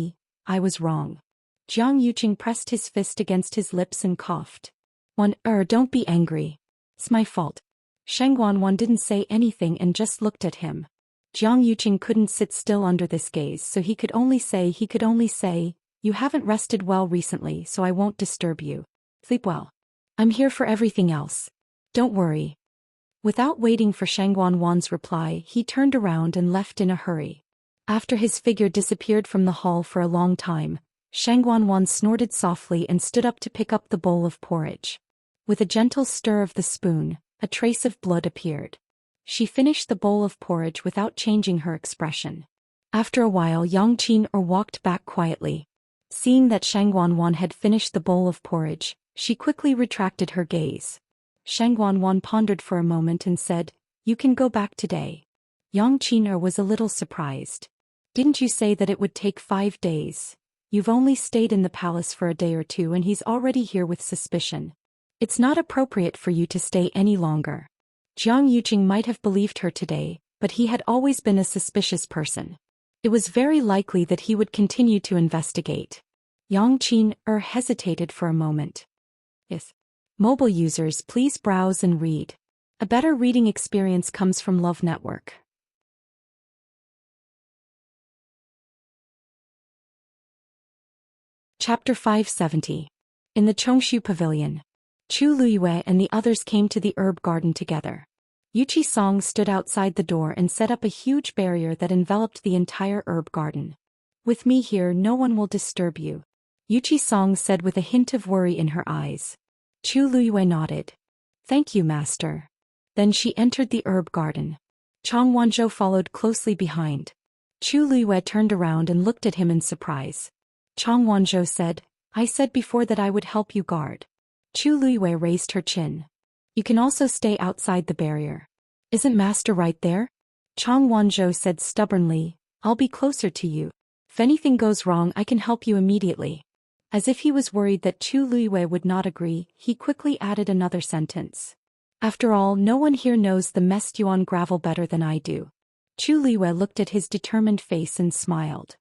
I was wrong. Jiang Yuqing pressed his fist against his lips and coughed. Don't be angry. It's my fault. Shang Wanwan didn't say anything and just looked at him. Jiang Yuqing couldn't sit still under this gaze, so he could only say, You haven't rested well recently, so I won't disturb you. Sleep well. I'm here for everything else. Don't worry. Without waiting for Shang Wanwan's reply, he turned around and left in a hurry. After his figure disappeared from the hall for a long time, Shang Wanwan snorted softly and stood up to pick up the bowl of porridge. With a gentle stir of the spoon, a trace of blood appeared. She finished the bowl of porridge without changing her expression. After a while, Yang Qin walked back quietly. Seeing that Shang Wanwan had finished the bowl of porridge, she quickly retracted her gaze. Shang Wanwan pondered for a moment and said, You can go back today. Yang Qin was a little surprised. Didn't you say that it would take 5 days? You've only stayed in the palace for a day or two and he's already here with suspicion. It's not appropriate for you to stay any longer. Jiang Yuqing might have believed her today, but he had always been a suspicious person. It was very likely that he would continue to investigate. Yang Qin hesitated for a moment. Yes. Mobile users, please browse and read. A better reading experience comes from Love Network. Chapter 570. In the Chongshu Pavilion. Chu Luiyue and the others came to the herb garden together. Yuchi Song stood outside the door and set up a huge barrier that enveloped the entire herb garden. "With me here, no one will disturb you," Yuchi Song said with a hint of worry in her eyes. Chu Luiyue nodded. "Thank you, master." Then she entered the herb garden. Chang Wanzhou followed closely behind. Chu Luiyue turned around and looked at him in surprise. Chang Wanzhou said, "I said before that I would help you guard." Chu Luiyue raised her chin. "You can also stay outside the barrier." "Isn't master right there?" Chang Wanzhou said stubbornly, "I'll be closer to you. If anything goes wrong, I can help you immediately." As if he was worried that Chu Luiyue would not agree, he quickly added another sentence. "After all, no one here knows the messed yuan gravel better than I do." Chu Luiyue looked at his determined face and smiled.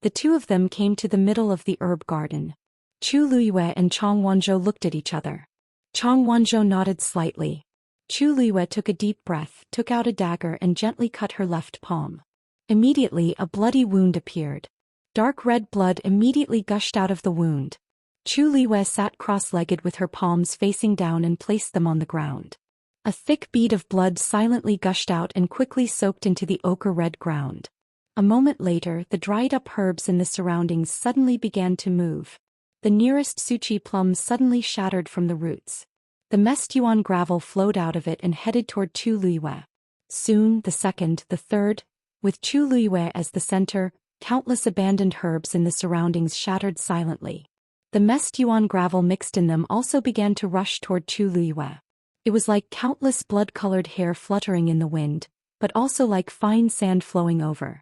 The two of them came to the middle of the herb garden. Chu Luiyue and Chang Wanzhou looked at each other. Chang Wanzhou nodded slightly. Chu Luiyue took a deep breath, took out a dagger and gently cut her left palm. Immediately a bloody wound appeared. Dark red blood immediately gushed out of the wound. Chu Luiyue sat cross-legged with her palms facing down and placed them on the ground. A thick bead of blood silently gushed out and quickly soaked into the ochre-red ground. A moment later, the dried-up herbs in the surroundings suddenly began to move. The nearest suchi plum suddenly shattered from the roots. The messed yuan gravel flowed out of it and headed toward Chu Luiyue. Soon, the second, the third, with Chu Luiyue as the center, countless abandoned herbs in the surroundings shattered silently. The messed yuan gravel mixed in them also began to rush toward Chu Luiyue. It was like countless blood-colored hair fluttering in the wind, but also like fine sand flowing over.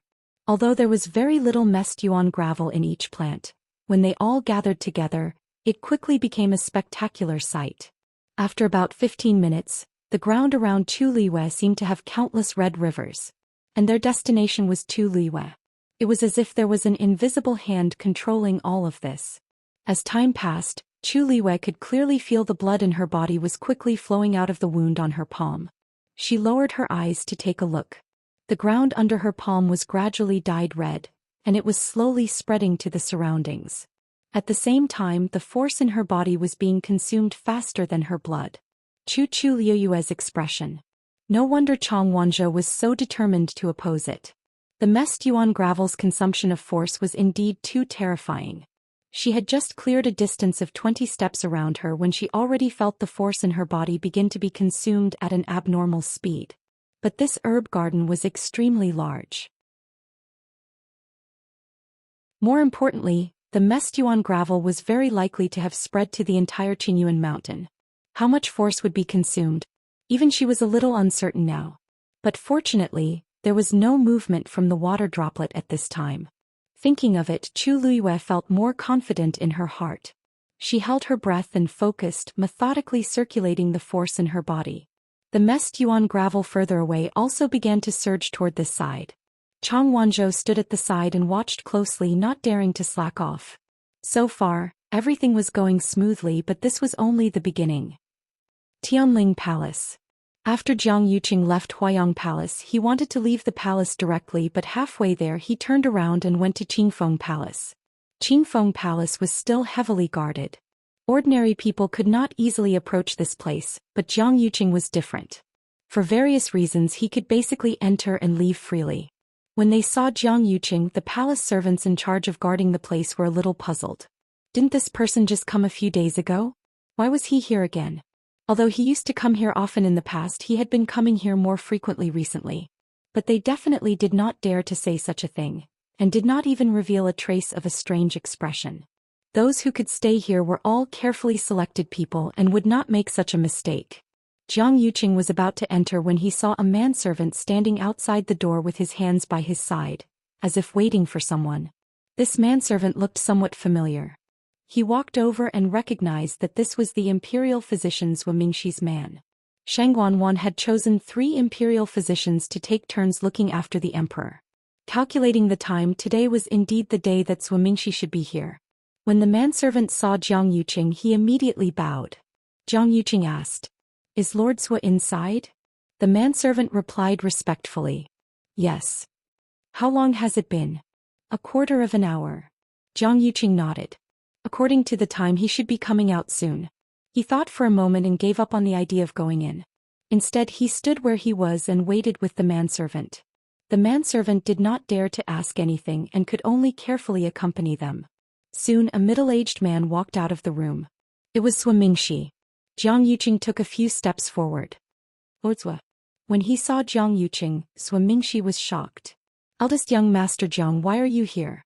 Although there was very little messed yuan gravel in each plant, when they all gathered together, it quickly became a spectacular sight. After about 15 minutes, the ground around Chu Luiyue seemed to have countless red rivers. And their destination was Chu Luiyue. It was as if there was an invisible hand controlling all of this. As time passed, Chu Luiyue could clearly feel the blood in her body was quickly flowing out of the wound on her palm. She lowered her eyes to take a look. The ground under her palm was gradually dyed red, and it was slowly spreading to the surroundings. At the same time, the force in her body was being consumed faster than her blood. Chu Luiyue's expression. No wonder Chang Wanzhou was so determined to oppose it. The messed yuan gravel's consumption of force was indeed too terrifying. She had just cleared a distance of 20 steps around her when she already felt the force in her body begin to be consumed at an abnormal speed. But this herb garden was extremely large. More importantly, the messed yuan gravel was very likely to have spread to the entire Qinyuan mountain. How much force would be consumed? Even she was a little uncertain now. But fortunately, there was no movement from the water droplet at this time. Thinking of it, Chu Luiyue felt more confident in her heart. She held her breath and focused, methodically circulating the force in her body. The messed yuan gravel further away also began to surge toward this side. Chang Wanzhou stood at the side and watched closely, not daring to slack off. So far, everything was going smoothly, but this was only the beginning. Tianling Palace. After Jiang Yuqing left Huayang Palace, he wanted to leave the palace directly, but halfway there he turned around and went to Qingfeng Palace. Qingfeng Palace was still heavily guarded. Ordinary people could not easily approach this place, but Jiang Yuqing was different. For various reasons he could basically enter and leave freely. When they saw Jiang Yuqing, the palace servants in charge of guarding the place were a little puzzled. Didn't this person just come a few days ago? Why was he here again? Although he used to come here often in the past, he had been coming here more frequently recently. But they definitely did not dare to say such a thing, and did not even reveal a trace of a strange expression. Those who could stay here were all carefully selected people and would not make such a mistake. Jiang Yuqing was about to enter when he saw a manservant standing outside the door with his hands by his side, as if waiting for someone. This manservant looked somewhat familiar. He walked over and recognized that this was the imperial physician Zhou Mingxi's man. Shangguanwan had chosen 3 imperial physicians to take turns looking after the emperor. Calculating the time, today was indeed the day that Zhou Mingxi should be here. When the manservant saw Jiang Yuqing, he immediately bowed. Jiang Yuqing asked, "Is Lord Zhou inside?" The manservant replied respectfully, "Yes." "How long has it been?" "A quarter of an hour." Jiang Yuqing nodded. According to the time, he should be coming out soon. He thought for a moment and gave up on the idea of going in. Instead, he stood where he was and waited with the manservant. The manservant did not dare to ask anything and could only carefully accompany them. Soon a middle-aged man walked out of the room. It was Zhou Xian. Jiang Yuqing took a few steps forward. Wuxia. When he saw Jiang Yuqing, Zhou Xian was shocked. Eldest young Master Jiang, why are you here?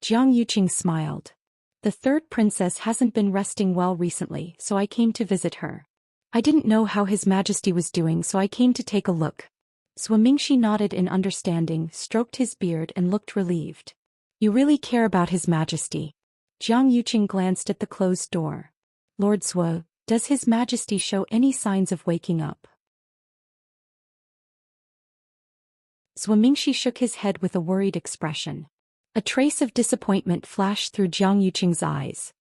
Jiang Yuqing smiled. The third princess hasn't been resting well recently, so I came to visit her. I didn't know how His Majesty was doing, so I came to take a look. Zhou Xian nodded in understanding, stroked his beard and looked relieved. You really care about His Majesty. Jiang Yuqing glanced at the closed door. Lord Zhou, does His Majesty show any signs of waking up? Zhou Xian shook his head with a worried expression. A trace of disappointment flashed through Jiang Yuqing's eyes.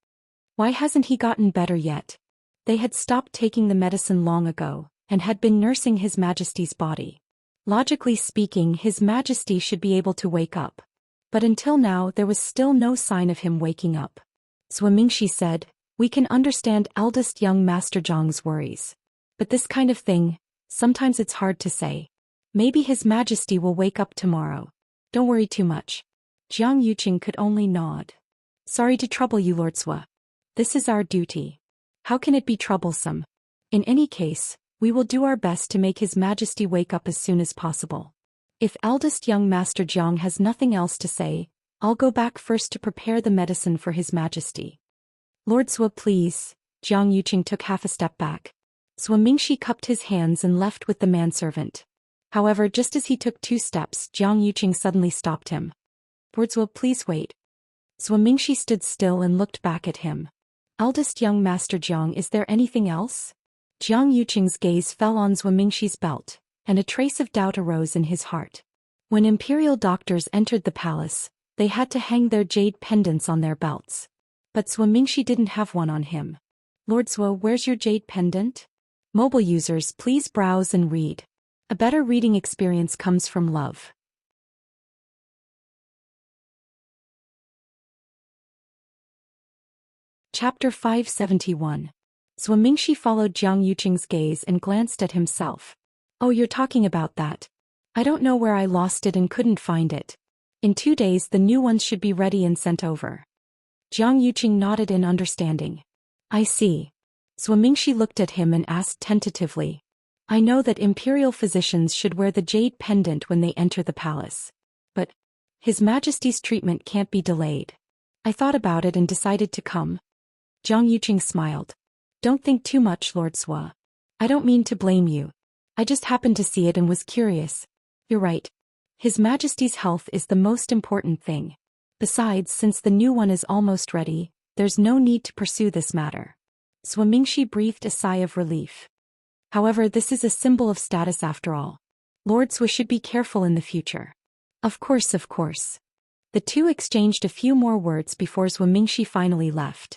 Why hasn't he gotten better yet? They had stopped taking the medicine long ago, and had been nursing His Majesty's body. Logically speaking, His Majesty should be able to wake up. But until now there was still no sign of him waking up. Zhou Xian said, we can understand eldest young Master Jiang's worries. But this kind of thing, sometimes it's hard to say. Maybe His Majesty will wake up tomorrow. Don't worry too much. Jiang Yuqing could only nod. Sorry to trouble you, Lord Zhou. This is our duty. How can it be troublesome? In any case, we will do our best to make His Majesty wake up as soon as possible. If eldest young Master Jiang has nothing else to say, I'll go back first to prepare the medicine for His Majesty. Lord Zhou, please. Jiang Yuqing took half a step back. Zhou Xian cupped his hands and left with the manservant. However, just as he took 2 steps, Jiang Yuqing suddenly stopped him. Lord Zhou, please wait. Zhou Xian stood still and looked back at him. Eldest young Master Jiang, is there anything else? Jiang Yuqing's gaze fell on Zhou Xian's belt, and a trace of doubt arose in his heart. When imperial doctors entered the palace, they had to hang their jade pendants on their belts. But Zhou Xian didn't have one on him. Lord Zhou, where's your jade pendant? Mobile users, please browse and read. A better reading experience comes from love. Chapter 571. Zhou Xian followed Jiang Yuqing's gaze and glanced at himself. Oh, you're talking about that. I don't know where I lost it and couldn't find it. In 2 days the new ones should be ready and sent over. Jiang Yuqing nodded in understanding. I see. Zhou Xian looked at him and asked tentatively. I know that imperial physicians should wear the jade pendant when they enter the palace. But His Majesty's treatment can't be delayed. I thought about it and decided to come. Jiang Yuqing smiled. Don't think too much, Lord Zhou. I don't mean to blame you. I just happened to see it and was curious. You're right. His Majesty's health is the most important thing. Besides, since the new one is almost ready, there's no need to pursue this matter. Zhou Xian breathed a sigh of relief. However, this is a symbol of status after all. Lord Zhou should be careful in the future. Of course, of course. The two exchanged a few more words before Zhou Xian finally left.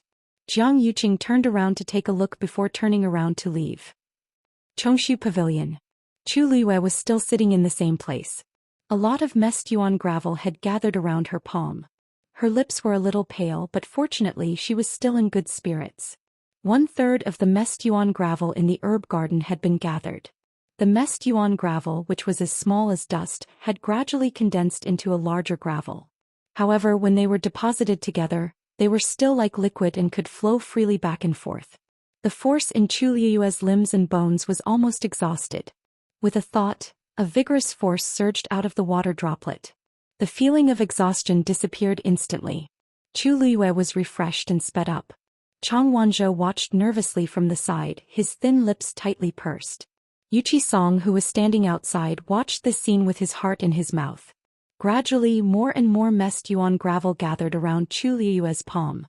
Jiang Yuqing turned around to take a look before turning around to leave. Chongshu Pavilion. Chu Luiyue was still sitting in the same place. A lot of messed yuan gravel had gathered around her palm. Her lips were a little pale, but fortunately she was still in good spirits. 1/3 of the messed yuan gravel in the herb garden had been gathered. The messed yuan gravel, which was as small as dust, had gradually condensed into a larger gravel. However, when they were deposited together, they were still like liquid and could flow freely back and forth. The force in Chu Luiyue's limbs and bones was almost exhausted. With a thought, a vigorous force surged out of the water droplet. The feeling of exhaustion disappeared instantly. Chu Luiyue was refreshed and sped up. Chang Wanzhou watched nervously from the side, his thin lips tightly pursed. Yuqi Song, who was standing outside, watched this scene with his heart in his mouth. Gradually, more and more messed yuan gravel gathered around Chu Luiyue's palm.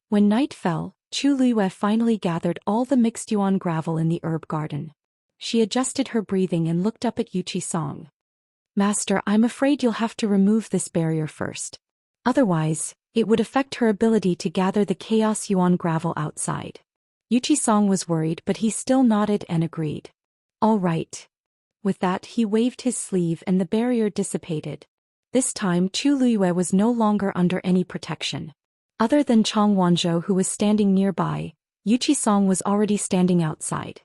When night fell, Chu Luiyue finally gathered all the mixed yuan gravel in the herb garden. She adjusted her breathing and looked up at Yuqi Song. Master, I'm afraid you'll have to remove this barrier first. Otherwise, it would affect her ability to gather the chaos yuan gravel outside. Yuqi Song was worried, but he still nodded and agreed. All right. With that, he waved his sleeve and the barrier dissipated. This time Chu Luiyue was no longer under any protection. Other than Chang Wanzhou, who was standing nearby, Yu Qisong was already standing outside.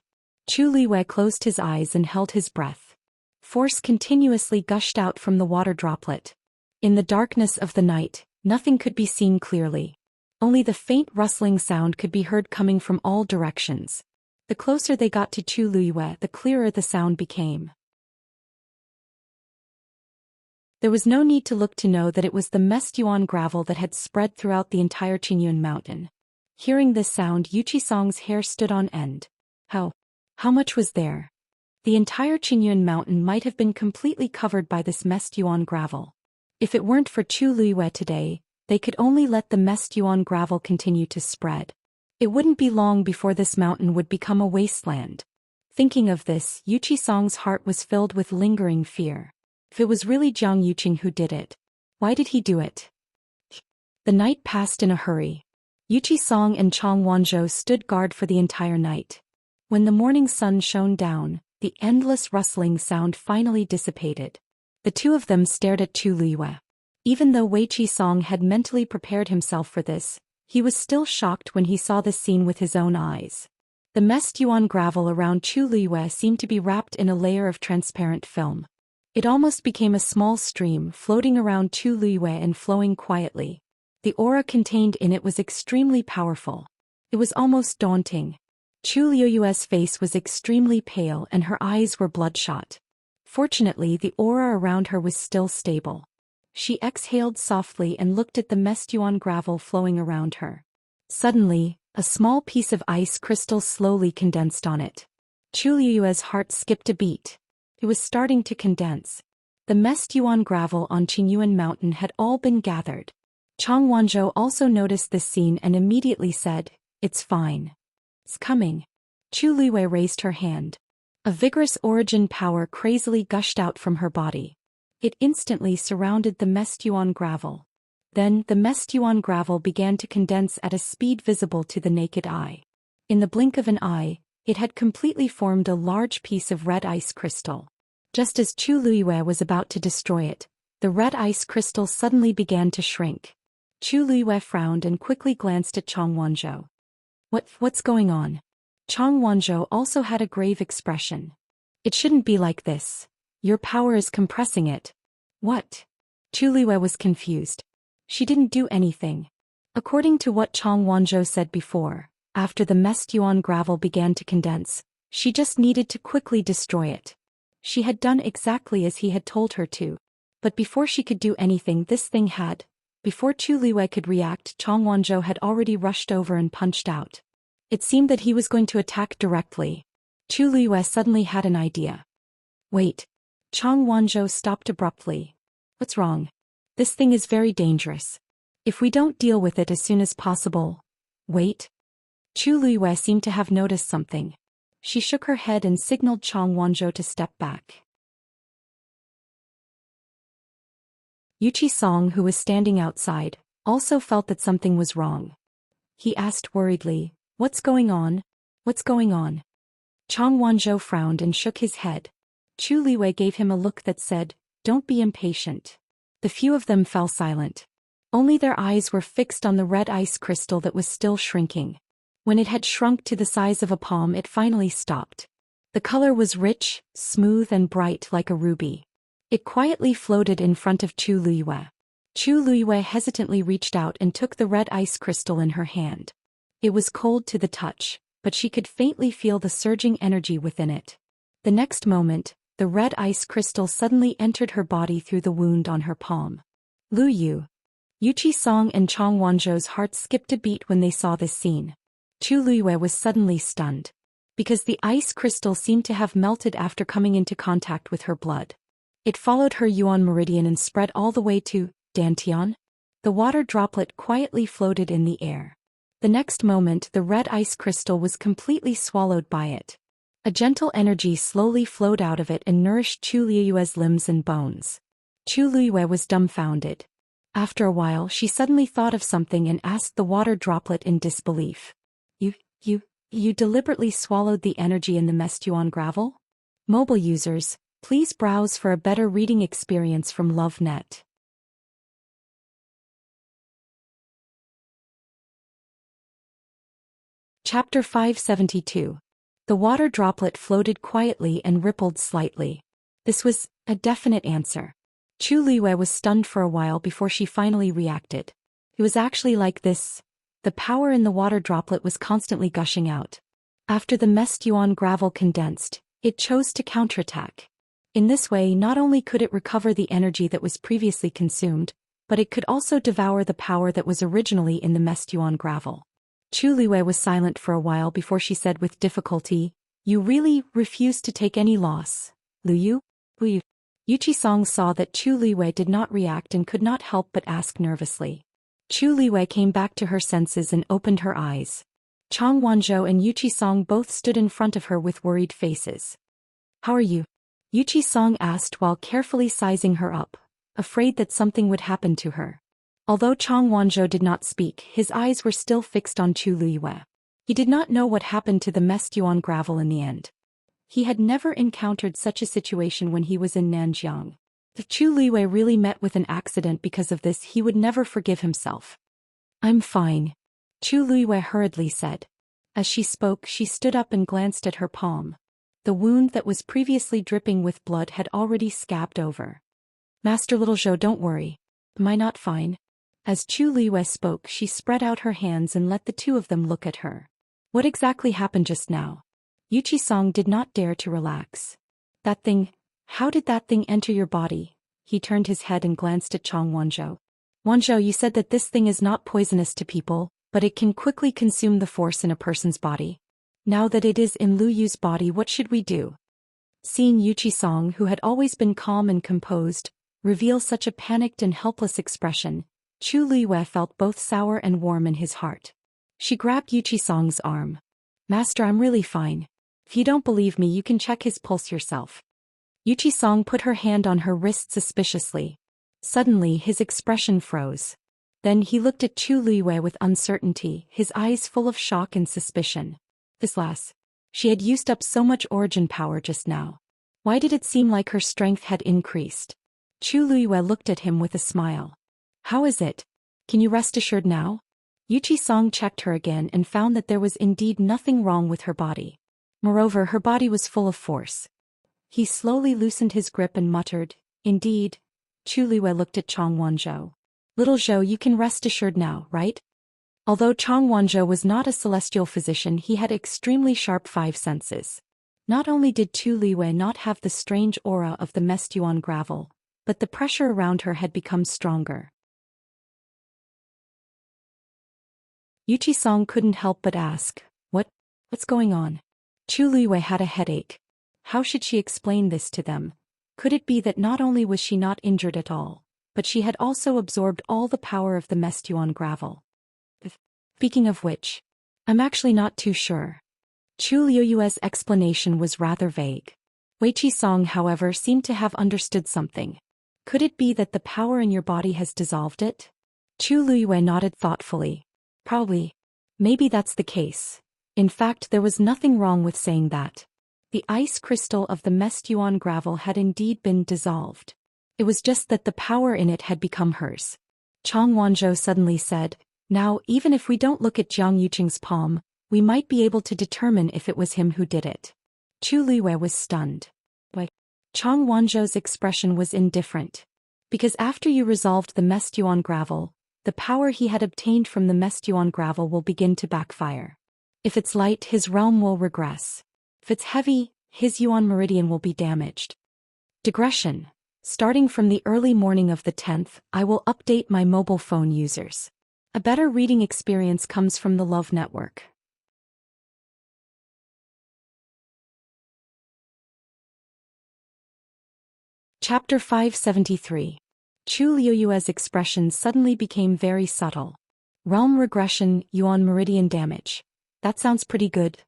Chu Luiyue closed his eyes and held his breath. Force continuously gushed out from the water droplet. In the darkness of the night, nothing could be seen clearly. Only the faint rustling sound could be heard coming from all directions. The closer they got to Chu Luiyue, the clearer the sound became. There was no need to look to know that it was the Mestyuan gravel that had spread throughout the entire Qingyun mountain. Hearing this sound, Yu Qisong's hair stood on end. How much was there? The entire Qingyun mountain might have been completely covered by this Mestyuan gravel. If it weren't for Chu Luiyue today, they could only let the Mestyuan gravel continue to spread. It wouldn't be long before this mountain would become a wasteland. Thinking of this, Yu Qisong's heart was filled with lingering fear. If it was really Jiang Yuqing who did it, why did he do it? The night passed in a hurry. Yu Qisong and Chang Wanzhou stood guard for the entire night. When the morning sun shone down, the endless rustling sound finally dissipated. The two of them stared at Chu Luiyue. Even though Wei Qisong had mentally prepared himself for this, he was still shocked when he saw the scene with his own eyes. The Mestyuan gravel around Chu Luiyue seemed to be wrapped in a layer of transparent film. It almost became a small stream floating around Chu Luiyue and flowing quietly. The aura contained in it was extremely powerful. It was almost daunting. Chu Luiyue's face was extremely pale and her eyes were bloodshot. Fortunately, the aura around her was still stable. She exhaled softly and looked at the Mestyuan gravel flowing around her. Suddenly, a small piece of ice crystal slowly condensed on it. Chu Luiyue's heart skipped a beat. It was starting to condense. The Mestyuan gravel on Qingyuan mountain had all been gathered. Chang Wanzhou also noticed this scene and immediately said, "It's fine. It's coming." Chu Luiyue raised her hand. A vigorous origin power crazily gushed out from her body. It instantly surrounded the Mestyuan gravel. Then the Mestyuan gravel began to condense at a speed visible to the naked eye. In the blink of an eye, it had completely formed a large piece of red ice crystal. Just as Chu Luiyue was about to destroy it, the red ice crystal suddenly began to shrink. Chu Luiyue frowned and quickly glanced at Chang Wanzhou. What's going on? Chang Wanzhou also had a grave expression. It shouldn't be like this. Your power is compressing it. What? Chu Luiyue was confused. She didn't do anything. According to what Chang Wanzhou said before, after the Mestyuan gravel began to condense, she just needed to quickly destroy it. She had done exactly as he had told her to. But before she could do anything, this thing had. Before Chu Luiyue could react, Chang Wanzhou had already rushed over and punched out. It seemed that he was going to attack directly. Chu Luiyue suddenly had an idea. Wait. Chang Wanzhou stopped abruptly. What's wrong? This thing is very dangerous. If we don't deal with it as soon as possible. Wait. Chu Luiyue seemed to have noticed something. She shook her head and signaled Chang Wanzhou to step back. Yu Qisong, who was standing outside, also felt that something was wrong. He asked worriedly, "What's going on? What's going on?" Chang Wanzhou frowned and shook his head. Chu Luiyue gave him a look that said, "Don't be impatient." The few of them fell silent. Only their eyes were fixed on the red ice crystal that was still shrinking. When it had shrunk to the size of a palm, it finally stopped. The color was rich, smooth and bright like a ruby. It quietly floated in front of Chu Luiyue. Chu Luiyue hesitantly reached out and took the red ice crystal in her hand. It was cold to the touch, but she could faintly feel the surging energy within it. The next moment, the red ice crystal suddenly entered her body through the wound on her palm. Yu Qisong and Chang Wanzhou's hearts skipped a beat when they saw this scene. Chu Luiyue was suddenly stunned. Because the ice crystal seemed to have melted after coming into contact with her blood. It followed her yuan meridian and spread all the way to Dantian. The water droplet quietly floated in the air. The next moment, the red ice crystal was completely swallowed by it. A gentle energy slowly flowed out of it and nourished Chu Luiyue's limbs and bones. Chu Luiyue was dumbfounded. After a while, she suddenly thought of something and asked the water droplet in disbelief. You deliberately swallowed the energy in the Mestyuan gravel? Mobile users, please browse for a better reading experience from LoveNet. Chapter 572. The water droplet floated quietly and rippled slightly. This was a definite answer. Chu Liwei was stunned for a while before she finally reacted. It was actually like this. The power in the water droplet was constantly gushing out. After the messed yuan gravel condensed, it chose to counterattack. In this way, not only could it recover the energy that was previously consumed, but it could also devour the power that was originally in the messed yuan gravel. Chu Liwei was silent for a while before she said with difficulty, "You really refuse to take any loss, Liu Yu?" Yuchi Song saw that Chu Liwei did not react and could not help but ask nervously. Chu Liwei came back to her senses and opened her eyes. Chang Wanzhou and Yuchi Song both stood in front of her with worried faces. "How are you?" Yuchi Song asked while carefully sizing her up, afraid that something would happen to her. Although Chang Wanzhou did not speak, his eyes were still fixed on Chu Liwei. He did not know what happened to the messed yuan gravel in the end. He had never encountered such a situation when he was in Nanjiang. If Chu Liwei really met with an accident because of this, he would never forgive himself. "I'm fine," Chu Liwei hurriedly said. As she spoke, she stood up and glanced at her palm. The wound that was previously dripping with blood had already scabbed over. "Master Little Zhou, don't worry. Am I not fine?" As Chu Liwei spoke, she spread out her hands and let the two of them look at her. What exactly happened just now? Yuchi Song did not dare to relax. "That thing, how did that thing enter your body?" He turned his head and glanced at Chang Wanzhou. "Wanzhou, you said that this thing is not poisonous to people, but it can quickly consume the force in a person's body. Now that it is in Lu Yu's body, what should we do?" Seeing Yuchi Song, who had always been calm and composed, reveal such a panicked and helpless expression, Chu Liwei felt both sour and warm in his heart. She grabbed Yuchi Song's arm. "Master, I'm really fine. If you don't believe me, you can check his pulse yourself." Yuchi Song put her hand on her wrist suspiciously. Suddenly, his expression froze. Then he looked at Chu Liwei with uncertainty, his eyes full of shock and suspicion. This lass. She had used up so much origin power just now. Why did it seem like her strength had increased? Chu Liwei looked at him with a smile. "How is it? Can you rest assured now?" Yuchi Song checked her again and found that there was indeed nothing wrong with her body. Moreover, her body was full of force. He slowly loosened his grip and muttered, "Indeed." Chu Liwei looked at Chang Wanzhou. "Little Zhou, you can rest assured now, right?" Although Chang Wanzhou was not a celestial physician, he had extremely sharp five senses. Not only did Chu Liwei not have the strange aura of the messed yuan gravel, but the pressure around her had become stronger. Yuchi Song couldn't help but ask, What's going on?" Chu Liwei had a headache. How should she explain this to them? Could it be that not only was she not injured at all, but she had also absorbed all the power of the messed yuan gravel? Speaking of which, I'm actually not too sure. Chu Liu's explanation was rather vague. Weiqi Song, however, seemed to have understood something. Could it be that the power in your body has dissolved it? Chu Liu nodded thoughtfully. Probably. Maybe that's the case. In fact, there was nothing wrong with saying that. The ice crystal of the messed yuan gravel had indeed been dissolved. It was just that the power in it had become hers. Chang Wanzhou suddenly said, "Now, even if we don't look at Jiang Yuqing's palm, we might be able to determine if it was him who did it." Chu Liwei was stunned. Why? Chang Wanzhou's expression was indifferent. Because after you resolved the messed yuan gravel, the power he had obtained from the messed yuan gravel will begin to backfire. If it's light, his realm will regress. If it's heavy, his yuan meridian will be damaged. Digression. Starting from the early morning of the 10th, I will update my mobile phone users. A better reading experience comes from the Love Network. Chapter 573. Chu Liu's expression suddenly became very subtle. Realm regression, yuan meridian damage. That sounds pretty good.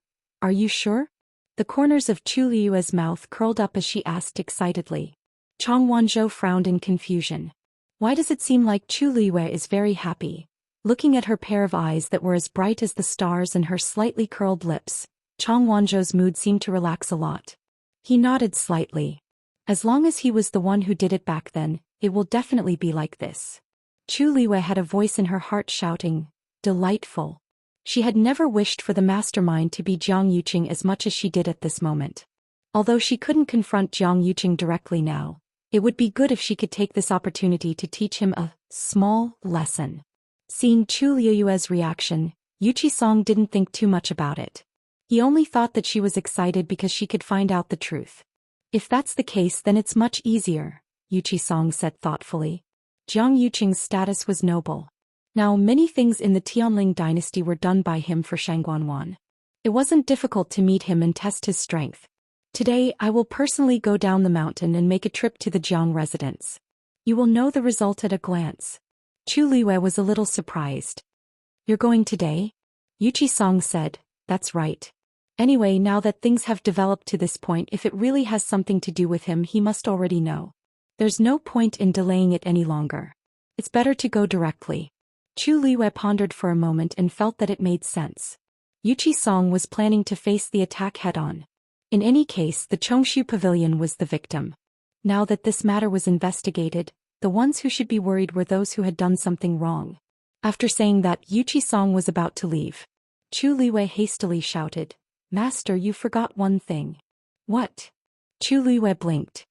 Are you sure? The corners of Chu Liu's mouth curled up as she asked excitedly. Chang Wanzhou frowned in confusion. Why does it seem like Chu Liu is very happy? Looking at her pair of eyes that were as bright as the stars and her slightly curled lips, Chang Wanzhou's mood seemed to relax a lot. He nodded slightly. As long as he was the one who did it back then, it will definitely be like this. Chu Liu had a voice in her heart shouting, "Delightful." She had never wished for the mastermind to be Jiang Yuqing as much as she did at this moment. Although she couldn't confront Jiang Yuqing directly now, it would be good if she could take this opportunity to teach him a small lesson. Seeing Chu Liuyue's reaction, Yuqi Song didn't think too much about it. He only thought that she was excited because she could find out the truth. If that's the case, then it's much easier, Yuqi Song said thoughtfully. Jiang Yuqing's status was noble. Now, many things in the Tianling dynasty were done by him for Shangguanwan. It wasn't difficult to meet him and test his strength. Today, I will personally go down the mountain and make a trip to the Jiang residence. You will know the result at a glance. Chu Liyue was a little surprised. You're going today? Yuqi Song said, that's right. Anyway, now that things have developed to this point, if it really has something to do with him, he must already know. There's no point in delaying it any longer. It's better to go directly. Chu Liyue pondered for a moment and felt that it made sense. Yuqi Song was planning to face the attack head-on. In any case, the Chongshu Pavilion was the victim. Now that this matter was investigated, the ones who should be worried were those who had done something wrong. After saying that, Yuqi Song was about to leave. Chu Liyue hastily shouted, Master, you forgot one thing. What? Chu Liyue blinked.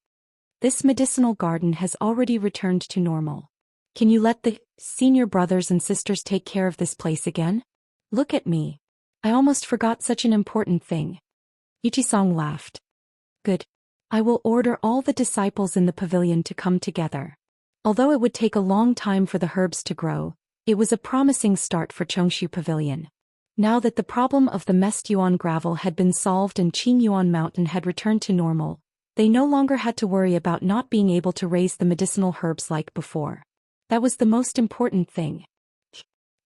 This medicinal garden has already returned to normal. Can you let the senior brothers and sisters take care of this place again? Look at me. I almost forgot such an important thing. Yuqi Song laughed. Good. I will order all the disciples in the pavilion to come together. Although it would take a long time for the herbs to grow, it was a promising start for Chongshu Pavilion. Now that the problem of the Mest Yuan gravel had been solved and Qing Yuan Mountain had returned to normal, they no longer had to worry about not being able to raise the medicinal herbs like before. That was the most important thing.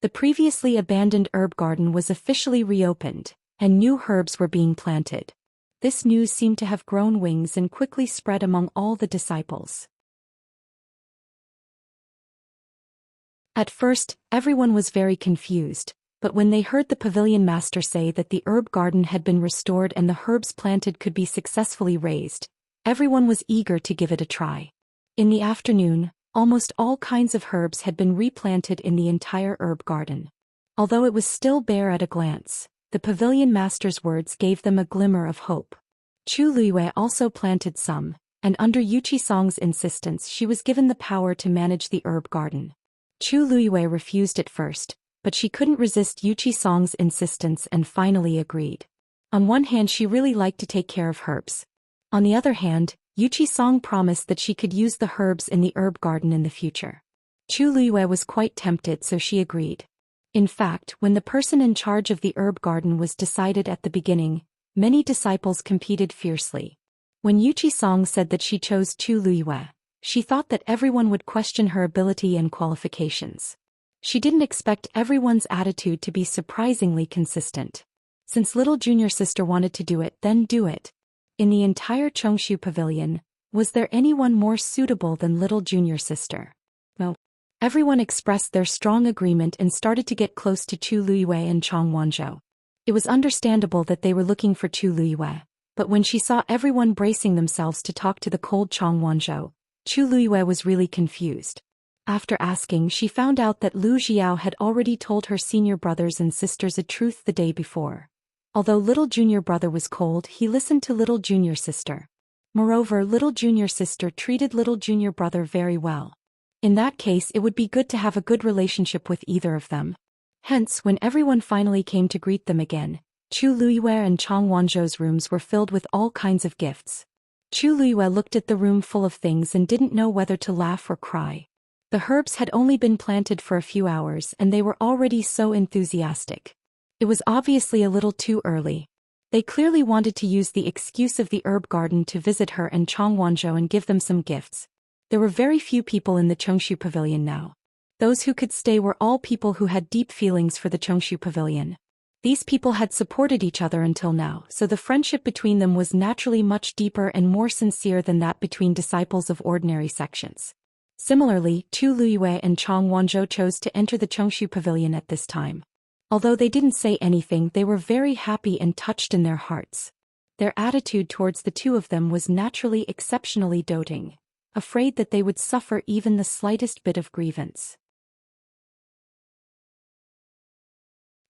The previously abandoned herb garden was officially reopened, and new herbs were being planted. This news seemed to have grown wings and quickly spread among all the disciples. At first, everyone was very confused, but when they heard the pavilion master say that the herb garden had been restored and the herbs planted could be successfully raised, everyone was eager to give it a try. In the afternoon, almost all kinds of herbs had been replanted in the entire herb garden. Although it was still bare at a glance, the pavilion master's words gave them a glimmer of hope. Chu Liyue also planted some, and under Yuqi Song's insistence she was given the power to manage the herb garden. Chu Liyue refused at first, but she couldn't resist Yuqi Song's insistence and finally agreed. On one hand, she really liked to take care of herbs. On the other hand, Yuqi Song promised that she could use the herbs in the herb garden in the future. Chu Liyue was quite tempted, so she agreed. In fact, when the person in charge of the herb garden was decided at the beginning, many disciples competed fiercely. When Yuqi Song said that she chose Chu Liyue, she thought that everyone would question her ability and qualifications. She didn't expect everyone's attitude to be surprisingly consistent. Since little junior sister wanted to do it, then do it. In the entire Chongshu Pavilion, was there anyone more suitable than little junior sister? No. Everyone expressed their strong agreement and started to get close to Chu Liyue and Chang Wanzhou. It was understandable that they were looking for Chu Liyue, but when she saw everyone bracing themselves to talk to the cold Chang Wanzhou, Chu Liyue was really confused. After asking, she found out that Lu Xiao had already told her senior brothers and sisters a truth the day before. Although little junior brother was cold, he listened to little junior sister. Moreover, little junior sister treated little junior brother very well. In that case, it would be good to have a good relationship with either of them. Hence, when everyone finally came to greet them again, Chu Liyue and Chang Wanzhou's rooms were filled with all kinds of gifts. Chu Liyue looked at the room full of things and didn't know whether to laugh or cry. The herbs had only been planted for a few hours and they were already so enthusiastic. It was obviously a little too early. They clearly wanted to use the excuse of the herb garden to visit her and Chang Wanzhou and give them some gifts. There were very few people in the Chongshu Pavilion now. Those who could stay were all people who had deep feelings for the Chongshu Pavilion. These people had supported each other until now, so the friendship between them was naturally much deeper and more sincere than that between disciples of ordinary sections. Similarly, Chu Liyue and Chang Wanzhou chose to enter the Chongshu Pavilion at this time. Although they didn't say anything, they were very happy and touched in their hearts. Their attitude towards the two of them was naturally exceptionally doting, afraid that they would suffer even the slightest bit of grievance.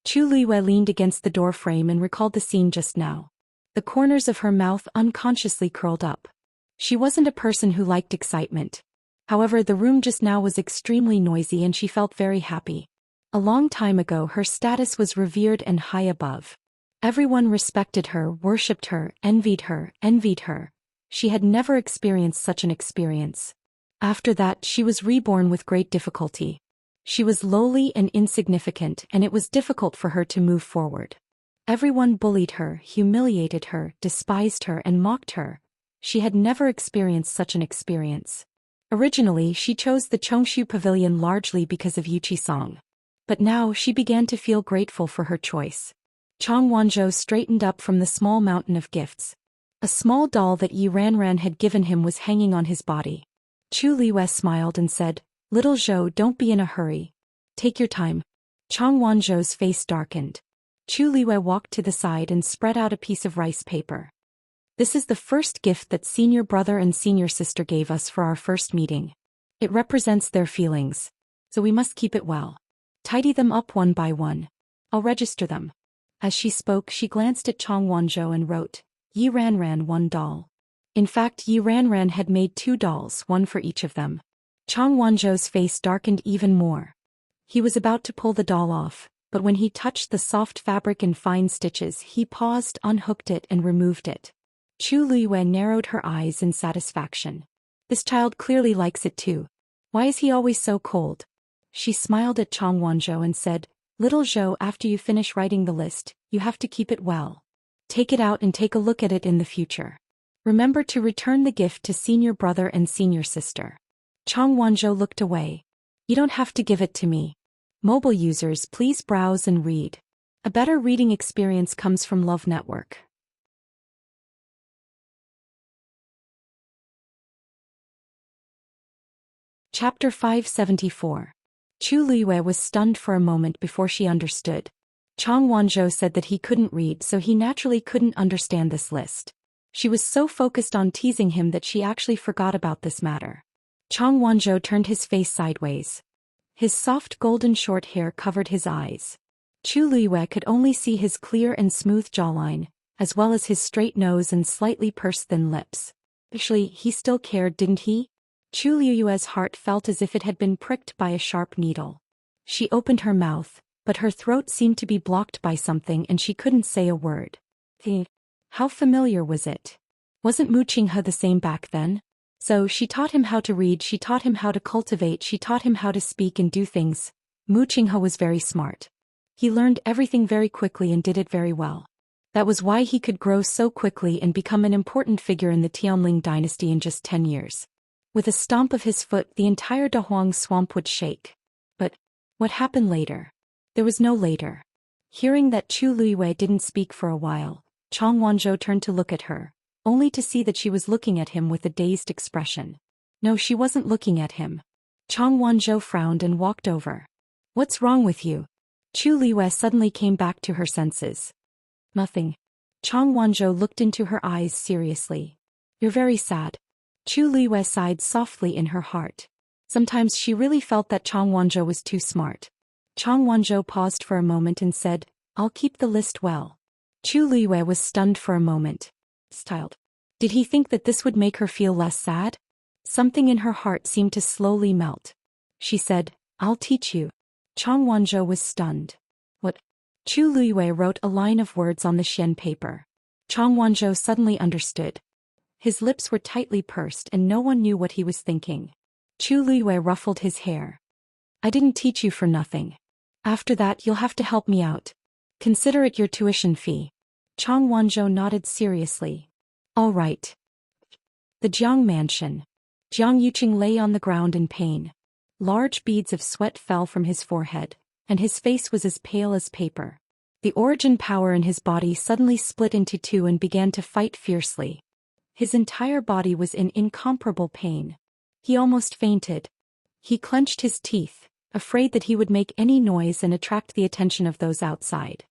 Chu Luiyue leaned against the door frame and recalled the scene just now. The corners of her mouth unconsciously curled up. She wasn't a person who liked excitement. However, the room just now was extremely noisy and she felt very happy. A long time ago her status was revered and high above. Everyone respected her, worshipped her, envied her. She had never experienced such an experience. After that, she was reborn with great difficulty. She was lowly and insignificant, and it was difficult for her to move forward. Everyone bullied her, humiliated her, despised her, and mocked her. She had never experienced such an experience. Originally, she chose the Chongshu Pavilion largely because of Yuchi-song. But now she began to feel grateful for her choice. Chang Wanzhou straightened up from the small mountain of gifts. A small doll that Yi Ranran had given him was hanging on his body. Chu Luiyue smiled and said, "Little Zhou, don't be in a hurry. Take your time." Chang Wanzhou's face darkened. Chu Luiyue walked to the side and spread out a piece of rice paper. "This is the first gift that senior brother and senior sister gave us for our first meeting. It represents their feelings. So we must keep it well. Tidy them up one by one. I'll register them." As she spoke, she glanced at Chang Wanzhou and wrote, "Yi Ranran 1 doll." In fact, Yi Ranran had made 2 dolls, one for each of them. Chang Wanzhou's face darkened even more. He was about to pull the doll off, but when he touched the soft fabric and fine stitches, he paused, unhooked it, and removed it. Chu Luiyue narrowed her eyes in satisfaction. This child clearly likes it too. Why is he always so cold? She smiled at Chang Wanzhou and said, "Little Zhou, after you finish writing the list, you have to keep it well. Take it out and take a look at it in the future. Remember to return the gift to senior brother and senior sister." Chang Wanzhou looked away. "You don't have to give it to me. Mobile users, please browse and read. A better reading experience comes from Love Network. Chapter 574. Chu Luiyue was stunned for a moment before she understood. Chang Wanzhou said that he couldn't read, so he naturally couldn't understand this list. She was so focused on teasing him that she actually forgot about this matter. Chang Wanzhou turned his face sideways. His soft golden short hair covered his eyes. Chu Luiyue could only see his clear and smooth jawline, as well as his straight nose and slightly pursed thin lips. Actually, he still cared, didn't he? Chu Luiyue's heart felt as if it had been pricked by a sharp needle. She opened her mouth, but her throat seemed to be blocked by something and she couldn't say a word. How familiar was it? Wasn't Mu Qinghe the same back then? So she taught him how to read, she taught him how to cultivate, she taught him how to speak and do things. Mu Qinghe was very smart. He learned everything very quickly and did it very well. That was why he could grow so quickly and become an important figure in the Tianling dynasty in just 10 years. With a stomp of his foot, the entire Dahuang swamp would shake. But what happened later? There was no later. Hearing that Chu Luiyue didn't speak for a while, Chang Wanzhou turned to look at her, only to see that she was looking at him with a dazed expression. No, she wasn't looking at him. Chang Wanzhou frowned and walked over. "What's wrong with you?" Chu Luiyue suddenly came back to her senses. "Nothing." Chang Wanzhou looked into her eyes seriously. "You're very sad." Chu Luiyue sighed softly in her heart. Sometimes she really felt that Chang Wanzhou was too smart. Chang Wanzhou paused for a moment and said, "I'll keep the list well." Chu Luiyue was stunned for a moment. Styled. Did he think that this would make her feel less sad? Something in her heart seemed to slowly melt. She said, "I'll teach you." Chang Wanzhou was stunned. "What?" Chu Luiyue wrote a line of words on the Xian paper. Chang Wanzhou suddenly understood. His lips were tightly pursed and no one knew what he was thinking. Chu Luiyue ruffled his hair. "I didn't teach you for nothing. After that you'll have to help me out. Consider it your tuition fee." Chang Wanzhou nodded seriously. "All right." The Jiang mansion. Jiang Yuqing lay on the ground in pain. Large beads of sweat fell from his forehead, and his face was as pale as paper. The origin power in his body suddenly split into two and began to fight fiercely. His entire body was in incomparable pain. He almost fainted. He clenched his teeth, afraid that he would make any noise and attract the attention of those outside.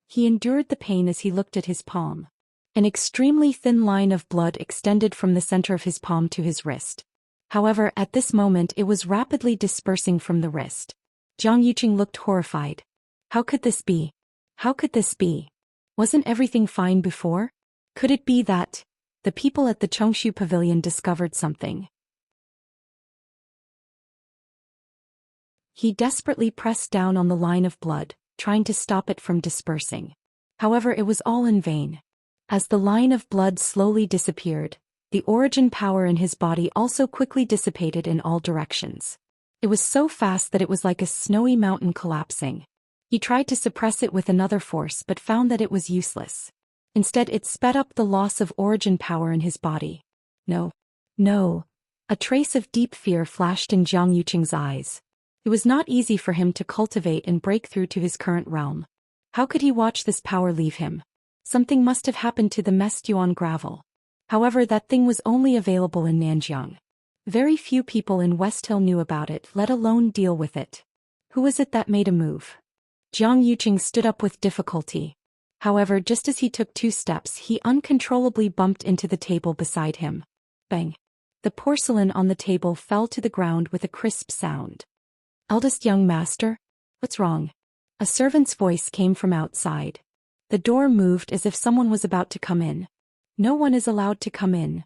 He endured the pain as he looked at his palm. An extremely thin line of blood extended from the center of his palm to his wrist. However, at this moment it was rapidly dispersing from the wrist. Jiang Yuqing looked horrified. How could this be? How could this be? Wasn't everything fine before? Could it be that the people at the Xianxia pavilion discovered something? He desperately pressed down on the line of blood, trying to stop it from dispersing. However, it was all in vain. As the line of blood slowly disappeared, the origin power in his body also quickly dissipated in all directions. It was so fast that it was like a snowy mountain collapsing. He tried to suppress it with another force but found that it was useless. Instead, it sped up the loss of origin power in his body. No. A trace of deep fear flashed in Zhang Yuqing's eyes. It was not easy for him to cultivate and break through to his current realm. How could he watch this power leave him? Something must have happened to the Mestuan gravel. However, that thing was only available in Nanjiang. Very few people in West Hill knew about it, let alone deal with it. Who was it that made a move? Zhang Yuqing stood up with difficulty. However, just as he took 2 steps, he uncontrollably bumped into the table beside him. Bang! The porcelain on the table fell to the ground with a crisp sound. Eldest young master? What's wrong? A servant's voice came from outside. The door moved as if someone was about to come in. No one is allowed to come in.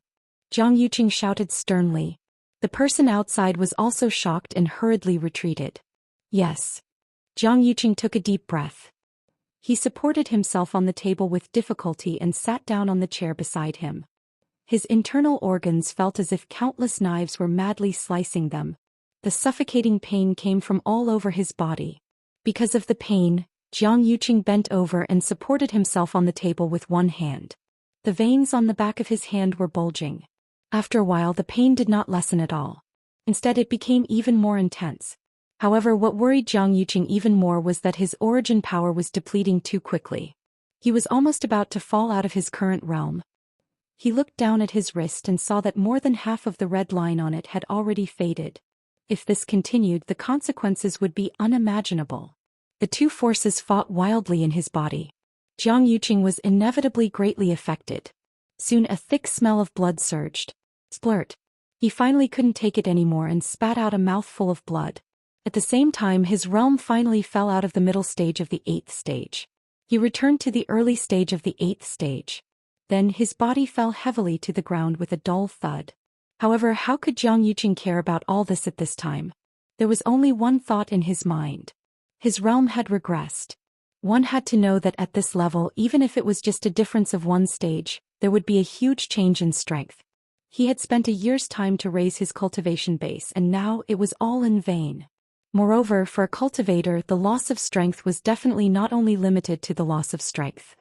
Zhang Yuqing shouted sternly. The person outside was also shocked and hurriedly retreated. Yes. Zhang Yuqing took a deep breath. He supported himself on the table with difficulty and sat down on the chair beside him. His internal organs felt as if countless knives were madly slicing them. The suffocating pain came from all over his body. Because of the pain, Zhang Yuqing bent over and supported himself on the table with one hand. The veins on the back of his hand were bulging. After a while, the pain did not lessen at all. Instead, it became even more intense. However, what worried Zhang Yuqing even more was that his origin power was depleting too quickly. He was almost about to fall out of his current realm. He looked down at his wrist and saw that more than half of the red line on it had already faded. If this continued, the consequences would be unimaginable. The 2 forces fought wildly in his body. Zhang Yuqing was inevitably greatly affected. Soon a thick smell of blood surged. Splurt. He finally couldn't take it anymore and spat out a mouthful of blood. At the same time, his realm finally fell out of the middle stage of the 8th stage. He returned to the early stage of the 8th stage. Then his body fell heavily to the ground with a dull thud. However, how could Zhang Yuqing care about all this at this time? There was only one thought in his mind. His realm had regressed. One had to know that at this level, even if it was just a difference of 1 stage, there would be a huge change in strength. He had spent a year's time to raise his cultivation base, and now it was all in vain. Moreover, for a cultivator, the loss of strength was definitely not only limited to the loss of strength.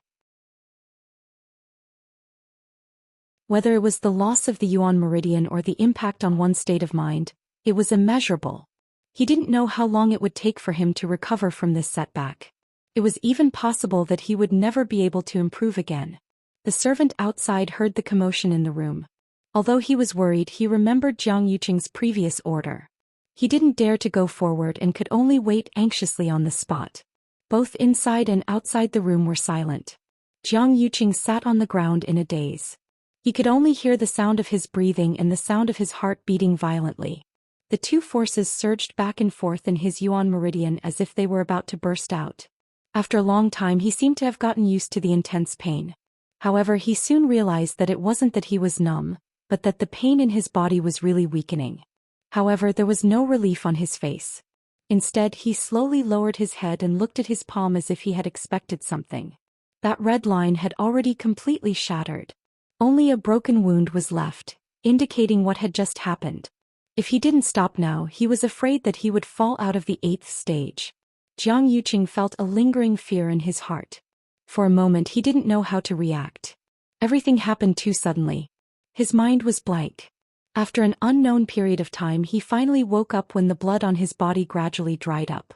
Whether it was the loss of the Yuan meridian or the impact on one's state of mind, it was immeasurable. He didn't know how long it would take for him to recover from this setback. It was even possible that he would never be able to improve again. The servant outside heard the commotion in the room. Although he was worried, he remembered Zhang Yuqing's previous order. He didn't dare to go forward and could only wait anxiously on the spot. Both inside and outside the room were silent. Zhang Yuqing sat on the ground in a daze. He could only hear the sound of his breathing and the sound of his heart beating violently. The 2 forces surged back and forth in his Yuan meridian as if they were about to burst out. After a long time, he seemed to have gotten used to the intense pain. However, he soon realized that it wasn't that he was numb, but that the pain in his body was really weakening. However, there was no relief on his face. Instead, he slowly lowered his head and looked at his palm as if he had expected something. That red line had already completely shattered. Only a broken wound was left, indicating what had just happened. If he didn't stop now, he was afraid that he would fall out of the 8th stage. Zhang Yuqing felt a lingering fear in his heart. For a moment he didn't know how to react. Everything happened too suddenly. His mind was blank. After an unknown period of time, he finally woke up when the blood on his body gradually dried up.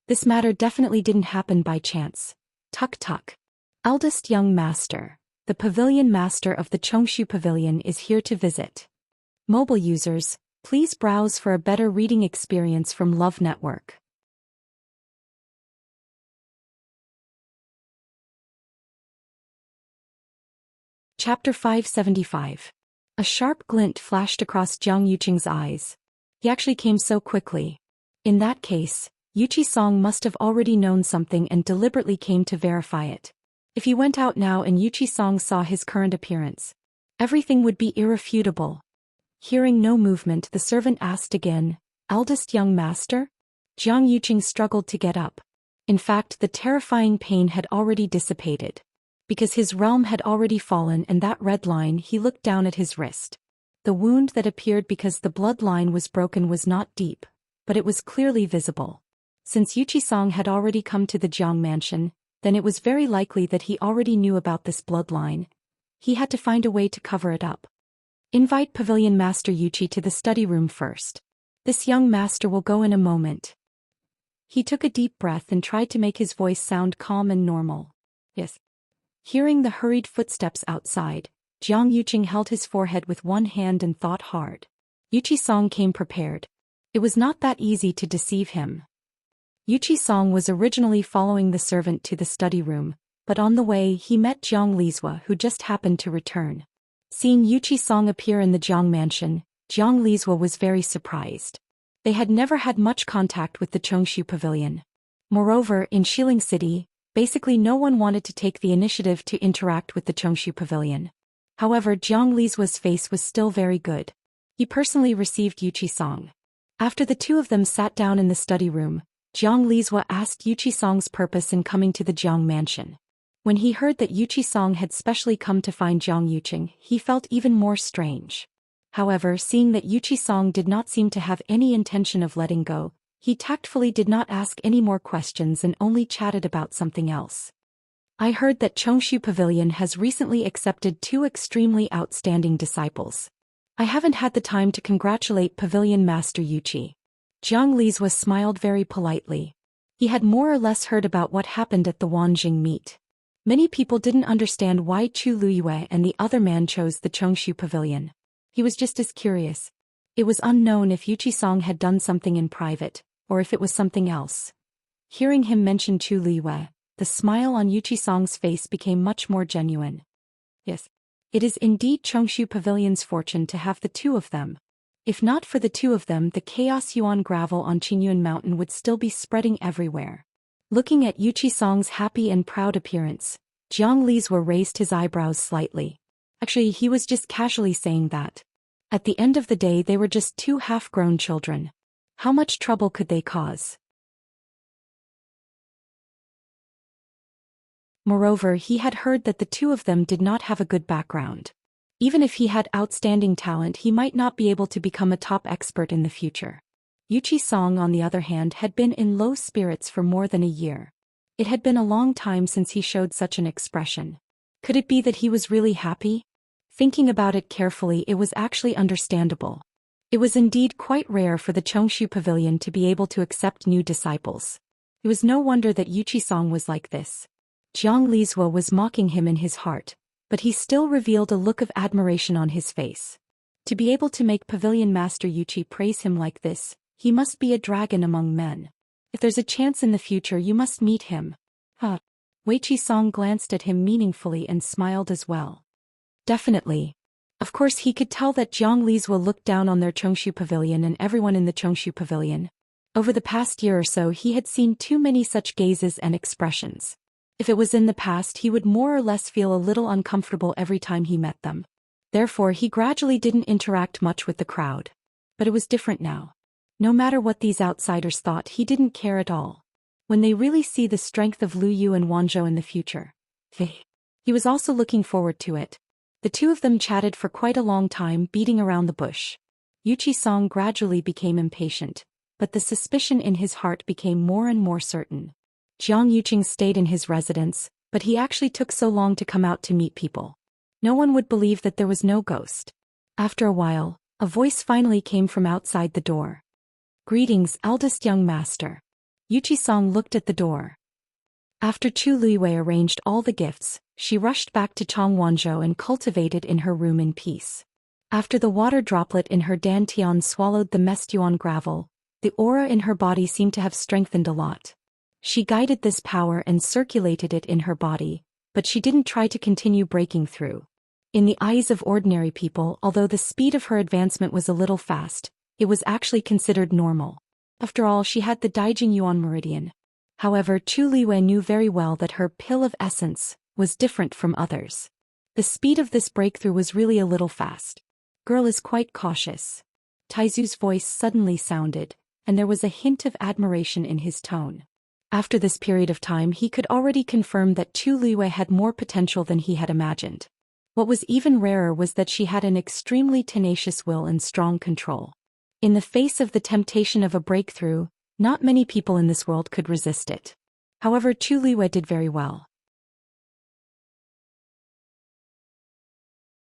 This matter definitely didn't happen by chance. Tuk tuk. Eldest young master. The pavilion master of the Xianxia pavilion is here to visit. Mobile users, please browse for a better reading experience from Love Network. Chapter 575. A sharp glint flashed across Zhang Yuqing's eyes. He actually came so quickly. In that case, Yuchi Song must have already known something and deliberately came to verify it. If he went out now and Yuchi Song saw his current appearance, everything would be irrefutable. Hearing no movement, the servant asked again, "Eldest young master?" Jiang Yuqing struggled to get up. In fact, the terrifying pain had already dissipated. Because his realm had already fallen and that red line, he looked down at his wrist. The wound that appeared because the bloodline was broken was not deep, but it was clearly visible. Since Yuchi Song had already come to the Jiang mansion, then it was very likely that he already knew about this bloodline. He had to find a way to cover it up. "Invite Pavilion Master Yuchi to the study room first. This young master will go in a moment." He took a deep breath and tried to make his voice sound calm and normal. "Yes." Hearing the hurried footsteps outside, Jiang Yuqing held his forehead with one hand and thought hard. Yuchi Song came prepared. It was not that easy to deceive him. Yuchi Song was originally following the servant to the study room, but on the way he met Jiang Lizhua, who just happened to return. Seeing Yuchi Song appear in the Jiang mansion, Jiang Lizhua was very surprised. They had never had much contact with the Chongshu Pavilion. Moreover, in Xiling City, basically no one wanted to take the initiative to interact with the Chongshu Pavilion. However, Jiang Lizhua's face was still very good. He personally received Yuchi Song. After the two of them sat down in the study room, Jiang Lizhua asked Yuchi Song's purpose in coming to the Jiang mansion. When he heard that Yuchi Song had specially come to find Jiang Yuqing, he felt even more strange. However, seeing that Yuchi Song did not seem to have any intention of letting go, he tactfully did not ask any more questions and only chatted about something else. "I heard that Chongshu Pavilion has recently accepted two extremely outstanding disciples. I haven't had the time to congratulate Pavilion Master Yuchi." Jiang Lizhua smiled very politely. He had more or less heard about what happened at the Wanjing meet. Many people didn't understand why Chu Luyue and the other man chose the Chongshu Pavilion. He was just as curious. It was unknown if Yuchi Song had done something in private, or if it was something else. Hearing him mention Chu Luyue, the smile on Yuchi Song's face became much more genuine. "Yes. It is indeed Chongshu Pavilion's fortune to have the two of them. If not for the two of them, the Chaos Yuan gravel on Qingyuan Mountain would still be spreading everywhere." Looking at Yuchi Song's happy and proud appearance, Jiang Lizhua raised his eyebrows slightly. Actually, he was just casually saying that. At the end of the day, they were just two half-grown children. How much trouble could they cause? Moreover, he had heard that the two of them did not have a good background. Even if he had outstanding talent, he might not be able to become a top expert in the future. Yuchi Song, on the other hand, had been in low spirits for more than a year. It had been a long time since he showed such an expression. Could it be that he was really happy? Thinking about it carefully, it was actually understandable. It was indeed quite rare for the Chongshu Pavilion to be able to accept new disciples. It was no wonder that Yuchi Song was like this. Jiang Lizhua was mocking him in his heart, but he still revealed a look of admiration on his face. To be able to make Pavilion Master Yuchi praise him like this, he must be a dragon among men. If there's a chance in the future, you must meet him. Weiqi Song glanced at him meaningfully and smiled as well. Definitely. Of course, he could tell that Jiang Lizhua looked down on their Chongshu Pavilion and everyone in the Chongshu Pavilion. Over the past year or so, he had seen too many such gazes and expressions. If it was in the past, he would more or less feel a little uncomfortable every time he met them. Therefore, he gradually didn't interact much with the crowd. But it was different now. No matter what these outsiders thought, he didn't care at all. When they really see the strength of Lu Yu and Wanzhou in the future, he was also looking forward to it. The two of them chatted for quite a long time, beating around the bush. Yuchi Song gradually became impatient, but the suspicion in his heart became more and more certain. Jiang Yuqing stayed in his residence, but he actually took so long to come out to meet people. No one would believe that there was no ghost. After a while, a voice finally came from outside the door. "Greetings, eldest young master." Yuchi Song looked at the door. After Chu Luiwei arranged all the gifts, she rushed back to Chongwanzhou and cultivated in her room in peace. After the water droplet in her dantian swallowed the Mestuan gravel, the aura in her body seemed to have strengthened a lot. She guided this power and circulated it in her body, but she didn't try to continue breaking through. In the eyes of ordinary people, although the speed of her advancement was a little fast, it was actually considered normal. After all, she had the Daijing Yuan meridian. However, Chu Liwei knew very well that her pill of essence was different from others. The speed of this breakthrough was really a little fast. Girl is quite cautious. Taizu's voice suddenly sounded, and there was a hint of admiration in his tone. After this period of time, he could already confirm that Chu Liwei had more potential than he had imagined. What was even rarer was that she had an extremely tenacious will and strong control. In the face of the temptation of a breakthrough, not many people in this world could resist it. However, Chu Liwei did very well.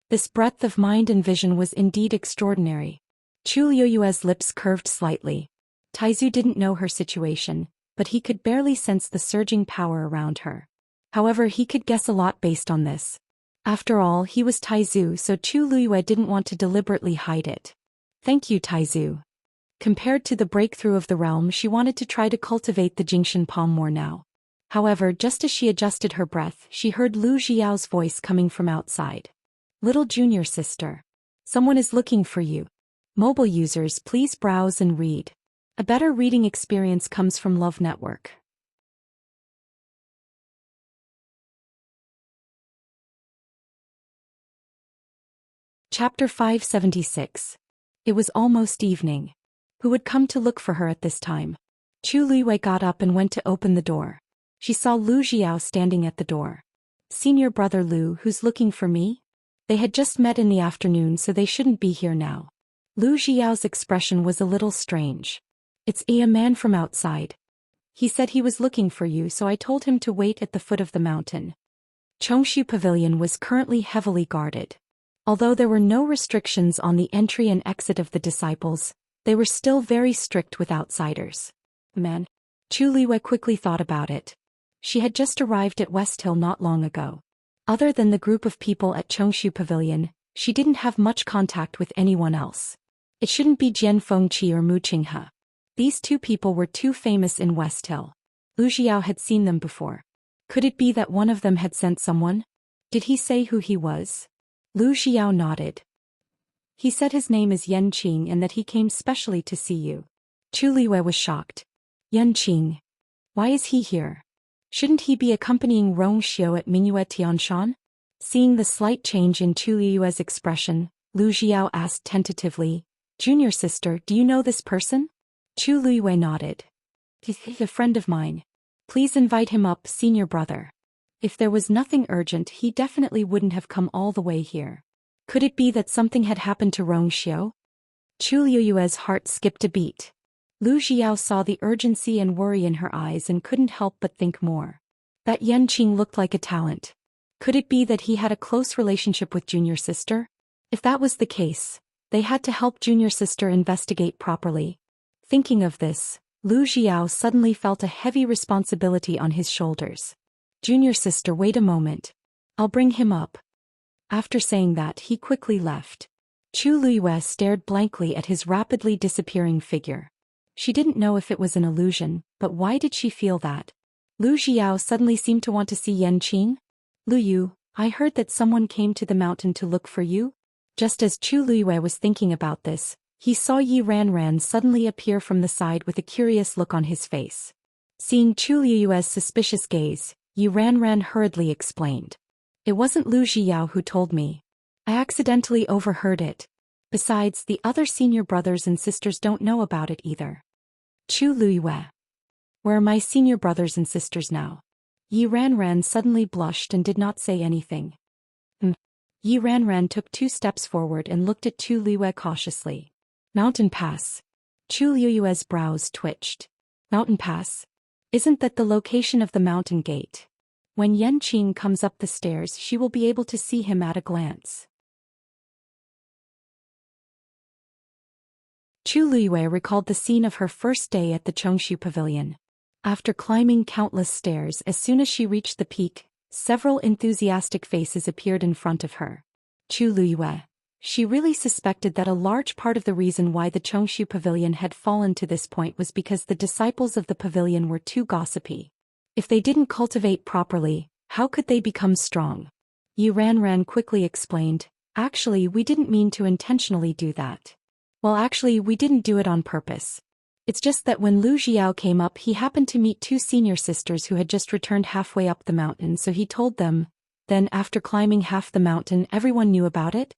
This breadth of mind and vision was indeed extraordinary. Chu Liu's lips curved slightly. Taizu didn't know her situation, but he could barely sense the surging power around her. However, he could guess a lot based on this. After all, he was Taizu, so Chu Liuwei didn't want to deliberately hide it. Thank you, Taizu. Compared to the breakthrough of the realm, she wanted to try to cultivate the Jingshan palm more now. However, just as she adjusted her breath, she heard Lu Xiao's voice coming from outside. Little junior sister. Someone is looking for you. Mobile users, please browse and read. A better reading experience comes from Love Network. Chapter 576. It was almost evening. Who would come to look for her at this time? Chu Liwei got up and went to open the door. She saw Lu Xiao standing at the door. Senior brother Lu, who's looking for me? They had just met in the afternoon, so they shouldn't be here now. Lu Xiao's expression was a little strange. It's a man from outside. He said he was looking for you, so I told him to wait at the foot of the mountain. Xianxia Pavilion was currently heavily guarded. Although there were no restrictions on the entry and exit of the disciples, they were still very strict with outsiders. Man. Chu Liwei quickly thought about it. She had just arrived at West Hill not long ago. Other than the group of people at Xianxia Pavilion, she didn't have much contact with anyone else. It shouldn't be Jian Fengqi or Mu Qinghe. These two people were too famous in West Hill. Lu Xiao had seen them before. Could it be that one of them had sent someone? Did he say who he was? Lu Xiao nodded. He said his name is Yan Qing and that he came specially to see you. Chu Liwei was shocked. Yan Qing. Why is he here? Shouldn't he be accompanying Rong Xiu at Minuet Tianshan? Seeing the slight change in Chu Liu's expression, Lu Xiao asked tentatively, Junior sister, do you know this person? Chu Liwei nodded. He's a friend of mine. Please invite him up, senior brother. If there was nothing urgent, he definitely wouldn't have come all the way here. Could it be that something had happened to Rong Xiu? Chu Liu's heart skipped a beat. Lu Xiao saw the urgency and worry in her eyes and couldn't help but think more. That Yan Qing looked like a talent. Could it be that he had a close relationship with junior sister? If that was the case, they had to help junior sister investigate properly. Thinking of this, Lu Xiao suddenly felt a heavy responsibility on his shoulders. Junior sister, wait a moment. I'll bring him up. After saying that, he quickly left. Chu Liuwei stared blankly at his rapidly disappearing figure. She didn't know if it was an illusion, but why did she feel that? Lu Xiao suddenly seemed to want to see Yan Qing. Lu Yu, I heard that someone came to the mountain to look for you. Just as Chu Liuwei was thinking about this, he saw Yi Ranran suddenly appear from the side with a curious look on his face. Seeing Chu Liu's suspicious gaze, Yi Ranran hurriedly explained. It wasn't Lu Xiao who told me. I accidentally overheard it. Besides, the other senior brothers and sisters don't know about it either. Chu Liuwei. Where are my senior brothers and sisters now? Yi Ranran suddenly blushed and did not say anything. Yi Ranran took 2 steps forward and looked at Chu Liuwei cautiously. Mountain Pass. Chu Liu's brows twitched. Mountain Pass? Isn't that the location of the mountain gate? When Yan Qing comes up the stairs, she will be able to see him at a glance. Chu Liuwei recalled the scene of her first day at the Xianxia Pavilion. After climbing countless stairs, as soon as she reached the peak, several enthusiastic faces appeared in front of her. Chu Liuwei. She really suspected that a large part of the reason why the Xianxia Pavilion had fallen to this point was because the disciples of the pavilion were too gossipy. If they didn't cultivate properly, how could they become strong? Yi Ranran quickly explained, actually we didn't mean to intentionally do that. Well, actually we didn't do it on purpose. It's just that when Lu Xiao came up he happened to meet two senior sisters who had just returned halfway up the mountain, so he told them. Then after climbing half the mountain everyone knew about it?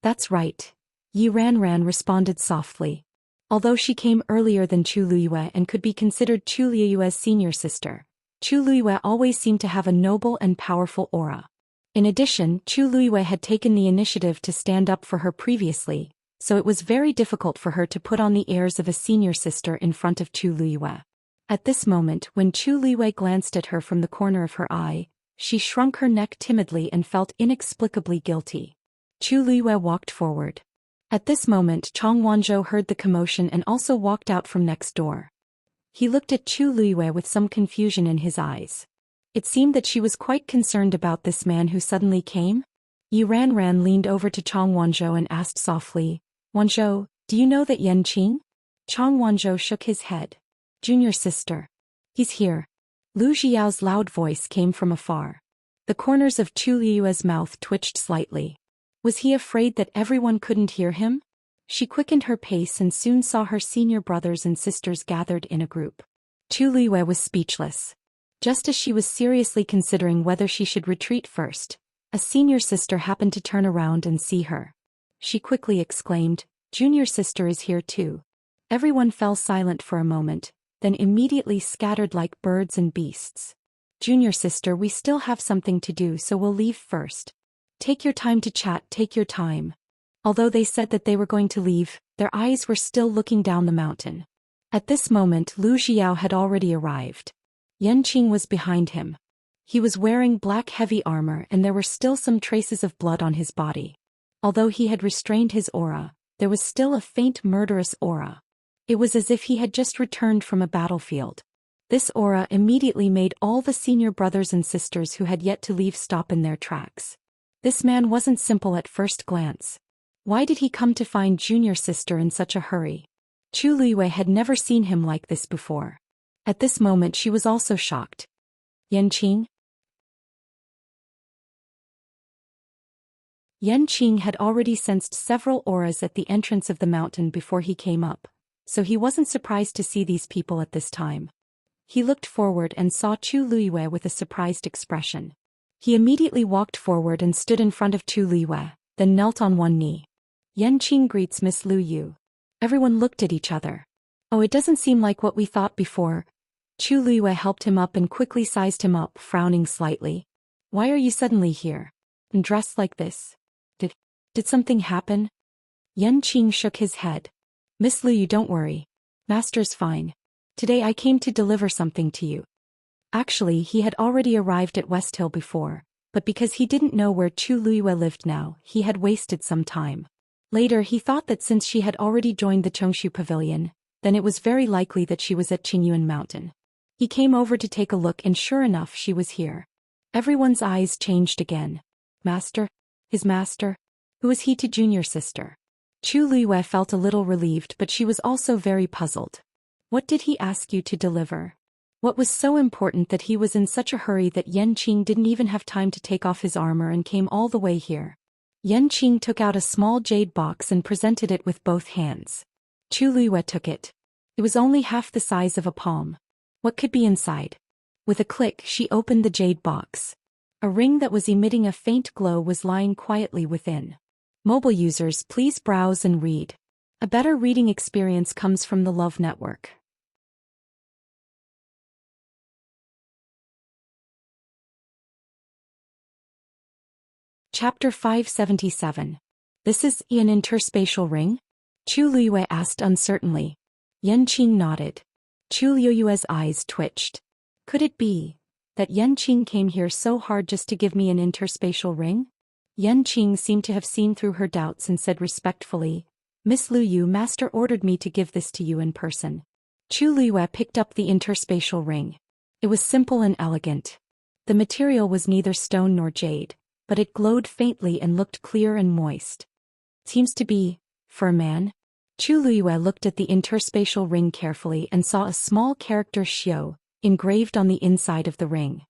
That's right. Yi Ranran responded softly. Although she came earlier than Chu Liyue and could be considered Chu Liyue's senior sister, Chu Liyue always seemed to have a noble and powerful aura. In addition, Chu Liyue had taken the initiative to stand up for her previously, so it was very difficult for her to put on the airs of a senior sister in front of Chu Liyue. At this moment, when Chu Liyue glanced at her from the corner of her eye, she shrunk her neck timidly and felt inexplicably guilty. Chu Liyue walked forward. At this moment Chang Wanzhou heard the commotion and also walked out from next door. He looked at Chu Liyue with some confusion in his eyes. It seemed that she was quite concerned about this man who suddenly came. Yi Ranran leaned over to Chang Wanzhou and asked softly, "Wanzhou, do you know that Yanqing?" Chang Wanzhou shook his head. "Junior sister. He's here." Lu Xiao's loud voice came from afar. The corners of Chu Liyue's mouth twitched slightly. Was he afraid that everyone couldn't hear him? She quickened her pace and soon saw her senior brothers and sisters gathered in a group. Chu Liyue was speechless. Just as she was seriously considering whether she should retreat first, a senior sister happened to turn around and see her. She quickly exclaimed, "Junior sister is here too." Everyone fell silent for a moment, then immediately scattered like birds and beasts. "Junior sister, we still have something to do, so we'll leave first. Take your time to chat, take your time." Although they said that they were going to leave, their eyes were still looking down the mountain. At this moment Lu Xiao had already arrived. Yanqing was behind him. He was wearing black heavy armor and there were still some traces of blood on his body. Although he had restrained his aura, there was still a faint murderous aura. It was as if he had just returned from a battlefield. This aura immediately made all the senior brothers and sisters who had yet to leave stop in their tracks. This man wasn't simple at first glance. Why did he come to find junior sister in such a hurry? Chu Liyue had never seen him like this before. At this moment she was also shocked. "Yanqing?" Yanqing had already sensed several auras at the entrance of the mountain before he came up, so he wasn't surprised to see these people at this time. He looked forward and saw Chu Liyue with a surprised expression. He immediately walked forward and stood in front of Chu Liyue, then knelt on one knee. "Yanqing greets Miss Lu Yu." Everyone looked at each other. "Oh, it doesn't seem like what we thought before." Chu Liyue helped him up and quickly sized him up, frowning slightly. "Why are you suddenly here? And dressed like this? Did something happen?" Yanqing shook his head. "Miss Lu Yu, don't worry. Master's fine. Today I came to deliver something to you." Actually, he had already arrived at West Hill before, but because he didn't know where Chu Liyue lived now, he had wasted some time. Later he thought that since she had already joined the Chongshu Pavilion, then it was very likely that she was at Qingyuan Mountain. He came over to take a look and sure enough she was here. Everyone's eyes changed again. Master? His master? Who was he to junior sister? Chu Liyue felt a little relieved, but she was also very puzzled. What did he ask you to deliver? What was so important that he was in such a hurry that Yanqing didn't even have time to take off his armor and came all the way here? Yanqing took out a small jade box and presented it with both hands. Chu Liyue took it. It was only half the size of a palm. What could be inside? With a click she opened the jade box. A ring that was emitting a faint glow was lying quietly within. Mobile users, please browse and read. A better reading experience comes from the Love Network. Chapter 577. This is an interspatial ring? Chu Liyue asked uncertainly. Yanqing nodded. Chu Liyue's eyes twitched. Could it be that Yanqing came here so hard just to give me an interspatial ring? Yanqing seemed to have seen through her doubts and said respectfully, "Miss Lu Yu, master ordered me to give this to you in person." Chu Liyue picked up the interspatial ring. It was simple and elegant. The material was neither stone nor jade, but it glowed faintly and looked clear and moist. Seems to be for a man. Chu Liyue looked at the interspatial ring carefully and saw a small character Xiao engraved on the inside of the ring.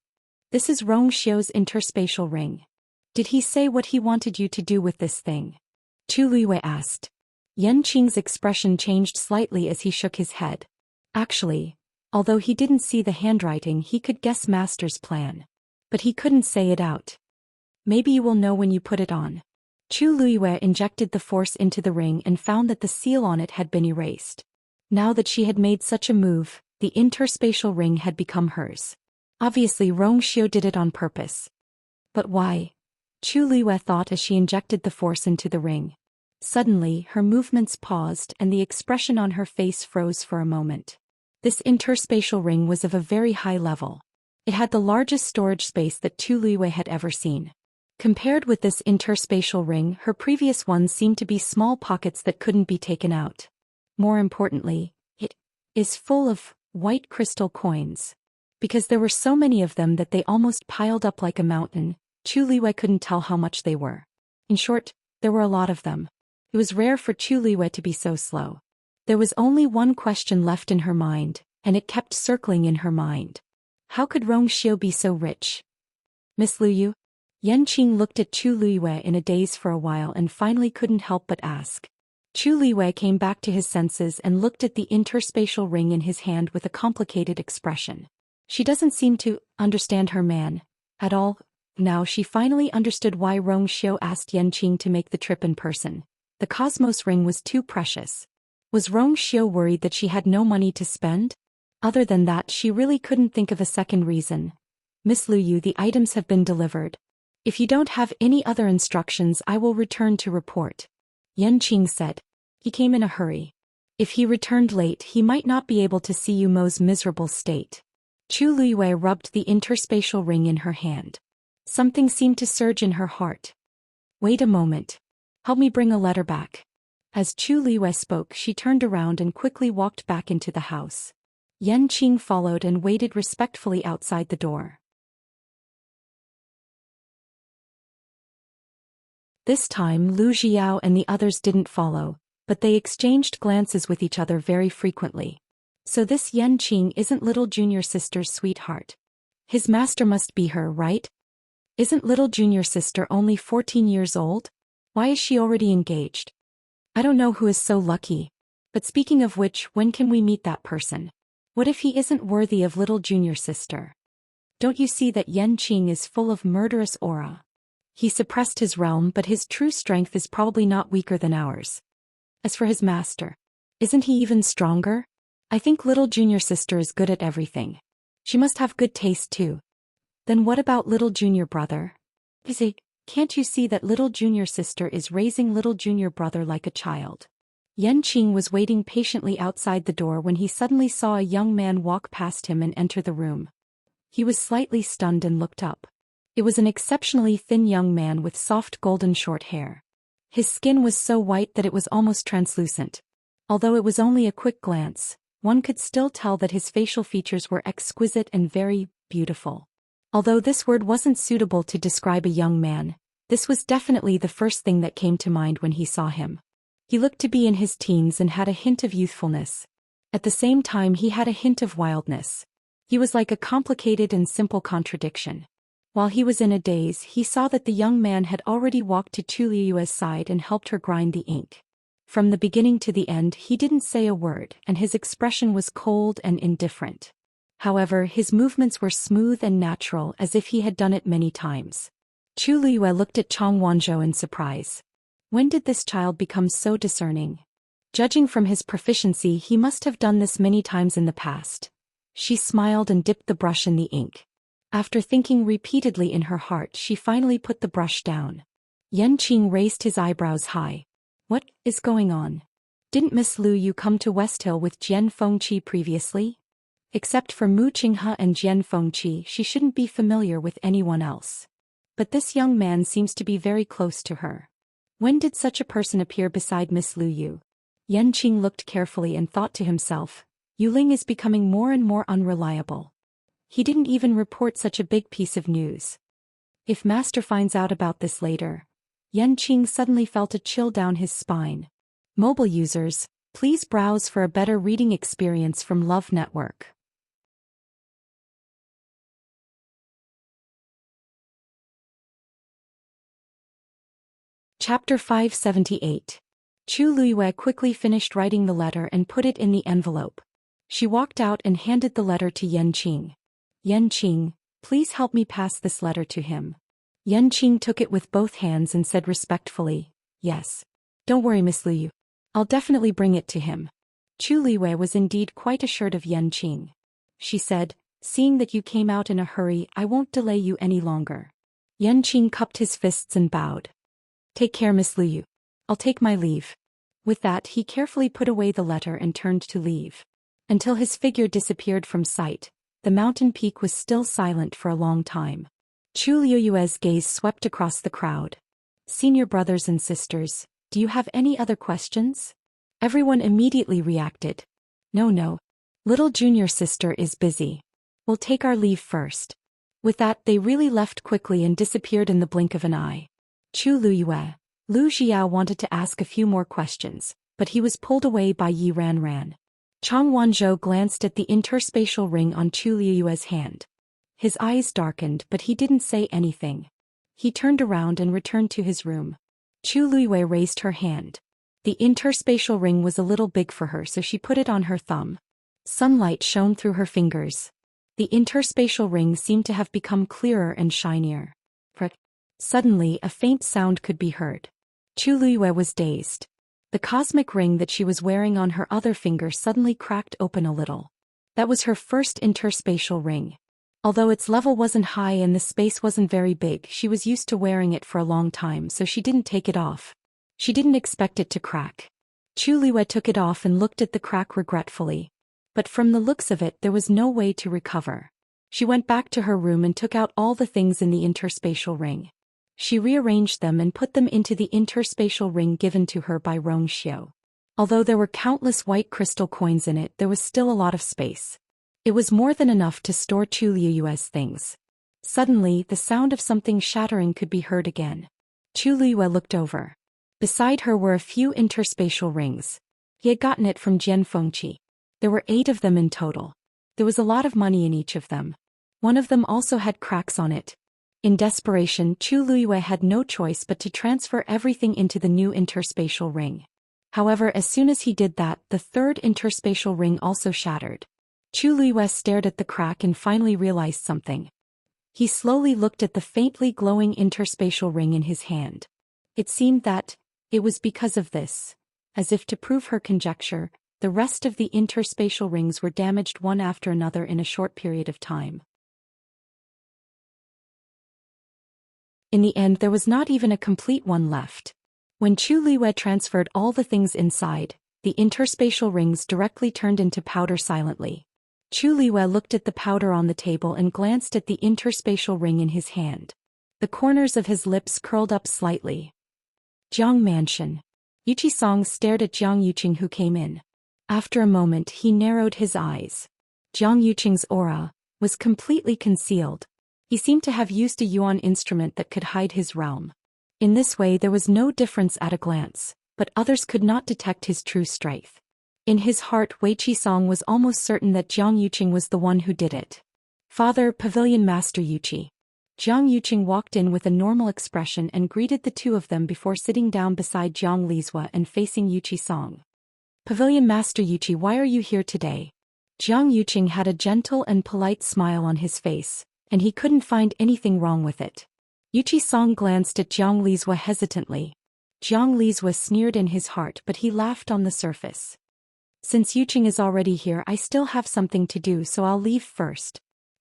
This is Rong Xiao's interspatial ring. Did he say what he wanted you to do with this thing? Chu Liyue asked. Qing's expression changed slightly as he shook his head. Actually, although he didn't see the handwriting, he could guess Master's plan. But he couldn't say it out. Maybe you will know when you put it on. Chu Luiyue injected the force into the ring and found that the seal on it had been erased. Now that she had made such a move, the interspatial ring had become hers. Obviously Rongxiu did it on purpose. But why? Chu Luiyue thought as she injected the force into the ring. Suddenly, her movements paused and the expression on her face froze for a moment. This interspatial ring was of a very high level. It had the largest storage space that Chu Luiyue had ever seen. Compared with this interspatial ring, her previous ones seemed to be small pockets that couldn't be taken out. More importantly, it is full of white crystal coins. Because there were so many of them that they almost piled up like a mountain, Chu Luiyue couldn't tell how much they were. In short, there were a lot of them. It was rare for Chu Luiyue to be so slow. There was only one question left in her mind, and it kept circling in her mind. How could Rongxiu be so rich? Miss Luyu? Qing looked at Chu Luiyue in a daze for a while and finally couldn't help but ask. Chu Luiyue came back to his senses and looked at the interspatial ring in his hand with a complicated expression. She doesn't seem to understand her man at all. Now she finally understood why Rongxiu asked Qing to make the trip in person. The Cosmos ring was too precious. Was Rongxiu worried that she had no money to spend? Other than that, she really couldn't think of a second reason. Miss Luyu, the items have been delivered. If you don't have any other instructions, I will return to report. Qing said. He came in a hurry. If he returned late, he might not be able to see Yu Mo's miserable state. Chu Luiyue rubbed the interspatial ring in her hand. Something seemed to surge in her heart. Wait a moment. Help me bring a letter back. As Chu Luiyue spoke, she turned around and quickly walked back into the house. Qing followed and waited respectfully outside the door. This time Lu Xiao and the others didn't follow, but they exchanged glances with each other very frequently. So this Qing isn't little junior sister's sweetheart. His master must be her, right? Isn't little junior sister only 14 years old? Why is she already engaged? I don't know who is so lucky. But speaking of which, when can we meet that person? What if he isn't worthy of little junior sister? Don't you see that Qing is full of murderous aura? He suppressed his realm, but his true strength is probably not weaker than ours. As for his master, isn't he even stronger? I think little junior sister is good at everything. She must have good taste too. Then what about little junior brother? Can't you see that little junior sister is raising little junior brother like a child? Qing was waiting patiently outside the door when he suddenly saw a young man walk past him and enter the room. He was slightly stunned and looked up. It was an exceptionally thin young man with soft golden short hair. His skin was so white that it was almost translucent. Although it was only a quick glance, one could still tell that his facial features were exquisite and very beautiful. Although this word wasn't suitable to describe a young man, this was definitely the first thing that came to mind when he saw him. He looked to be in his teens and had a hint of youthfulness. At the same time, he had a hint of wildness. He was like a complicated and simple contradiction. While he was in a daze, he saw that the young man had already walked to Chu Luiyue's side and helped her grind the ink. From the beginning to the end, he didn't say a word, and his expression was cold and indifferent. However, his movements were smooth and natural, as if he had done it many times. Chu Luiyue looked at Chong Wanzhou in surprise. When did this child become so discerning? Judging from his proficiency, he must have done this many times in the past. She smiled and dipped the brush in the ink. After thinking repeatedly in her heart, she finally put the brush down. Qing raised his eyebrows high. What is going on? Didn't Miss Luyu come to West Hill with Jian Fengqi previously? Except for Mu Qinghe and Jian Fengqi, she shouldn't be familiar with anyone else. But this young man seems to be very close to her. When did such a person appear beside Miss Luyu? Qing looked carefully and thought to himself, Yuling is becoming more and more unreliable. He didn't even report such a big piece of news. If Master finds out about this later. Qing suddenly felt a chill down his spine. Mobile users, please browse for a better reading experience from Love Network. Chapter 578. Chu Luiyue quickly finished writing the letter and put it in the envelope. She walked out and handed the letter to Yanqing. Yanqing, please help me pass this letter to him. Yanqing took it with both hands and said respectfully, yes. Don't worry, Miss Liu. I'll definitely bring it to him. Chu Luiyue was indeed quite assured of Yanqing. She said, seeing that you came out in a hurry, I won't delay you any longer. Yanqing cupped his fists and bowed. Take care, Miss Liu. I'll take my leave. With that, he carefully put away the letter and turned to leave. Until his figure disappeared from sight, the mountain peak was still silent for a long time. Chu Luiyue's gaze swept across the crowd. Senior brothers and sisters, do you have any other questions? Everyone immediately reacted. No. Little junior sister is busy. We'll take our leave first. With that, they really left quickly and disappeared in the blink of an eye. Chu Luiyue, Lu Xiao wanted to ask a few more questions, but he was pulled away by Yi Ranran. Chang Wanzhou glanced at the interspatial ring on Chu Luiyue's hand. His eyes darkened, but he didn't say anything. He turned around and returned to his room. Chu Luiyue raised her hand. The interspatial ring was a little big for her, so she put it on her thumb. Sunlight shone through her fingers. The interspatial ring seemed to have become clearer and shinier. Suddenly, a faint sound could be heard. Chu Luiyue was dazed. The cosmic ring that she was wearing on her other finger suddenly cracked open a little. That was her first interspatial ring. Although its level wasn't high and the space wasn't very big, she was used to wearing it for a long time, so she didn't take it off. She didn't expect it to crack. Chu Luiyue took it off and looked at the crack regretfully. But from the looks of it, there was no way to recover. She went back to her room and took out all the things in the interspatial ring. She rearranged them and put them into the interspatial ring given to her by Rong Xiu. Although there were countless white crystal coins in it, there was still a lot of space. It was more than enough to store Chu Luiyue's things. Suddenly, the sound of something shattering could be heard again. Chu Luiyue looked over. Beside her were a few interspatial rings. He had gotten it from Jian Fengqi. There were 8 of them in total. There was a lot of money in each of them. One of them also had cracks on it. In desperation, Chu Luiyue had no choice but to transfer everything into the new interspatial ring. However, as soon as he did that, the third interspatial ring also shattered. Chu Luiyue stared at the crack and finally realized something. He slowly looked at the faintly glowing interspatial ring in his hand. It seemed that it was because of this. As if to prove her conjecture, the rest of the interspatial rings were damaged one after another in a short period of time. In the end, there was not even a complete one left. When Chu Luiyue transferred all the things inside, the interspatial rings directly turned into powder silently. Chu Luiyue looked at the powder on the table and glanced at the interspatial ring in his hand. The corners of his lips curled up slightly. Jiang Mansion. Yuqi Song stared at Jiang Yuqing, who came in. After a moment, he narrowed his eyes. Jiang Yuqing's aura was completely concealed. He seemed to have used a yuan instrument that could hide his realm. In this way, there was no difference at a glance, but others could not detect his true strength. In his heart, Wei Qisong was almost certain that Jiang Yuqing was the one who did it. Father, Pavilion Master Yuqi. Jiang Yuqing walked in with a normal expression and greeted the two of them before sitting down beside Jiang Lizhua and facing Yuqi Song. Pavilion Master Yuqi, why are you here today? Jiang Yuqing had a gentle and polite smile on his face, and he couldn't find anything wrong with it. Yuqi Song glanced at Jiang Lizhua hesitantly. Jiang Lizhua sneered in his heart, but he laughed on the surface. Since Yuqing is already here, I still have something to do, so I'll leave first.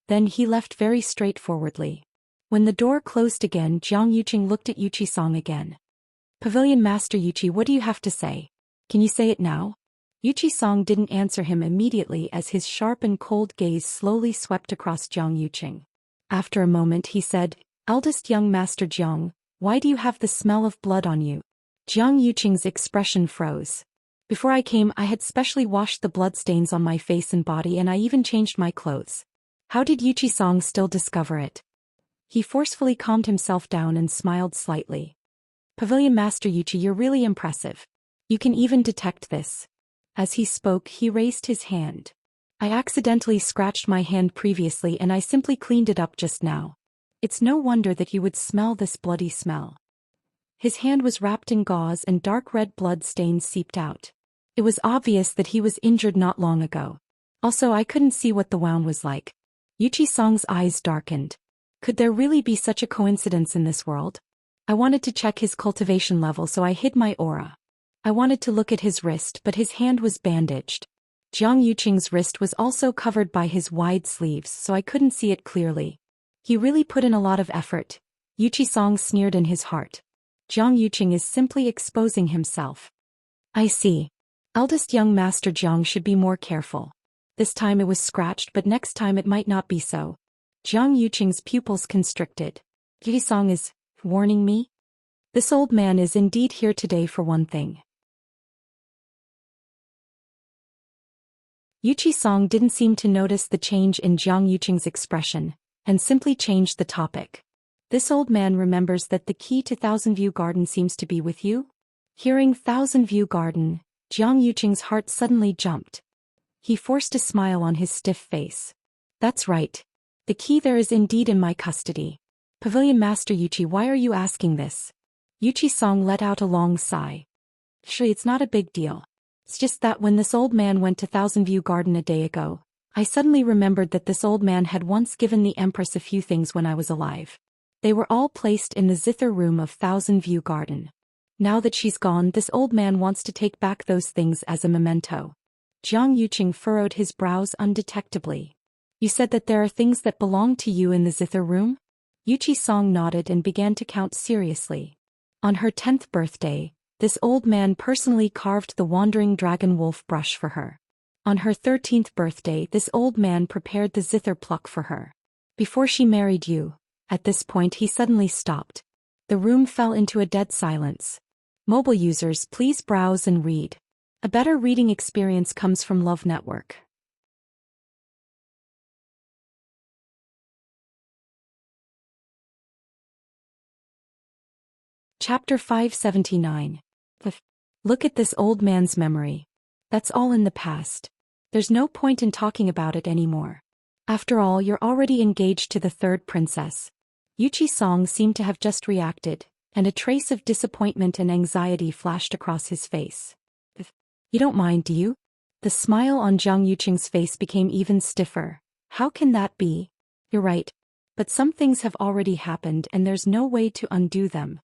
Then he left very straightforwardly. When the door closed again, Jiang Yuqing looked at Yuqi Song again. Pavilion Master Yuqi, what do you have to say? Can you say it now? Yuqi Song didn't answer him immediately as his sharp and cold gaze slowly swept across Jiang Yuqing. After a moment he said, Eldest young Master Jiang, why do you have the smell of blood on you? Jiang Yuqing's expression froze. Before I came, I had specially washed the bloodstains on my face and body, and I even changed my clothes. How did Yuqi Song still discover it? He forcefully calmed himself down and smiled slightly. Pavilion Master Yuqi, you're really impressive. You can even detect this. As he spoke, he raised his hand. I accidentally scratched my hand previously and I simply cleaned it up just now. It's no wonder that you would smell this bloody smell. His hand was wrapped in gauze and dark red blood stains seeped out. It was obvious that he was injured not long ago. Also, I couldn't see what the wound was like. Yuchi-sang's eyes darkened. Could there really be such a coincidence in this world? I wanted to check his cultivation level, so I hid my aura. I wanted to look at his wrist, but his hand was bandaged. Jiang Yuqing's wrist was also covered by his wide sleeves, so I couldn't see it clearly. He really put in a lot of effort. Yuchi-sang sneered in his heart. Jiang Yuqing is simply exposing himself. I see. Eldest young Master Jiang should be more careful. This time it was scratched, but next time it might not be so. Jiang Yuqing's pupils constricted. Yuchi-sang is warning me? This old man is indeed here today for one thing. Yuchi-sang didn't seem to notice the change in Jiang Yuqing's expression, and simply changed the topic. This old man remembers that the key to Thousand View Garden seems to be with you? Hearing Thousand View Garden, Jiang Yuqing's heart suddenly jumped. He forced a smile on his stiff face. That's right. The key there is indeed in my custody. Pavilion Master Yuchi, why are you asking this? Yuchi-sang let out a long sigh. Sure, it's not a big deal. It's just that when this old man went to Thousand View Garden a day ago, I suddenly remembered that this old man had once given the Empress a few things when I was alive. They were all placed in the zither room of Thousand View Garden. Now that she's gone, this old man wants to take back those things as a memento. Jiang Yuqing furrowed his brows undetectably. You said that there are things that belong to you in the zither room? Yuchi-sang nodded and began to count seriously. On her 10th birthday, this old man personally carved the wandering dragon wolf brush for her. On her 13th birthday, this old man prepared the zither pluck for her. Before she married you. At this point he suddenly stopped. The room fell into a dead silence. Mobile users, please browse and read. A better reading experience comes from Love Network. Chapter 579. Look at this old man's memory. That's all in the past. There's no point in talking about it anymore. After all, you're already engaged to the third princess. Yuchi-sang seemed to have just reacted, and a trace of disappointment and anxiety flashed across his face. You don't mind, do you? The smile on Jiang Yuqing's face became even stiffer. How can that be? You're right. But some things have already happened and there's no way to undo them.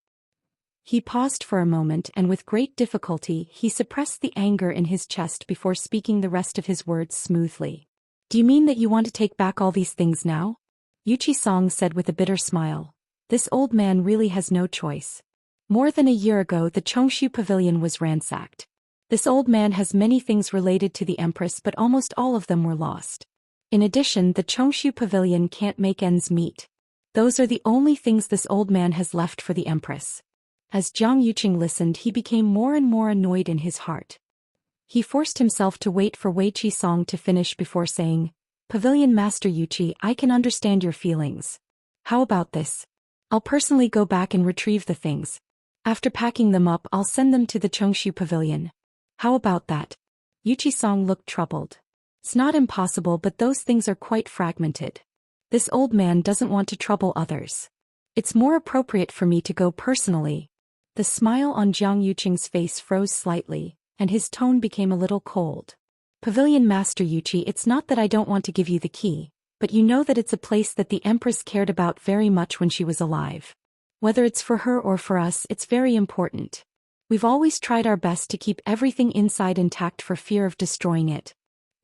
He paused for a moment and with great difficulty he suppressed the anger in his chest before speaking the rest of his words smoothly. Do you mean that you want to take back all these things now? Yuchi-sang said with a bitter smile. This old man really has no choice. More than a year ago the Chongshu Pavilion was ransacked. This old man has many things related to the Empress, but almost all of them were lost. In addition, the Chongshu Pavilion can't make ends meet. Those are the only things this old man has left for the Empress. As Jiang Yuqing listened, he became more and more annoyed in his heart. He forced himself to wait for Yuchi-sang to finish before saying, Pavilion Master Yuchi, I can understand your feelings. How about this? I'll personally go back and retrieve the things. After packing them up, I'll send them to the Chongshu Pavilion. How about that? Yuchi-sang looked troubled. It's not impossible, but those things are quite fragmented. This old man doesn't want to trouble others. It's more appropriate for me to go personally. The smile on Jiang Yuqing's face froze slightly, and his tone became a little cold. Pavilion Master Yuchi, it's not that I don't want to give you the key, but you know that it's a place that the Empress cared about very much when she was alive. Whether it's for her or for us, it's very important. We've always tried our best to keep everything inside intact for fear of destroying it.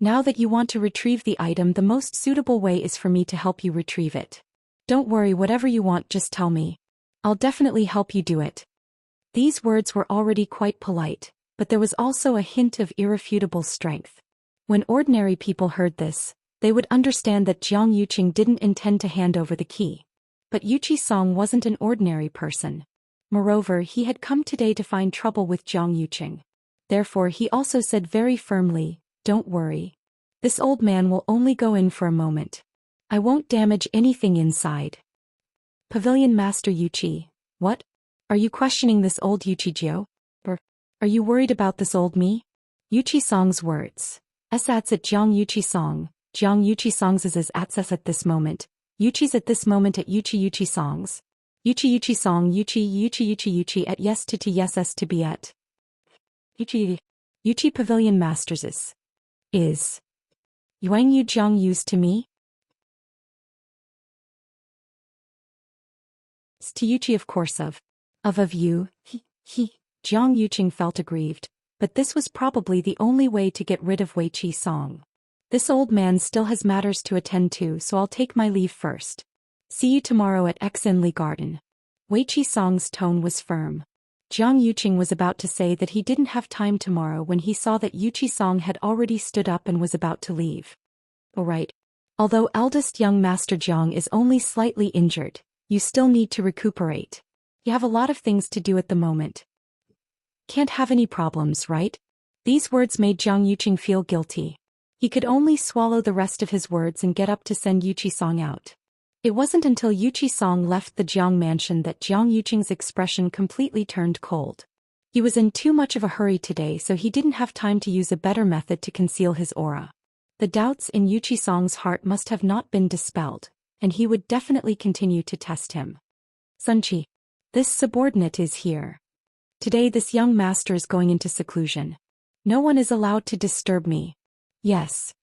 Now that you want to retrieve the item, the most suitable way is for me to help you retrieve it. Don't worry, whatever you want, just tell me. I'll definitely help you do it. These words were already quite polite, but there was also a hint of irrefutable strength. When ordinary people heard this, they would understand that Jiang Yuqing didn't intend to hand over the key. But Yuchi-sang wasn't an ordinary person. Moreover, he had come today to find trouble with Jiang Yuqing. Therefore he also said very firmly, don't worry. This old man will only go in for a moment. I won't damage anything inside. Pavilion Master Yuchi, what? Are you questioning this old Yuchi-jio? Or are you worried about this old me? Yuchi-sang's words. Asats at Jiang Yuchi-sang. Jiang Yuchi-sang's is atsas at this moment. Yuchi's at this moment at Yuchi-sang's. Yuchi song Yuchi at yes to yes s to be at. Yuchi Pavilion Masters is. Yuang Yu Jiang used to me? To Yuchi of course of you, Jiang Yuqing felt aggrieved, but this was probably the only way to get rid of Wei Qi Song. This old man still has matters to attend to, so I'll take my leave first. See you tomorrow at Xinli Garden. Wei Qi Song's tone was firm. Jiang Yuqing was about to say that he didn't have time tomorrow when he saw that Yuchi Song had already stood up and was about to leave. Alright. Although eldest young Master Jiang is only slightly injured, you still need to recuperate. You have a lot of things to do at the moment. Can't have any problems, right? These words made Jiang Yuqing feel guilty. He could only swallow the rest of his words and get up to send Yuchi Song out. It wasn't until Yuchi Song left the Jiang mansion that Jiang Yuqing's expression completely turned cold. He was in too much of a hurry today, so he didn't have time to use a better method to conceal his aura. The doubts in Yuchi Song's heart must have not been dispelled, and he would definitely continue to test him. Sunchi. This subordinate is here. Today this young master is going into seclusion. No one is allowed to disturb me. Yes.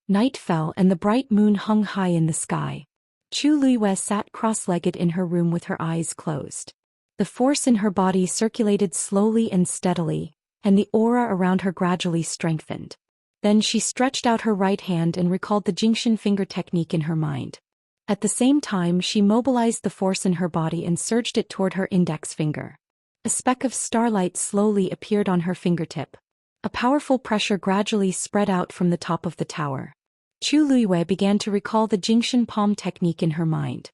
Night fell and the bright moon hung high in the sky. Chu Luiwei sat cross-legged in her room with her eyes closed. The force in her body circulated slowly and steadily, and the aura around her gradually strengthened. Then she stretched out her right hand and recalled the Jingxin finger technique in her mind. At the same time she mobilized the force in her body and surged it toward her index finger. A speck of starlight slowly appeared on her fingertip. A powerful pressure gradually spread out from the top of the tower. Chu Luiwei began to recall the Jingxin palm technique in her mind.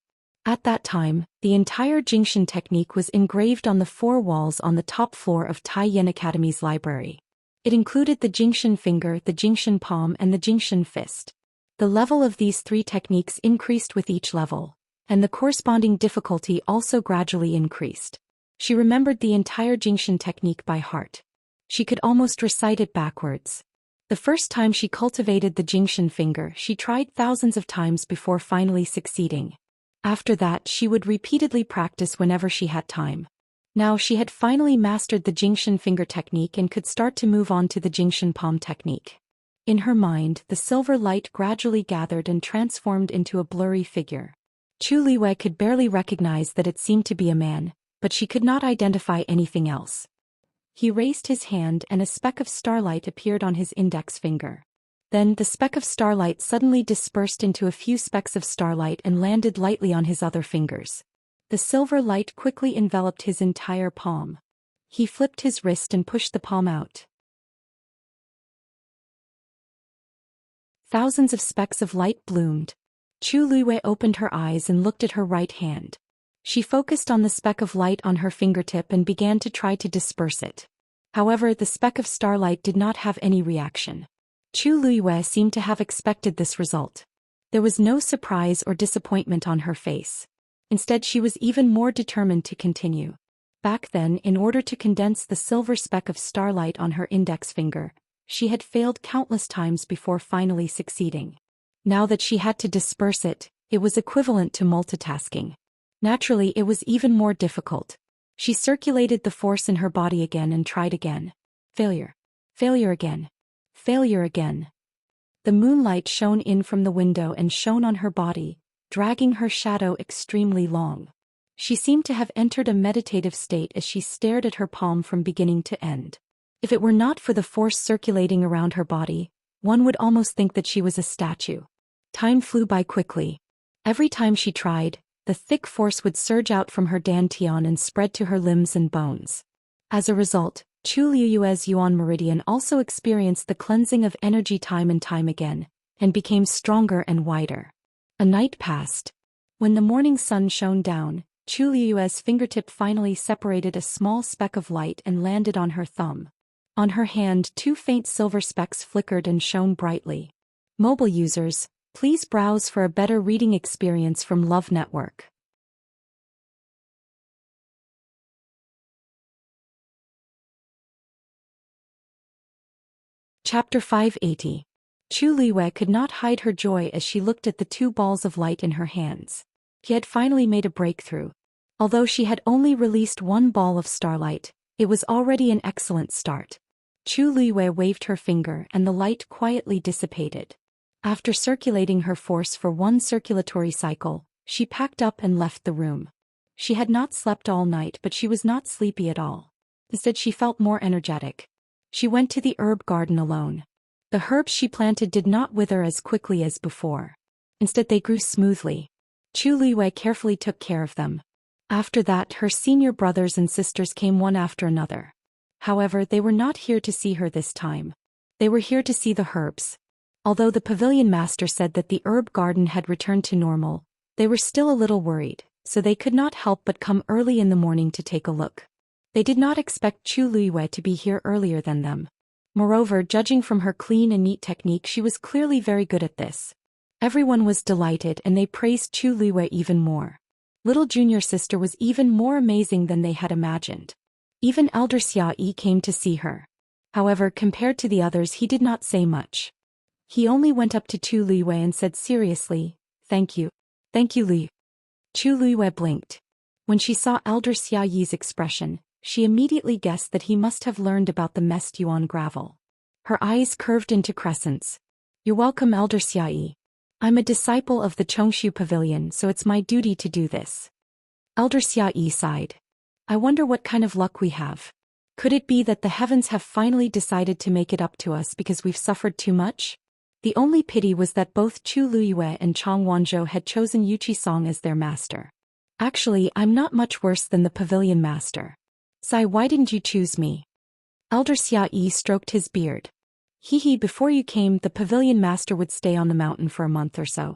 At that time, the entire Jingxin technique was engraved on the 4 walls on the top floor of Tai Yin Academy's library. It included the Jingxin finger, the Jingxin palm, and the Jingxin fist. The level of these 3 techniques increased with each level, and the corresponding difficulty also gradually increased. She remembered the entire Jingxin technique by heart. She could almost recite it backwards. The first time she cultivated the Jingxin finger, she tried thousands of times before finally succeeding. After that, she would repeatedly practice whenever she had time. Now she had finally mastered the Jingxin finger technique and could start to move on to the Jingxin palm technique. In her mind, the silver light gradually gathered and transformed into a blurry figure. Chu Liwei could barely recognize that it seemed to be a man, but she could not identify anything else. He raised his hand and a speck of starlight appeared on his index finger. Then the speck of starlight suddenly dispersed into a few specks of starlight and landed lightly on his other fingers. The silver light quickly enveloped his entire palm. He flipped his wrist and pushed the palm out. Thousands of specks of light bloomed. Chu Luiwei opened her eyes and looked at her right hand. She focused on the speck of light on her fingertip and began to try to disperse it. However, the speck of starlight did not have any reaction. Chu Luiwei seemed to have expected this result. There was no surprise or disappointment on her face. Instead, she was even more determined to continue. Back then, in order to condense the silver speck of starlight on her index finger, she had failed countless times before finally succeeding. Now that she had to disperse it, it was equivalent to multitasking. Naturally, it was even more difficult. She circulated the force in her body again and tried again. Failure. Failure again. Failure again. The moonlight shone in from the window and shone on her body, dragging her shadow extremely long. She seemed to have entered a meditative state as she stared at her palm from beginning to end. If it were not for the force circulating around her body, one would almost think that she was a statue. Time flew by quickly. Every time she tried, the thick force would surge out from her dantian and spread to her limbs and bones. As a result, Chu Liuyue's Yuan meridian also experienced the cleansing of energy time and time again, and became stronger and wider. A night passed. When the morning sun shone down, Chu Liuyue's fingertip finally separated a small speck of light and landed on her thumb. On her hand, 2 faint silver specks flickered and shone brightly. Mobile users, please browse for a better reading experience from Love Network. Chapter 580. Chu Liwei could not hide her joy as she looked at the 2 balls of light in her hands. He had finally made a breakthrough, Although she had only released one ball of starlight, it was already an excellent start. Chu Luiyue waved her finger and the light quietly dissipated. After circulating her force for one circulatory cycle, she packed up and left the room. She had not slept all night, but she was not sleepy at all. Instead, she felt more energetic. She went to the herb garden alone. The herbs she planted did not wither as quickly as before. Instead, they grew smoothly. Chu Luiyue carefully took care of them. After that, her senior brothers and sisters came one after another. However, they were not here to see her this time. They were here to see the herbs. Although the pavilion master said that the herb garden had returned to normal, they were still a little worried, so they could not help but come early in the morning to take a look. They did not expect Chu Luiyue to be here earlier than them. Moreover, judging from her clean and neat technique, she was clearly very good at this. Everyone was delighted and they praised Chu Luiyue even more. Little junior sister was even more amazing than they had imagined. Even elder Xiayi came to see her. However, compared to the others, he did not say much. He only went up to Chu Luiyue and said seriously, "Thank you. Thank you, Lu." Chu Luiyue blinked. When she saw elder Xiayi's expression, she immediately guessed that he must have learned about the messed yuan gravel. Her eyes curved into crescents. "You're welcome, elder Xiayi. I'm a disciple of the Chongshu Pavilion, so it's my duty to do this." Elder Xiayi sighed. "I wonder what kind of luck we have. Could it be that the heavens have finally decided to make it up to us because we've suffered too much?" The only pity was that both Chu Luiyue and Chang Wanzhou had chosen Yuqi Song as their master. "Actually, I'm not much worse than the pavilion master. Sai, why didn't you choose me?" Elder Xiayi stroked his beard. "Hee, before you came, the pavilion master would stay on the mountain for a month or so.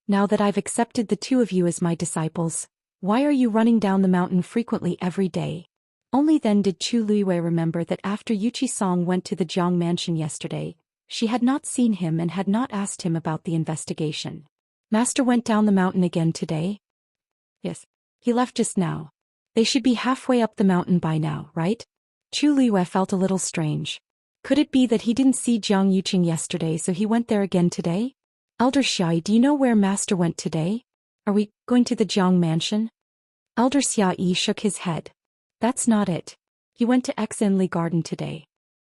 Now that I've accepted the two of you as my disciples, why are you running down the mountain frequently every day?" Only then did Chu Luiyue remember that after Yuqi Song went to the Jiang mansion yesterday, she had not seen him and had not asked him about the investigation. "Master went down the mountain again today?" "Yes. He left just now. They should be halfway up the mountain by now, right?" Chu Luiyue felt a little strange. Could it be that he didn't see Jiang Yuqing yesterday, so he went there again today? "Elder Xiayi, do you know where Master went today? Are we going to the Jiang mansion?" Elder Xiayi shook his head. "That's not it. He went to Xinli Garden today."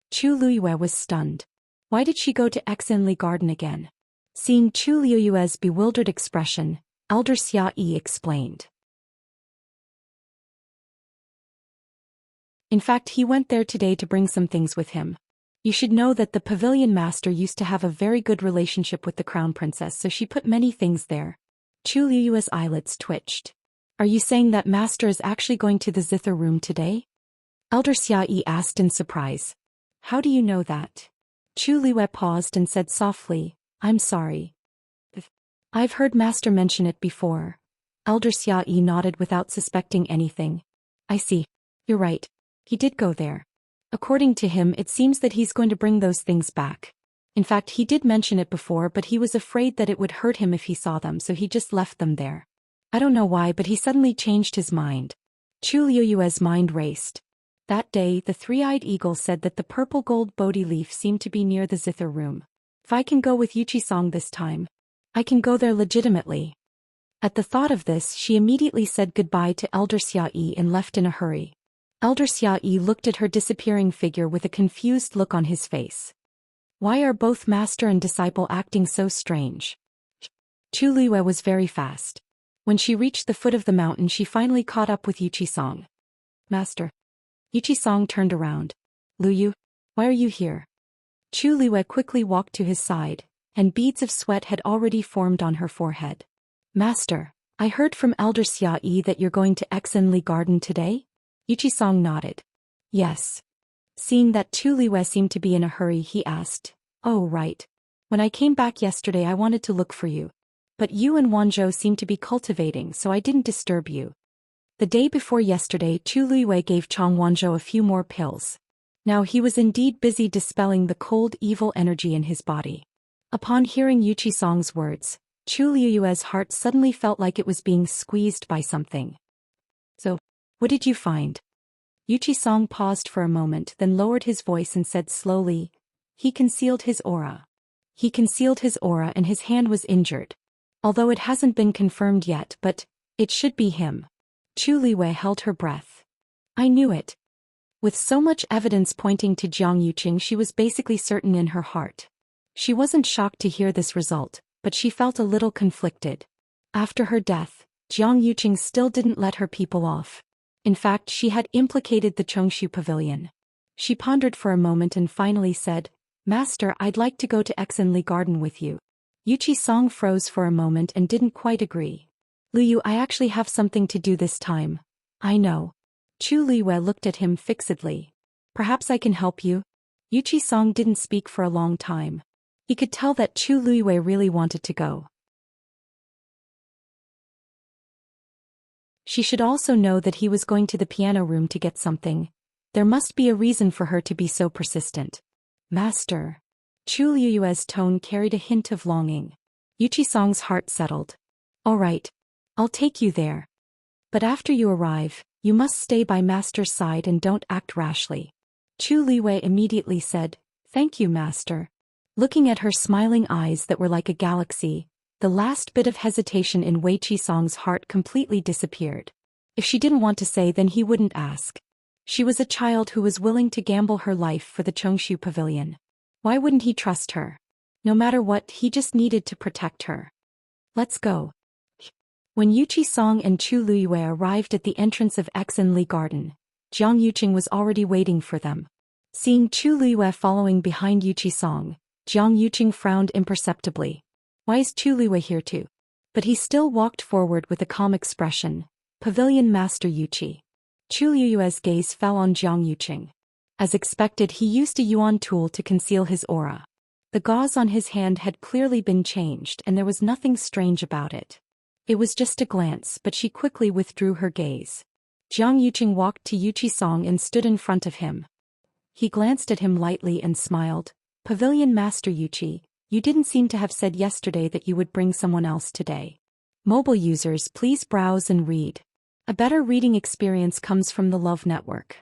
Chu Luiyue was stunned. Why did she go to Xinli Garden again? Seeing Chu Luiyue's bewildered expression, Elder Xiayi explained. "In fact, he went there today to bring some things with him. You should know that the pavilion master used to have a very good relationship with the crown princess, so she put many things there." Chu Luiyue's eyelids twitched. "Are you saying that master is actually going to the zither room today?" Elder Xiayi asked in surprise. "How do you know that?" Chu Luiyue paused and said softly, "I'm sorry. I've heard master mention it before." Elder Xiayi nodded without suspecting anything. "I see. You're right. He did go there. According to him, it seems that he's going to bring those things back. In fact, he did mention it before, but he was afraid that it would hurt him if he saw them, so he just left them there. I don't know why, but he suddenly changed his mind." Chu Luiyue's mind raced. That day, the three-eyed eagle said that the purple gold Bodhi leaf seemed to be near the zither room. If I can go with Yuqi Song this time, I can go there legitimately. At the thought of this, she immediately said goodbye to Elder Xiayi and left in a hurry. Elder Xiayi looked at her disappearing figure with a confused look on his face. Why are both master and disciple acting so strange? Chu Luiyue was very fast. When she reached the foot of the mountain, she finally caught up with Yuqi Song. "Master." Yuqi Song turned around. "Luyu, why are you here?" Chu Luiyue quickly walked to his side, and beads of sweat had already formed on her forehead. "Master, I heard from Elder Xiayi that you're going to Xinli Garden today?" Yuqi Song nodded. "Yes." Seeing that Chu Luiyue seemed to be in a hurry, he asked, "Oh, right. When I came back yesterday, I wanted to look for you. But you and Wanzhou seem to be cultivating, so I didn't disturb you." The day before yesterday, Chu Luiyue gave Chang Wanzhou a few more pills. Now he was indeed busy dispelling the cold, evil energy in his body. Upon hearing Yuqi Song's words, Chu Luiyue's heart suddenly felt like it was being squeezed by something. "So, what did you find?" Yuqi Song paused for a moment, then lowered his voice and said slowly, "He concealed his aura. He concealed his aura and his hand was injured. Although it hasn't been confirmed yet, but it should be him." Chu Liwei held her breath. I knew it. With so much evidence pointing to Jiang Yuqing, she was basically certain in her heart. She wasn't shocked to hear this result, but she felt a little conflicted. After her death, Jiang Yuqing still didn't let her people off. In fact, she had implicated the Chongshu Pavilion. She pondered for a moment and finally said, Master, I'd like to go to Exenli Garden with you. Yuqi Song froze for a moment and didn't quite agree. Lu Yu, I actually have something to do this time. I know. Chu Liwei looked at him fixedly. Perhaps I can help you? Yuqi Song didn't speak for a long time. He could tell that Chu Liwei really wanted to go. She should also know that he was going to the piano room to get something. There must be a reason for her to be so persistent. Master. Chu Liu's tone carried a hint of longing. Yuqi Song's heart settled. All right. I'll take you there. But after you arrive, you must stay by Master's side and don't act rashly. Chu Liwei immediately said, Thank you, Master. Looking at her smiling eyes that were like a galaxy, the last bit of hesitation in Wei Qisong's heart completely disappeared. If she didn't want to say, then he wouldn't ask. She was a child who was willing to gamble her life for the Chongshu Pavilion. Why wouldn't he trust her? No matter what, he just needed to protect her. Let's go. When Yuqi Song and Chu Liwei arrived at the entrance of Exenli Garden, Jiang Yuqing was already waiting for them. Seeing Chu Liwei following behind Yuqi Song, Jiang Yuqing frowned imperceptibly. Why is Chu Liwei here too? But he still walked forward with a calm expression. Pavilion Master Yuqi. Chu Liu's gaze fell on Jiang Yuqing. As expected, he used a yuan tool to conceal his aura. The gauze on his hand had clearly been changed and there was nothing strange about it. It was just a glance, but she quickly withdrew her gaze. Jiang Yuqing walked to Yuqi Song and stood in front of him. He glanced at him lightly and smiled. Pavilion Master Yuqi, you didn't seem to have said yesterday that you would bring someone else today. Mobile users, please browse and read. A better reading experience comes from the Love Network.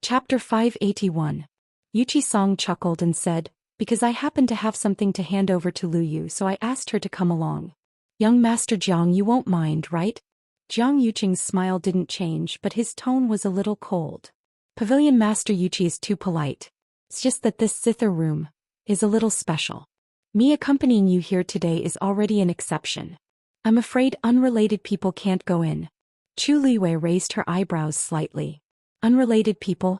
Chapter 581. Yuqi Song chuckled and said, Because I happen to have something to hand over to Lu Yu, so I asked her to come along. Young Master Jiang, you won't mind, right? Jiang Yuqing's smile didn't change, but his tone was a little cold. Pavilion Master Yuqi is too polite. It's just that this zither room is a little special. Me accompanying you here today is already an exception. I'm afraid unrelated people can't go in. Chu Liwei raised her eyebrows slightly. Unrelated people?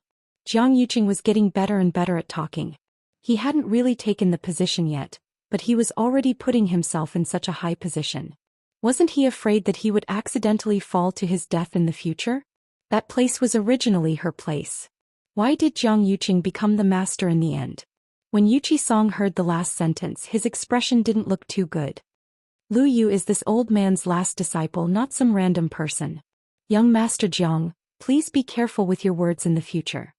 Jiang Yuqing was getting better and better at talking. He hadn't really taken the position yet, but he was already putting himself in such a high position. Wasn't he afraid that he would accidentally fall to his death in the future? That place was originally her place. Why did Jiang Yuqing become the master in the end? When Yuqi Song heard the last sentence, his expression didn't look too good. Lu Yu is this old man's last disciple, not some random person. Young Master Jiang, please be careful with your words in the future.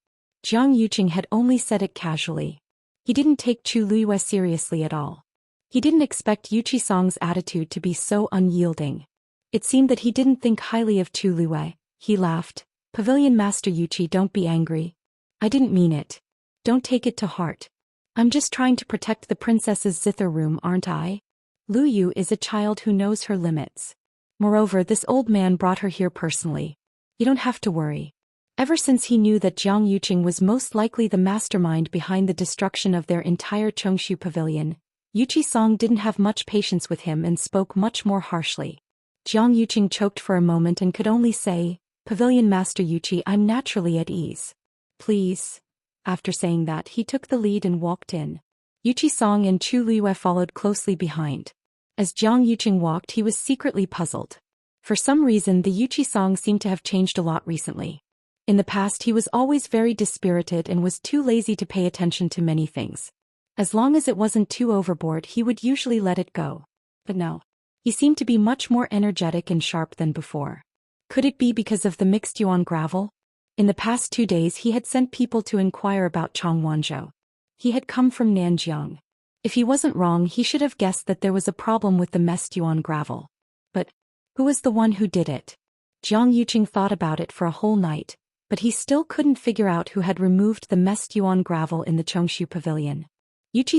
Jiang Yuqing had only said it casually. He didn't take Chu Liwei seriously at all. He didn't expect Yuqi Song's attitude to be so unyielding. It seemed that he didn't think highly of Chu Liwei. He laughed. Pavilion Master Yuqi, don't be angry. I didn't mean it. Don't take it to heart. I'm just trying to protect the princess's zither room, aren't I? Lu Yu is a child who knows her limits. Moreover, this old man brought her here personally. You don't have to worry. Ever since he knew that Jiang Yuqing was most likely the mastermind behind the destruction of their entire Chongshu Pavilion, Yuqi Song didn't have much patience with him and spoke much more harshly. Jiang Yuqing choked for a moment and could only say, Pavilion Master Yuqi, I'm naturally at ease. Please. After saying that, he took the lead and walked in. Yuqi Song and Chu Liwei followed closely behind. As Jiang Yuqing walked, he was secretly puzzled. For some reason, the Yuqi Song seemed to have changed a lot recently. In the past, he was always very dispirited and was too lazy to pay attention to many things. As long as it wasn't too overboard, he would usually let it go. But no. He seemed to be much more energetic and sharp than before. Could it be because of the mixed yuan gravel? In the past 2 days, he had sent people to inquire about Chang Wanzhou. He had come from Nanjiang. If he wasn't wrong, he should have guessed that there was a problem with the mixed yuan gravel. But who was the one who did it? Jiang Yuqing thought about it for a whole night, but he still couldn't figure out who had removed the messed yuan gravel in the Chongshu Pavilion.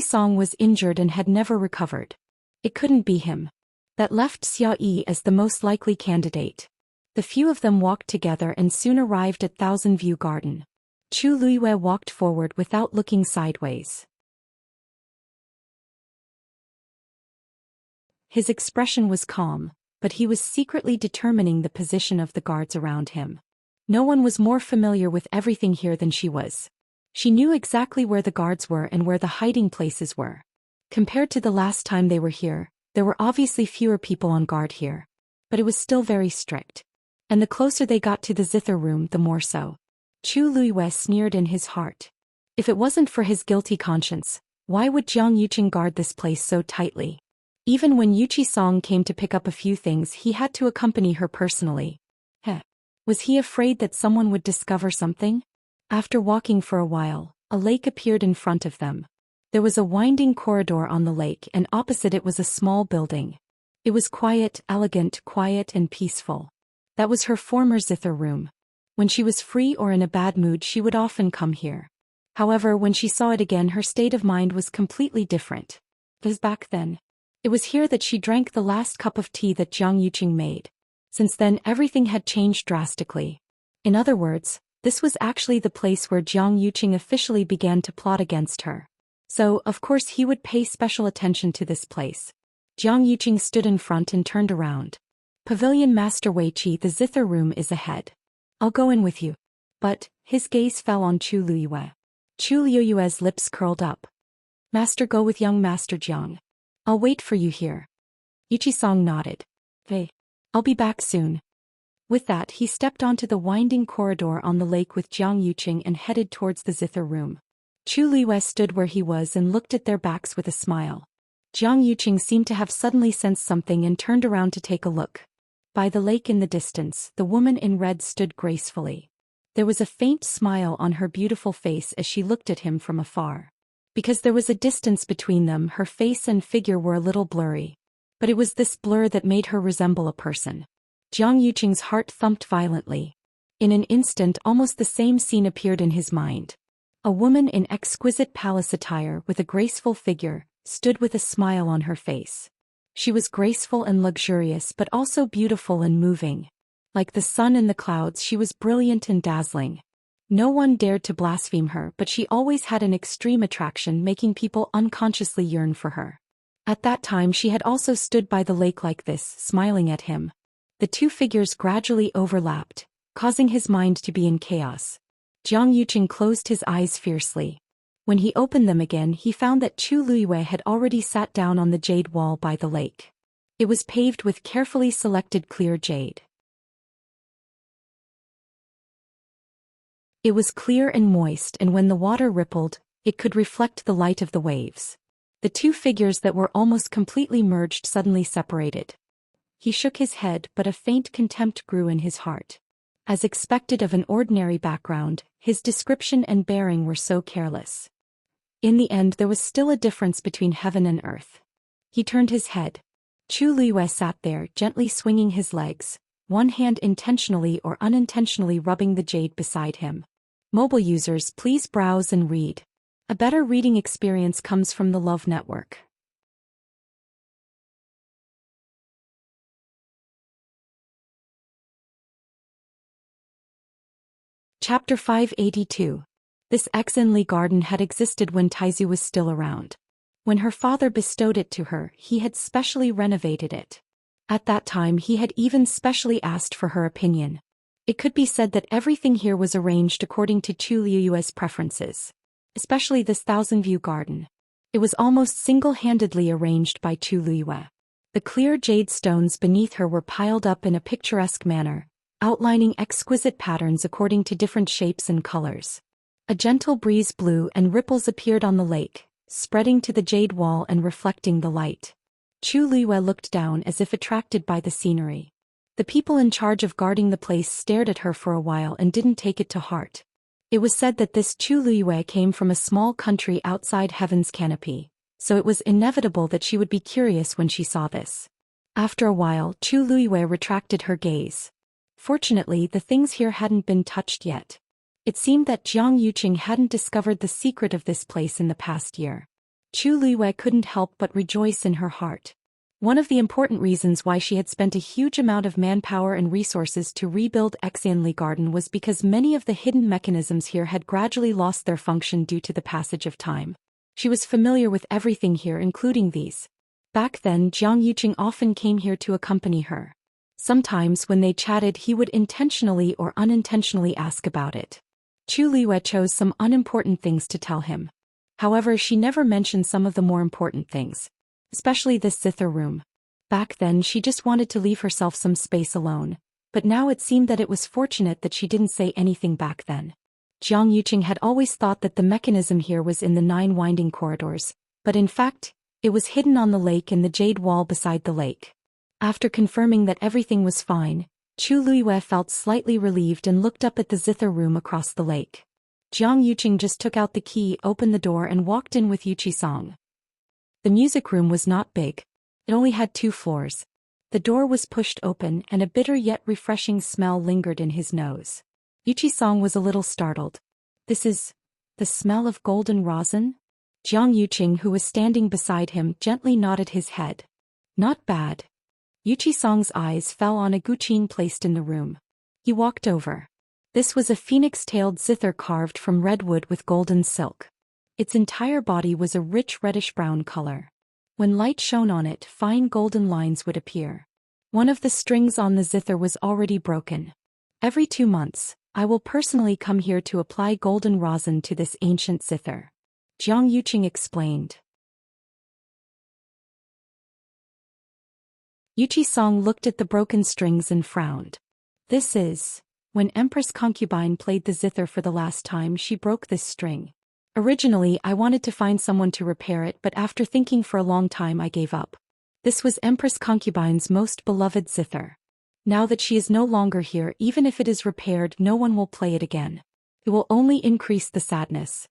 Song was injured and had never recovered. It couldn't be him. That left Xia Yi as the most likely candidate. The few of them walked together and soon arrived at Thousand View Garden. Chu Luiyue walked forward without looking sideways. His expression was calm, but he was secretly determining the position of the guards around him. No one was more familiar with everything here than she was. She knew exactly where the guards were and where the hiding places were. Compared to the last time they were here, there were obviously fewer people on guard here. But it was still very strict. And the closer they got to the zither room, the more so. Chu Luiyue sneered in his heart. If it wasn't for his guilty conscience, why would Jiang Yuqing guard this place so tightly? Even when Song came to pick up a few things, he had to accompany her personally. Was he afraid that someone would discover something? After walking for a while, a lake appeared in front of them. There was a winding corridor on the lake, and opposite it was a small building. It was quiet, elegant, quiet and peaceful. That was her former zither room. When she was free or in a bad mood, she would often come here. However, when she saw it again, her state of mind was completely different. Because back then, it was here that she drank the last cup of tea that Jiang Yuqing made. Since then, everything had changed drastically. In other words, this was actually the place where Jiang Yuqing officially began to plot against her. So, of course, he would pay special attention to this place. Jiang Yuqing stood in front and turned around. Pavilion Master Wei Qi, the zither room is ahead. I'll go in with you. But, his gaze fell on Chu Luiyue. Chu Luiyue's lips curled up. Master, go with young Master Jiang. I'll wait for you here. Song nodded. Hey. I'll be back soon. With that, he stepped onto the winding corridor on the lake with Jiang Yuqing and headed towards the zither room. Chu Luiyue stood where he was and looked at their backs with a smile. Jiang Yuqing seemed to have suddenly sensed something and turned around to take a look. By the lake in the distance, the woman in red stood gracefully. There was a faint smile on her beautiful face as she looked at him from afar. Because there was a distance between them, her face and figure were a little blurry. But it was this blur that made her resemble a person. Jiang Yuqing's heart thumped violently. In an instant, almost the same scene appeared in his mind. A woman in exquisite palace attire with a graceful figure stood with a smile on her face. She was graceful and luxurious, but also beautiful and moving. Like the sun in the clouds, she was brilliant and dazzling. No one dared to blaspheme her, but she always had an extreme attraction, making people unconsciously yearn for her. At that time, she had also stood by the lake like this, smiling at him. The two figures gradually overlapped, causing his mind to be in chaos. Jiang Yuqing closed his eyes fiercely. When he opened them again, he found that Chu Luiyue had already sat down on the jade wall by the lake. It was paved with carefully selected clear jade. It was clear and moist, and when the water rippled, it could reflect the light of the waves. The two figures that were almost completely merged suddenly separated. He shook his head, but a faint contempt grew in his heart. As expected of an ordinary background, his description and bearing were so careless. In the end, there was still a difference between heaven and earth. He turned his head. Chu Luiyue sat there, gently swinging his legs, one hand intentionally or unintentionally rubbing the jade beside him. Mobile users, please browse and read. A better reading experience comes from the Love Network. Chapter 582. This Exinli garden had existed when Taizu was still around. When her father bestowed it to her, he had specially renovated it. At that time, he had even specially asked for her opinion. It could be said that everything here was arranged according to Chu Luiyue's preferences. Especially this Thousand View garden. It was almost single-handedly arranged by Chu Luiyue. The clear jade stones beneath her were piled up in a picturesque manner, outlining exquisite patterns according to different shapes and colors. A gentle breeze blew and ripples appeared on the lake, spreading to the jade wall and reflecting the light. Chu Luiyue looked down as if attracted by the scenery. The people in charge of guarding the place stared at her for a while and didn't take it to heart. It was said that this Chu Luiyue came from a small country outside Heaven's Canopy, so it was inevitable that she would be curious when she saw this. After a while, Chu Luiyue retracted her gaze. Fortunately, the things here hadn't been touched yet. It seemed that Jiang Yuqing hadn't discovered the secret of this place in the past year. Chu Luiwei couldn't help but rejoice in her heart. One of the important reasons why she had spent a huge amount of manpower and resources to rebuild Xianli Garden was because many of the hidden mechanisms here had gradually lost their function due to the passage of time. She was familiar with everything here, including these. Back then, Jiang Yuqing often came here to accompany her. Sometimes when they chatted, he would intentionally or unintentionally ask about it. Chu Luiwei chose some unimportant things to tell him. However, she never mentioned some of the more important things. Especially this zither room. Back then she just wanted to leave herself some space alone, but now it seemed that it was fortunate that she didn't say anything back then. Jiang Yuqing had always thought that the mechanism here was in the 9 winding corridors, but in fact, it was hidden on the lake in the jade wall beside the lake. After confirming that everything was fine, Chu Luiwei felt slightly relieved and looked up at the zither room across the lake. Jiang Yuqing just took out the key, opened the door and walked in with Yuqi Song. The music room was not big. It only had 2 floors. The door was pushed open and a bitter yet refreshing smell lingered in his nose. Yuqi Song was a little startled. This is the smell of golden rosin? Jiang Yuqing, who was standing beside him, gently nodded his head. Not bad. Yuqi Song's eyes fell on a guqin placed in the room. He walked over. This was a phoenix-tailed zither carved from redwood with golden silk. Its entire body was a rich reddish-brown color. When light shone on it, fine golden lines would appear. One of the strings on the zither was already broken. Every 2 months, I will personally come here to apply golden rosin to this ancient zither. Jiang Yuqing explained. Yuqi Song looked at the broken strings and frowned. This is... When Empress Concubine played the zither for the last time, she broke this string. Originally, I wanted to find someone to repair it, but after thinking for a long time I gave up. This was Empress Concubine's most beloved zither. Now that she is no longer here, even if it is repaired, no one will play it again. It will only increase the sadness.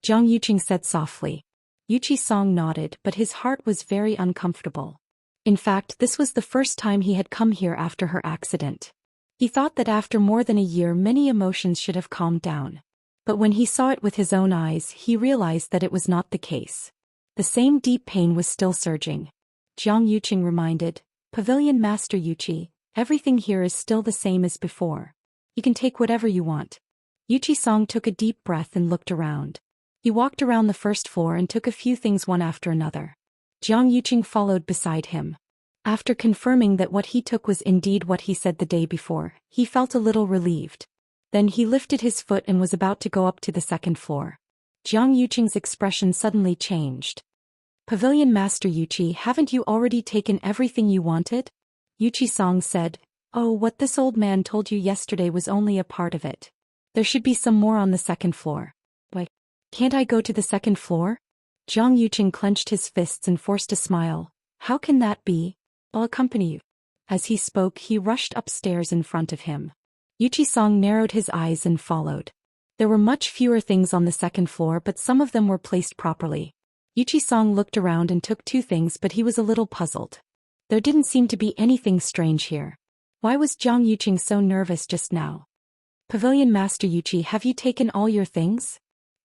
Jiang Yuqing said softly. Yuqi Song nodded, but his heart was very uncomfortable. In fact, this was the first time he had come here after her accident. He thought that after more than a year many emotions should have calmed down. But when he saw it with his own eyes, he realized that it was not the case. The same deep pain was still surging. Jiang Yuqing reminded, Pavilion Master Yuqi, everything here is still the same as before. You can take whatever you want. Yuqi Song took a deep breath and looked around. He walked around the first floor and took a few things one after another. Jiang Yuqing followed beside him. After confirming that what he took was indeed what he said the day before, he felt a little relieved. Then he lifted his foot and was about to go up to the 2nd floor. Jiang Yuqing's expression suddenly changed. Pavilion Master Yuqi, haven't you already taken everything you wanted? Yuqi Song said, Oh, what this old man told you yesterday was only a part of it. There should be some more on the 2nd floor. Why, can't I go to the 2nd floor? Jiang Yuqing clenched his fists and forced a smile. How can that be? I'll accompany you. As he spoke, he rushed upstairs in front of him. Yuqi Song narrowed his eyes and followed. There were much fewer things on the 2nd floor, but some of them were placed properly. Yuqi Song looked around and took 2 things, but he was a little puzzled. There didn't seem to be anything strange here. Why was Jiang Yuqing so nervous just now? Pavilion Master Yuqi, have you taken all your things?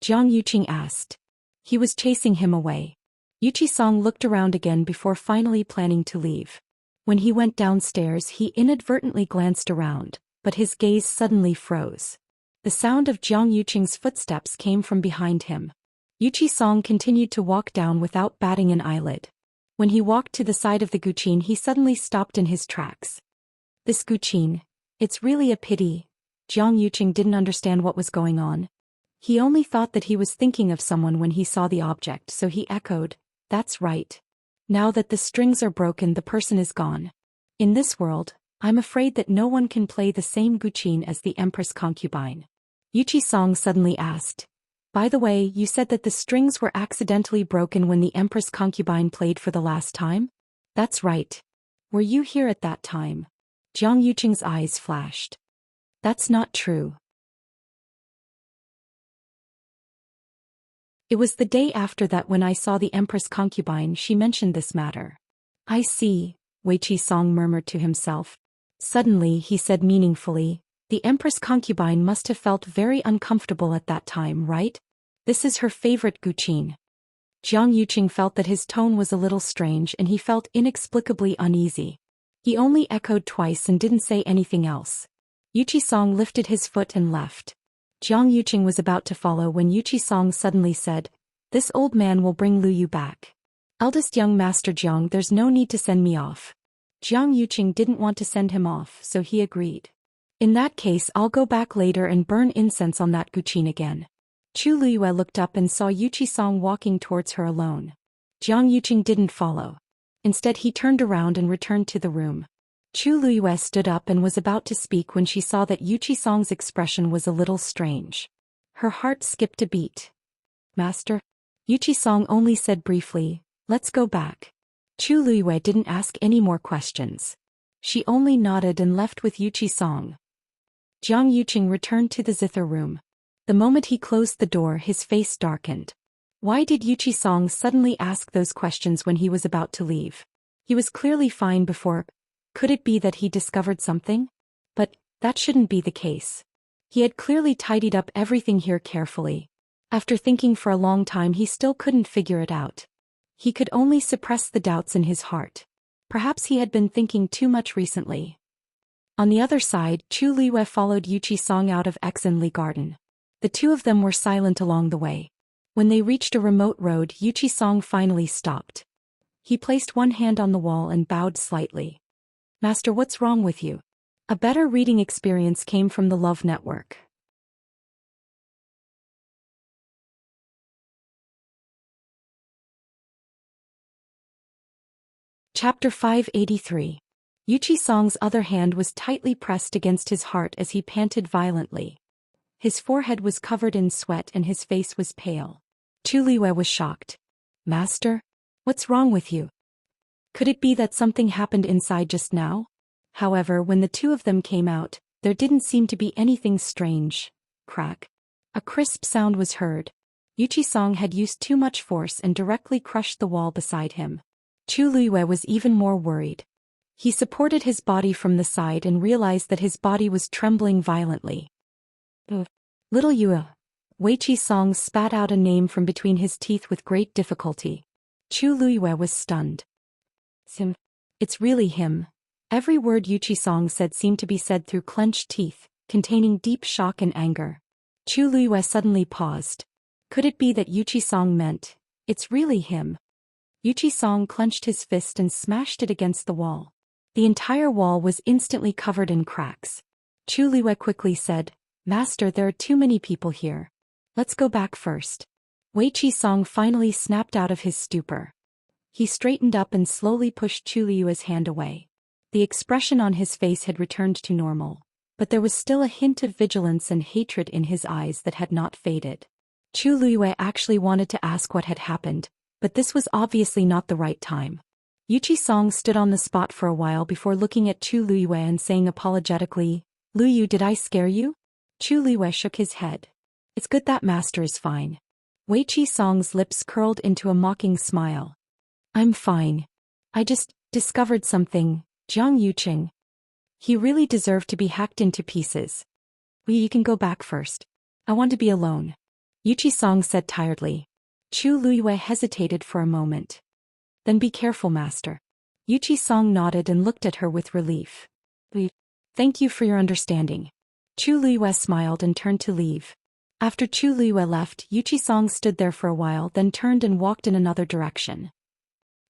Jiang Yuqing asked. He was chasing him away. Yuqi Song looked around again before finally planning to leave. When he went downstairs, he inadvertently glanced around, but his gaze suddenly froze. The sound of Jiang Yuqing's footsteps came from behind him. Yuqi Song continued to walk down without batting an eyelid. When he walked to the side of the guqin, he suddenly stopped in his tracks. This guqin, it's really a pity. Jiang Yuqing didn't understand what was going on. He only thought that he was thinking of someone when he saw the object, so he echoed, That's right. Now that the strings are broken, the person is gone. In this world, I'm afraid that no one can play the same guqin as the Empress Concubine. Yuqi Song suddenly asked, By the way, you said that the strings were accidentally broken when the Empress Concubine played for the last time? That's right. Were you here at that time? Jiang Yuqing's eyes flashed. That's not true. It was the day after that when I saw the Empress Concubine she mentioned this matter. I see, Yuqi Song murmured to himself. Suddenly he said meaningfully, The Empress Concubine must have felt very uncomfortable at that time, right? This is her favorite guqin. Jiang Yuqing felt that his tone was a little strange and he felt inexplicably uneasy. He only echoed twice and didn't say anything else. Yuqi-song lifted his foot and left. Jiang Yuqing was about to follow when Yuqi-song suddenly said, "This old man will bring Lu Yu back. Eldest young Master Jiang, there's no need to send me off." Jiang Yuqing didn't want to send him off, so he agreed. "In that case, I'll go back later and burn incense on that Guqin again." Chu Liyue looked up and saw Yuqi-song walking towards her alone. Jiang Yuqing didn't follow. Instead he turned around and returned to the room. Chu Liyue stood up and was about to speak when she saw that Yuqi-song's expression was a little strange. Her heart skipped a beat. "Master?" Yuqi-song only said briefly, "Let's go back." Chu Liyue didn't ask any more questions. She only nodded and left with Yuqi-song. Jiang Yuqing returned to the zither room. The moment he closed the door, his face darkened. Why did Yuqi-song suddenly ask those questions when he was about to leave? He was clearly fine before. Could it be that he discovered something? But that shouldn't be the case. He had clearly tidied up everything here carefully. After thinking for a long time, he still couldn't figure it out. He could only suppress the doubts in his heart. Perhaps he had been thinking too much recently. On the other side, Chu Liyue followed Yuqi-song out of Exenli Garden. The two of them were silent along the way. When they reached a remote road, Yuqi-song finally stopped. He placed one hand on the wall and bowed slightly. "Master, what's wrong with you?" A better reading experience came from the Love Network. Chapter 583. Yuqi-song's other hand was tightly pressed against his heart as he panted violently. His forehead was covered in sweat and his face was pale. Chu Liyue was shocked. "Master? What's wrong with you? Could it be that something happened inside just now?" However, when the two of them came out, there didn't seem to be anything strange. Crack. A crisp sound was heard. Yuqi-song had used too much force and directly crushed the wall beside him. Chu Liyue was even more worried. He supported his body from the side and realized that his body was trembling violently. "Little Yue." Wei-Chi-song spat out a name from between his teeth with great difficulty. Chu Liyue was stunned. "Sim. It's really him." Every word Yuqi-song said seemed to be said through clenched teeth, containing deep shock and anger. Chu Liyue suddenly paused. Could it be that Yuqi-song meant, "It's really him"? Yuqi-song clenched his fist and smashed it against the wall. The entire wall was instantly covered in cracks. Chu Liyue quickly said, "Master, there are too many people here. Let's go back first." Wei-Chi-song finally snapped out of his stupor. He straightened up and slowly pushed Chu Liyue's hand away. The expression on his face had returned to normal, but there was still a hint of vigilance and hatred in his eyes that had not faded. Chu Liyue actually wanted to ask what had happened, but this was obviously not the right time. Yuqi-song stood on the spot for a while before looking at Chu Liyue and saying apologetically, "Lu Yu, did I scare you?" Chu Liyue shook his head. "It's good that master is fine." Wei-Chi-song's lips curled into a mocking smile. "I'm fine. I just discovered something, Jiang Yuqing. He really deserved to be hacked into pieces. You can go back first. I want to be alone." Yuqi-song said tiredly. Chu Liyue hesitated for a moment. "Then be careful, master." Yuqi-song nodded and looked at her with relief. "Thank you for your understanding." Chu Liyue smiled and turned to leave. After Chu Liyue left, Yuqi-song stood there for a while, then turned and walked in another direction.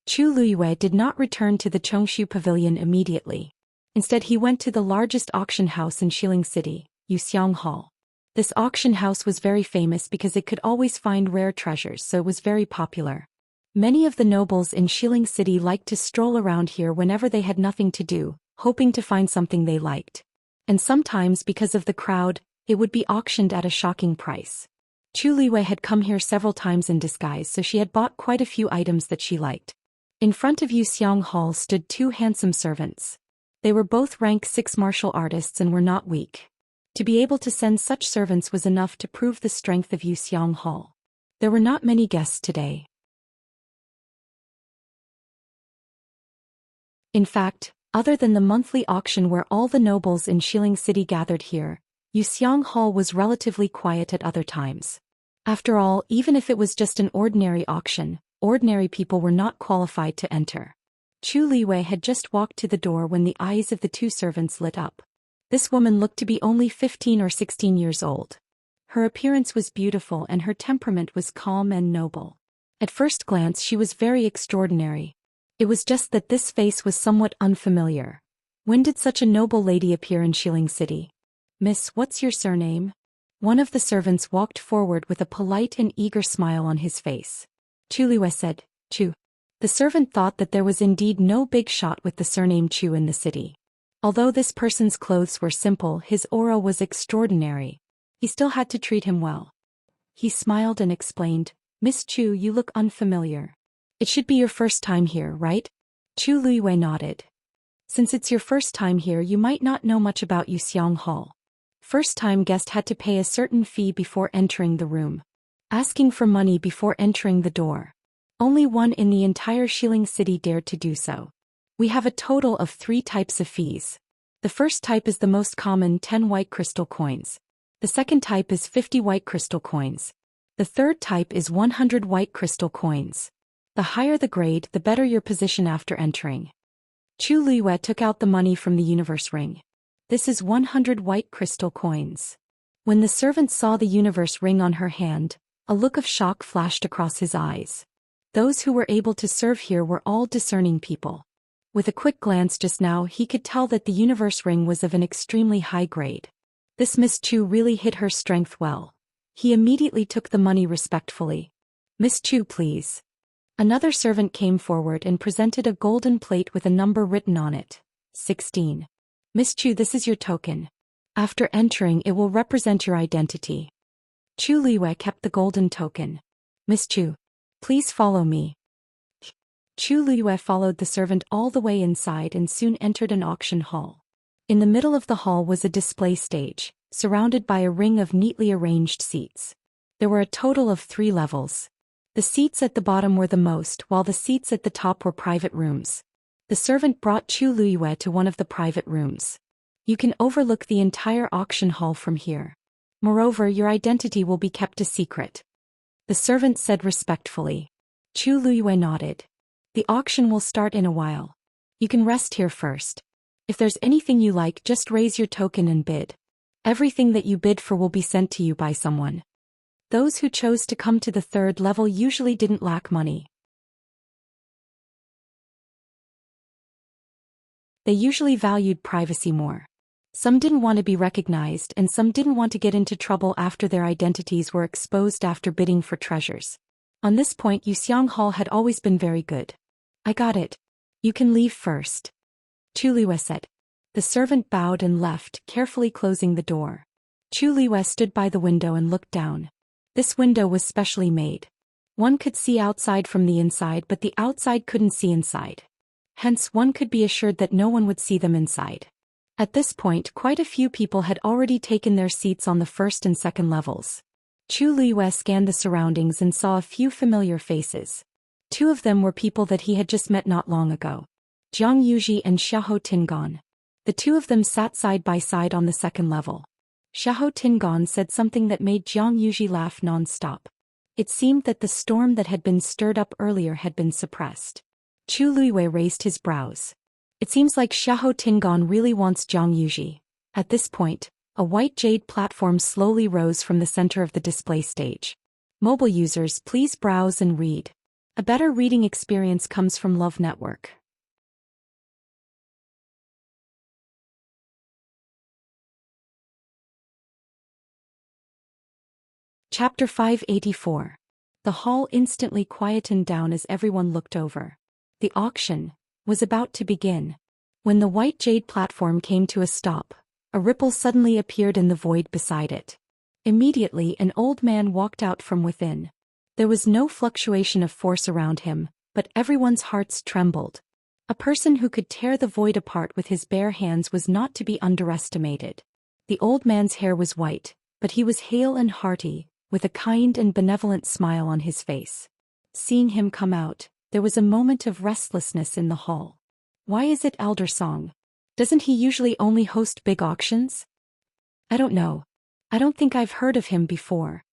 Chu Liyue did not return to the Chongshu Pavilion immediately. Instead he went to the largest auction house in Xiling City, Yuxiang Hall. This auction house was very famous because it could always find rare treasures, so it was very popular. Many of the nobles in Xiling City liked to stroll around here whenever they had nothing to do, hoping to find something they liked. And sometimes, because of the crowd, it would be auctioned at a shocking price. Chu Liyue had come here several times in disguise, so she had bought quite a few items that she liked. In front of Yuxiang Hall stood two handsome servants. They were both rank 6 martial artists and were not weak. To be able to send such servants was enough to prove the strength of Yuxiang Hall. There were not many guests today. In fact, other than the monthly auction where all the nobles in Xiling City gathered here, Yuxiang Hall was relatively quiet at other times. After all, even if it was just an ordinary auction, ordinary people were not qualified to enter. Chu Liwei had just walked to the door when the eyes of the two servants lit up. This woman looked to be only 15 or 16 years old. Her appearance was beautiful and her temperament was calm and noble. At first glance she was very extraordinary. It was just that this face was somewhat unfamiliar. When did such a noble lady appear in Xiling City? Miss, what's your surname? One of the servants walked forward with a polite and eager smile on his face. Chu Liwei said, Chu. The servant thought that there was indeed no big shot with the surname Chu in the city. Although this person's clothes were simple, his aura was extraordinary. He still had to treat him well. He smiled and explained, Miss Chu, you look unfamiliar. It should be your first time here, right? Chu Liwei nodded. Since it's your first time here, you might not know much about Yuxiang Hall. First-time guest had to pay a certain fee before entering the room. Asking for money before entering the door. Only one in the entire Xiling City dared to do so. We have a total of 3 types of fees. The first type is the most common 10 white crystal coins. The second type is 50 white crystal coins. The third type is 100 white crystal coins. The higher the grade, the better your position after entering. Chu Liwei took out the money from the universe ring. This is 100 white crystal coins. When the servant saw the universe ring on her hand, a look of shock flashed across his eyes. Those who were able to serve here were all discerning people. With a quick glance just now, he could tell that the universe ring was of an extremely high grade. This Miss Chu really hid her strength well. He immediately took the money respectfully. Miss Chu, please. Another servant came forward and presented a golden plate with a number written on it. 16. Miss Chu, this is your token. After entering, it will represent your identity. Chu Liwei kept the golden token. Miss Chu, please follow me. Chu Liwei followed the servant all the way inside and soon entered an auction hall. In the middle of the hall was a display stage, surrounded by a ring of neatly arranged seats. There were a total of 3 levels. The seats at the bottom were the most, while the seats at the top were private rooms. The servant brought Chu Liwei to one of the private rooms. You can overlook the entire auction hall from here. Moreover, your identity will be kept a secret. The servant said respectfully. Chu Liwei nodded. The auction will start in a while. You can rest here first. If there's anything you like, just raise your token and bid. Everything that you bid for will be sent to you by someone. Those who chose to come to the 3rd level usually didn't lack money. They usually valued privacy more. Some didn't want to be recognized and some didn't want to get into trouble after their identities were exposed after bidding for treasures. On this point, Yuxiang Hall had always been very good. I got it. You can leave first. Chu Liwei said. The servant bowed and left, carefully closing the door. Chu Liwei stood by the window and looked down. This window was specially made. One could see outside from the inside, but the outside couldn't see inside. Hence, one could be assured that no one would see them inside. At this point, quite a few people had already taken their seats on the 1st and 2nd levels. Chu Liwei scanned the surroundings and saw a few familiar faces. 2 of them were people that he had just met not long ago. Jiang Yuji and Xiahou Tingon. The 2 of them sat side by side on the 2nd level. Xiahou Tingon said something that made Jiang Yuji laugh non-stop. It seemed that the storm that had been stirred up earlier had been suppressed. Chu Liwei raised his brows. It seems like Xiahou Tingon really wants Jiang Yuji. At this point, a white jade platform slowly rose from the center of the display stage. Mobile users, please browse and read. A better reading experience comes from Love Network. Chapter 584. The hall instantly quietened down as everyone looked over. The auction was about to begin. When the white jade platform came to a stop, a ripple suddenly appeared in the void beside it. Immediately, an old man walked out from within. There was no fluctuation of force around him, but everyone's hearts trembled. A person who could tear the void apart with his bare hands was not to be underestimated. The old man's hair was white, but he was hale and hearty, with a kind and benevolent smile on his face. Seeing him come out, there was a moment of restlessness in the hall. Why is it Elder Song? Doesn't he usually only host big auctions? I don't know. I don't think I've heard of him before.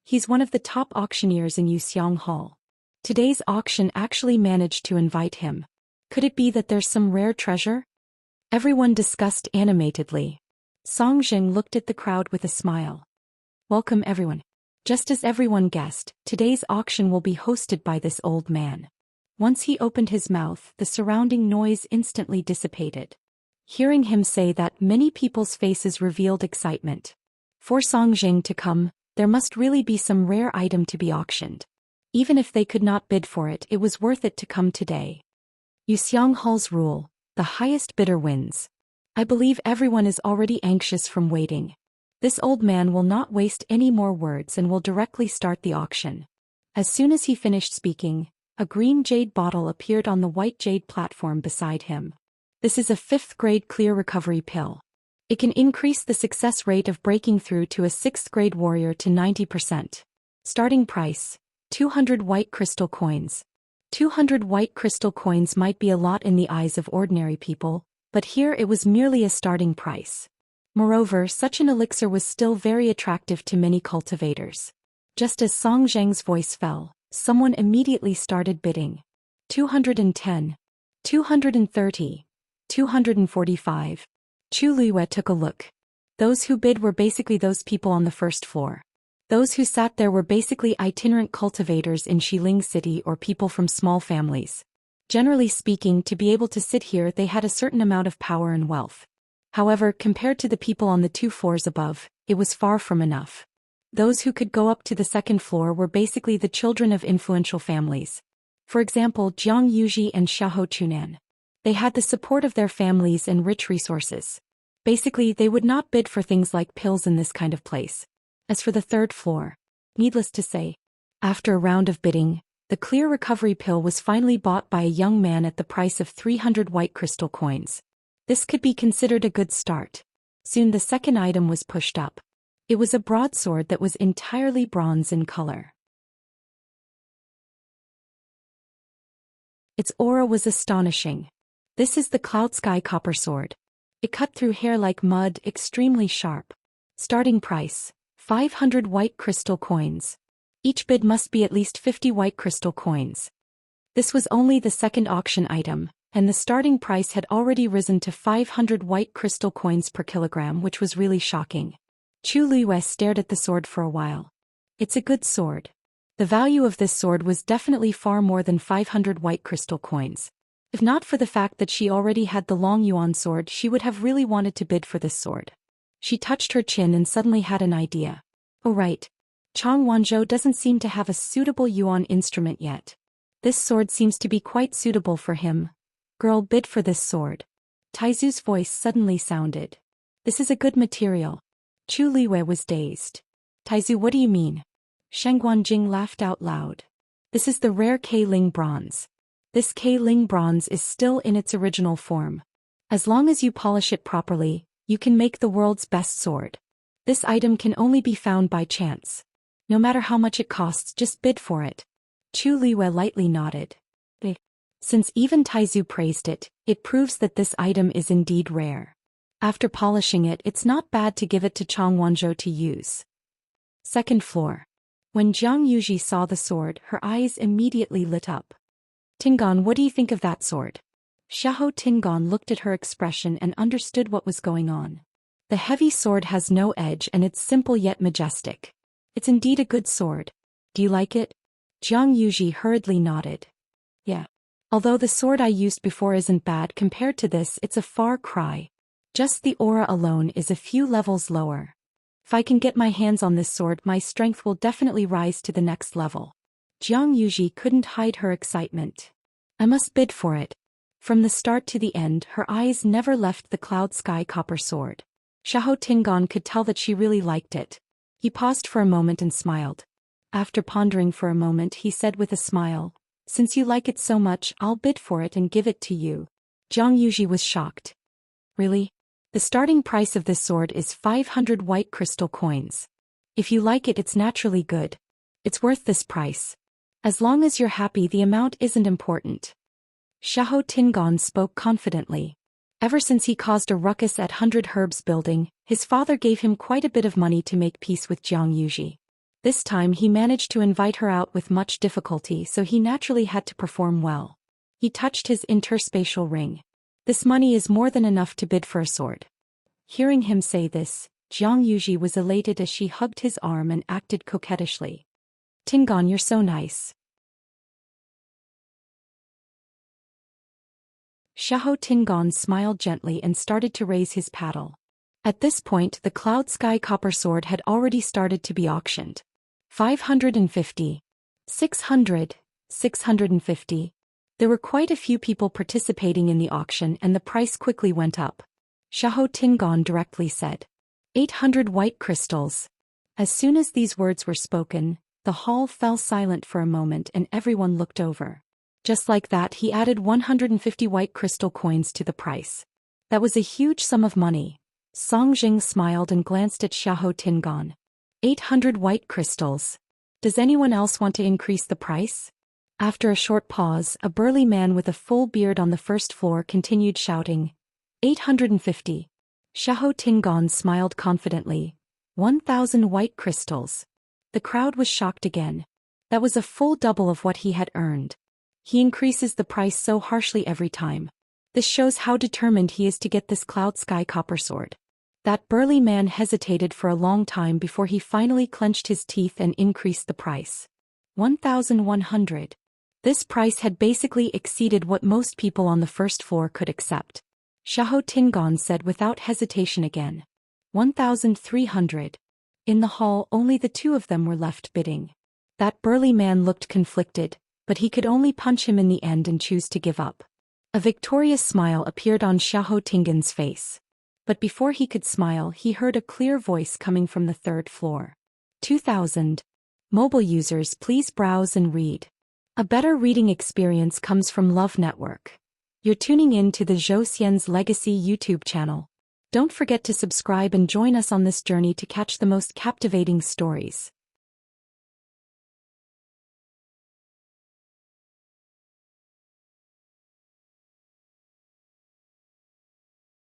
He's one of the top auctioneers in Yuxiang Hall. Today's auction actually managed to invite him. Could it be that there's some rare treasure? Everyone discussed animatedly. Song Jing looked at the crowd with a smile. Welcome everyone. Just as everyone guessed, today's auction will be hosted by this old man. Once he opened his mouth, the surrounding noise instantly dissipated. Hearing him say that, many people's faces revealed excitement. For Song Jing to come, there must really be some rare item to be auctioned. Even if they could not bid for it, it was worth it to come today. Yuxiang Hall's rule, the highest bidder wins. I believe everyone is already anxious from waiting. This old man will not waste any more words and will directly start the auction. As soon as he finished speaking, a green jade bottle appeared on the white jade platform beside him. This is a 5th grade clear recovery pill. It can increase the success rate of breaking through to a 6th grade warrior to 90%. Starting price, 200 white crystal coins. 200 white crystal coins might be a lot in the eyes of ordinary people, but here it was merely a starting price. Moreover, such an elixir was still very attractive to many cultivators. Just as Song Zheng's voice fell, someone immediately started bidding. 210. 230. 245. Chu Luiyue took a look. Those who bid were basically those people on the first floor. Those who sat there were basically itinerant cultivators in Xiling City or people from small families. Generally speaking, to be able to sit here they had a certain amount of power and wealth. However, compared to the people on the 2 floors above, it was far from enough. Those who could go up to the 2nd floor were basically the children of influential families. For example, Jiang Yuji and Xiahou Chunan. They had the support of their families and rich resources. Basically, they would not bid for things like pills in this kind of place. As for the 3rd floor, needless to say, after a round of bidding, the clear recovery pill was finally bought by a young man at the price of 300 white crystal coins. This could be considered a good start. Soon the second item was pushed up. It was a broadsword that was entirely bronze in color. Its aura was astonishing. This is the Cloud Sky Copper Sword. It cut through hair like mud, extremely sharp. Starting price, 500 white crystal coins. Each bid must be at least 50 white crystal coins. This was only the 2nd auction item, and the starting price had already risen to 500 white crystal coins per kilogram, which was really shocking. Chu Luiyue stared at the sword for a while. It's a good sword. The value of this sword was definitely far more than 500 white crystal coins. If not for the fact that she already had the long yuan sword, she would have really wanted to bid for this sword. She touched her chin and suddenly had an idea. Oh right. Chang Wanzhou doesn't seem to have a suitable yuan instrument yet. This sword seems to be quite suitable for him. Girl, bid for this sword. Taizu's voice suddenly sounded. This is a good material. Chu Luiyue was dazed. Taizu, what do you mean? Sheng Guanjing laughed out loud. This is the rare K-Ling bronze. This K-Ling bronze is still in its original form. As long as you polish it properly, you can make the world's best sword. This item can only be found by chance. No matter how much it costs, just bid for it. Chu Luiyue lightly nodded. Since even Taizu praised it, it proves that this item is indeed rare. After polishing it, it's not bad to give it to Chang Wanzhou to use. 2nd floor. When Jiang Yuji saw the sword, her eyes immediately lit up. Tingon, what do you think of that sword? Xiahou Tingon looked at her expression and understood what was going on. The heavy sword has no edge and it's simple yet majestic. It's indeed a good sword. Do you like it? Jiang Yuji hurriedly nodded. Yeah. Although the sword I used before isn't bad compared to this, it's a far cry. Just the aura alone is a few levels lower. If I can get my hands on this sword, my strength will definitely rise to the next level. Jiang Yuji couldn't hide her excitement. I must bid for it. From the start to the end, her eyes never left the Cloud Sky Copper Sword. Xiahou Tingon could tell that she really liked it. He paused for a moment and smiled. After pondering for a moment, he said with a smile, "Since you like it so much, I'll bid for it and give it to you." Jiang Yuji was shocked. Really? The starting price of this sword is 500 white crystal coins. If you like it, it's naturally good. It's worth this price. As long as you're happy, the amount isn't important. Xiahou Tingon spoke confidently. Ever since he caused a ruckus at 100 Herbs building, his father gave him quite a bit of money to make peace with Jiang Yuji. This time he managed to invite her out with much difficulty, so he naturally had to perform well. He touched his interspatial ring. This money is more than enough to bid for a sword. Hearing him say this, Jiang Yuji was elated as she hugged his arm and acted coquettishly. Tingon, you're so nice. Xiahou Tingon smiled gently and started to raise his paddle. At this point the Cloud Sky Copper Sword had already started to be auctioned. 550. 600. 650. There were quite a few people participating in the auction and the price quickly went up. Xiahou Tingon directly said, 800 white crystals. As soon as these words were spoken, the hall fell silent for a moment and everyone looked over. Just like that he added 150 white crystal coins to the price. That was a huge sum of money. Song Jing smiled and glanced at Xiahou Tingon. 800 white crystals. Does anyone else want to increase the price? After a short pause, a burly man with a full beard on the first floor continued shouting, 850. Xiahou Tingon smiled confidently. 1,000 white crystals. The crowd was shocked again. That was a full double of what he had earned. He increases the price so harshly every time. This shows how determined he is to get this Cloud Sky Copper Sword. That burly man hesitated for a long time before he finally clenched his teeth and increased the price. 1,100. This price had basically exceeded what most people on the first floor could accept. Xiahou Tingon said without hesitation again. 1,300. In the hall only the two of them were left bidding. That burly man looked conflicted, but he could only punch him in the end and choose to give up. A victorious smile appeared on Xiahou Tingon's face. But before he could smile he heard a clear voice coming from the third floor. 2,000. Mobile users, please browse and read. A better reading experience comes from Love Network. You're tuning in to the Zhou Xian's Legacy YouTube channel. Don't forget to subscribe and join us on this journey to catch the most captivating stories.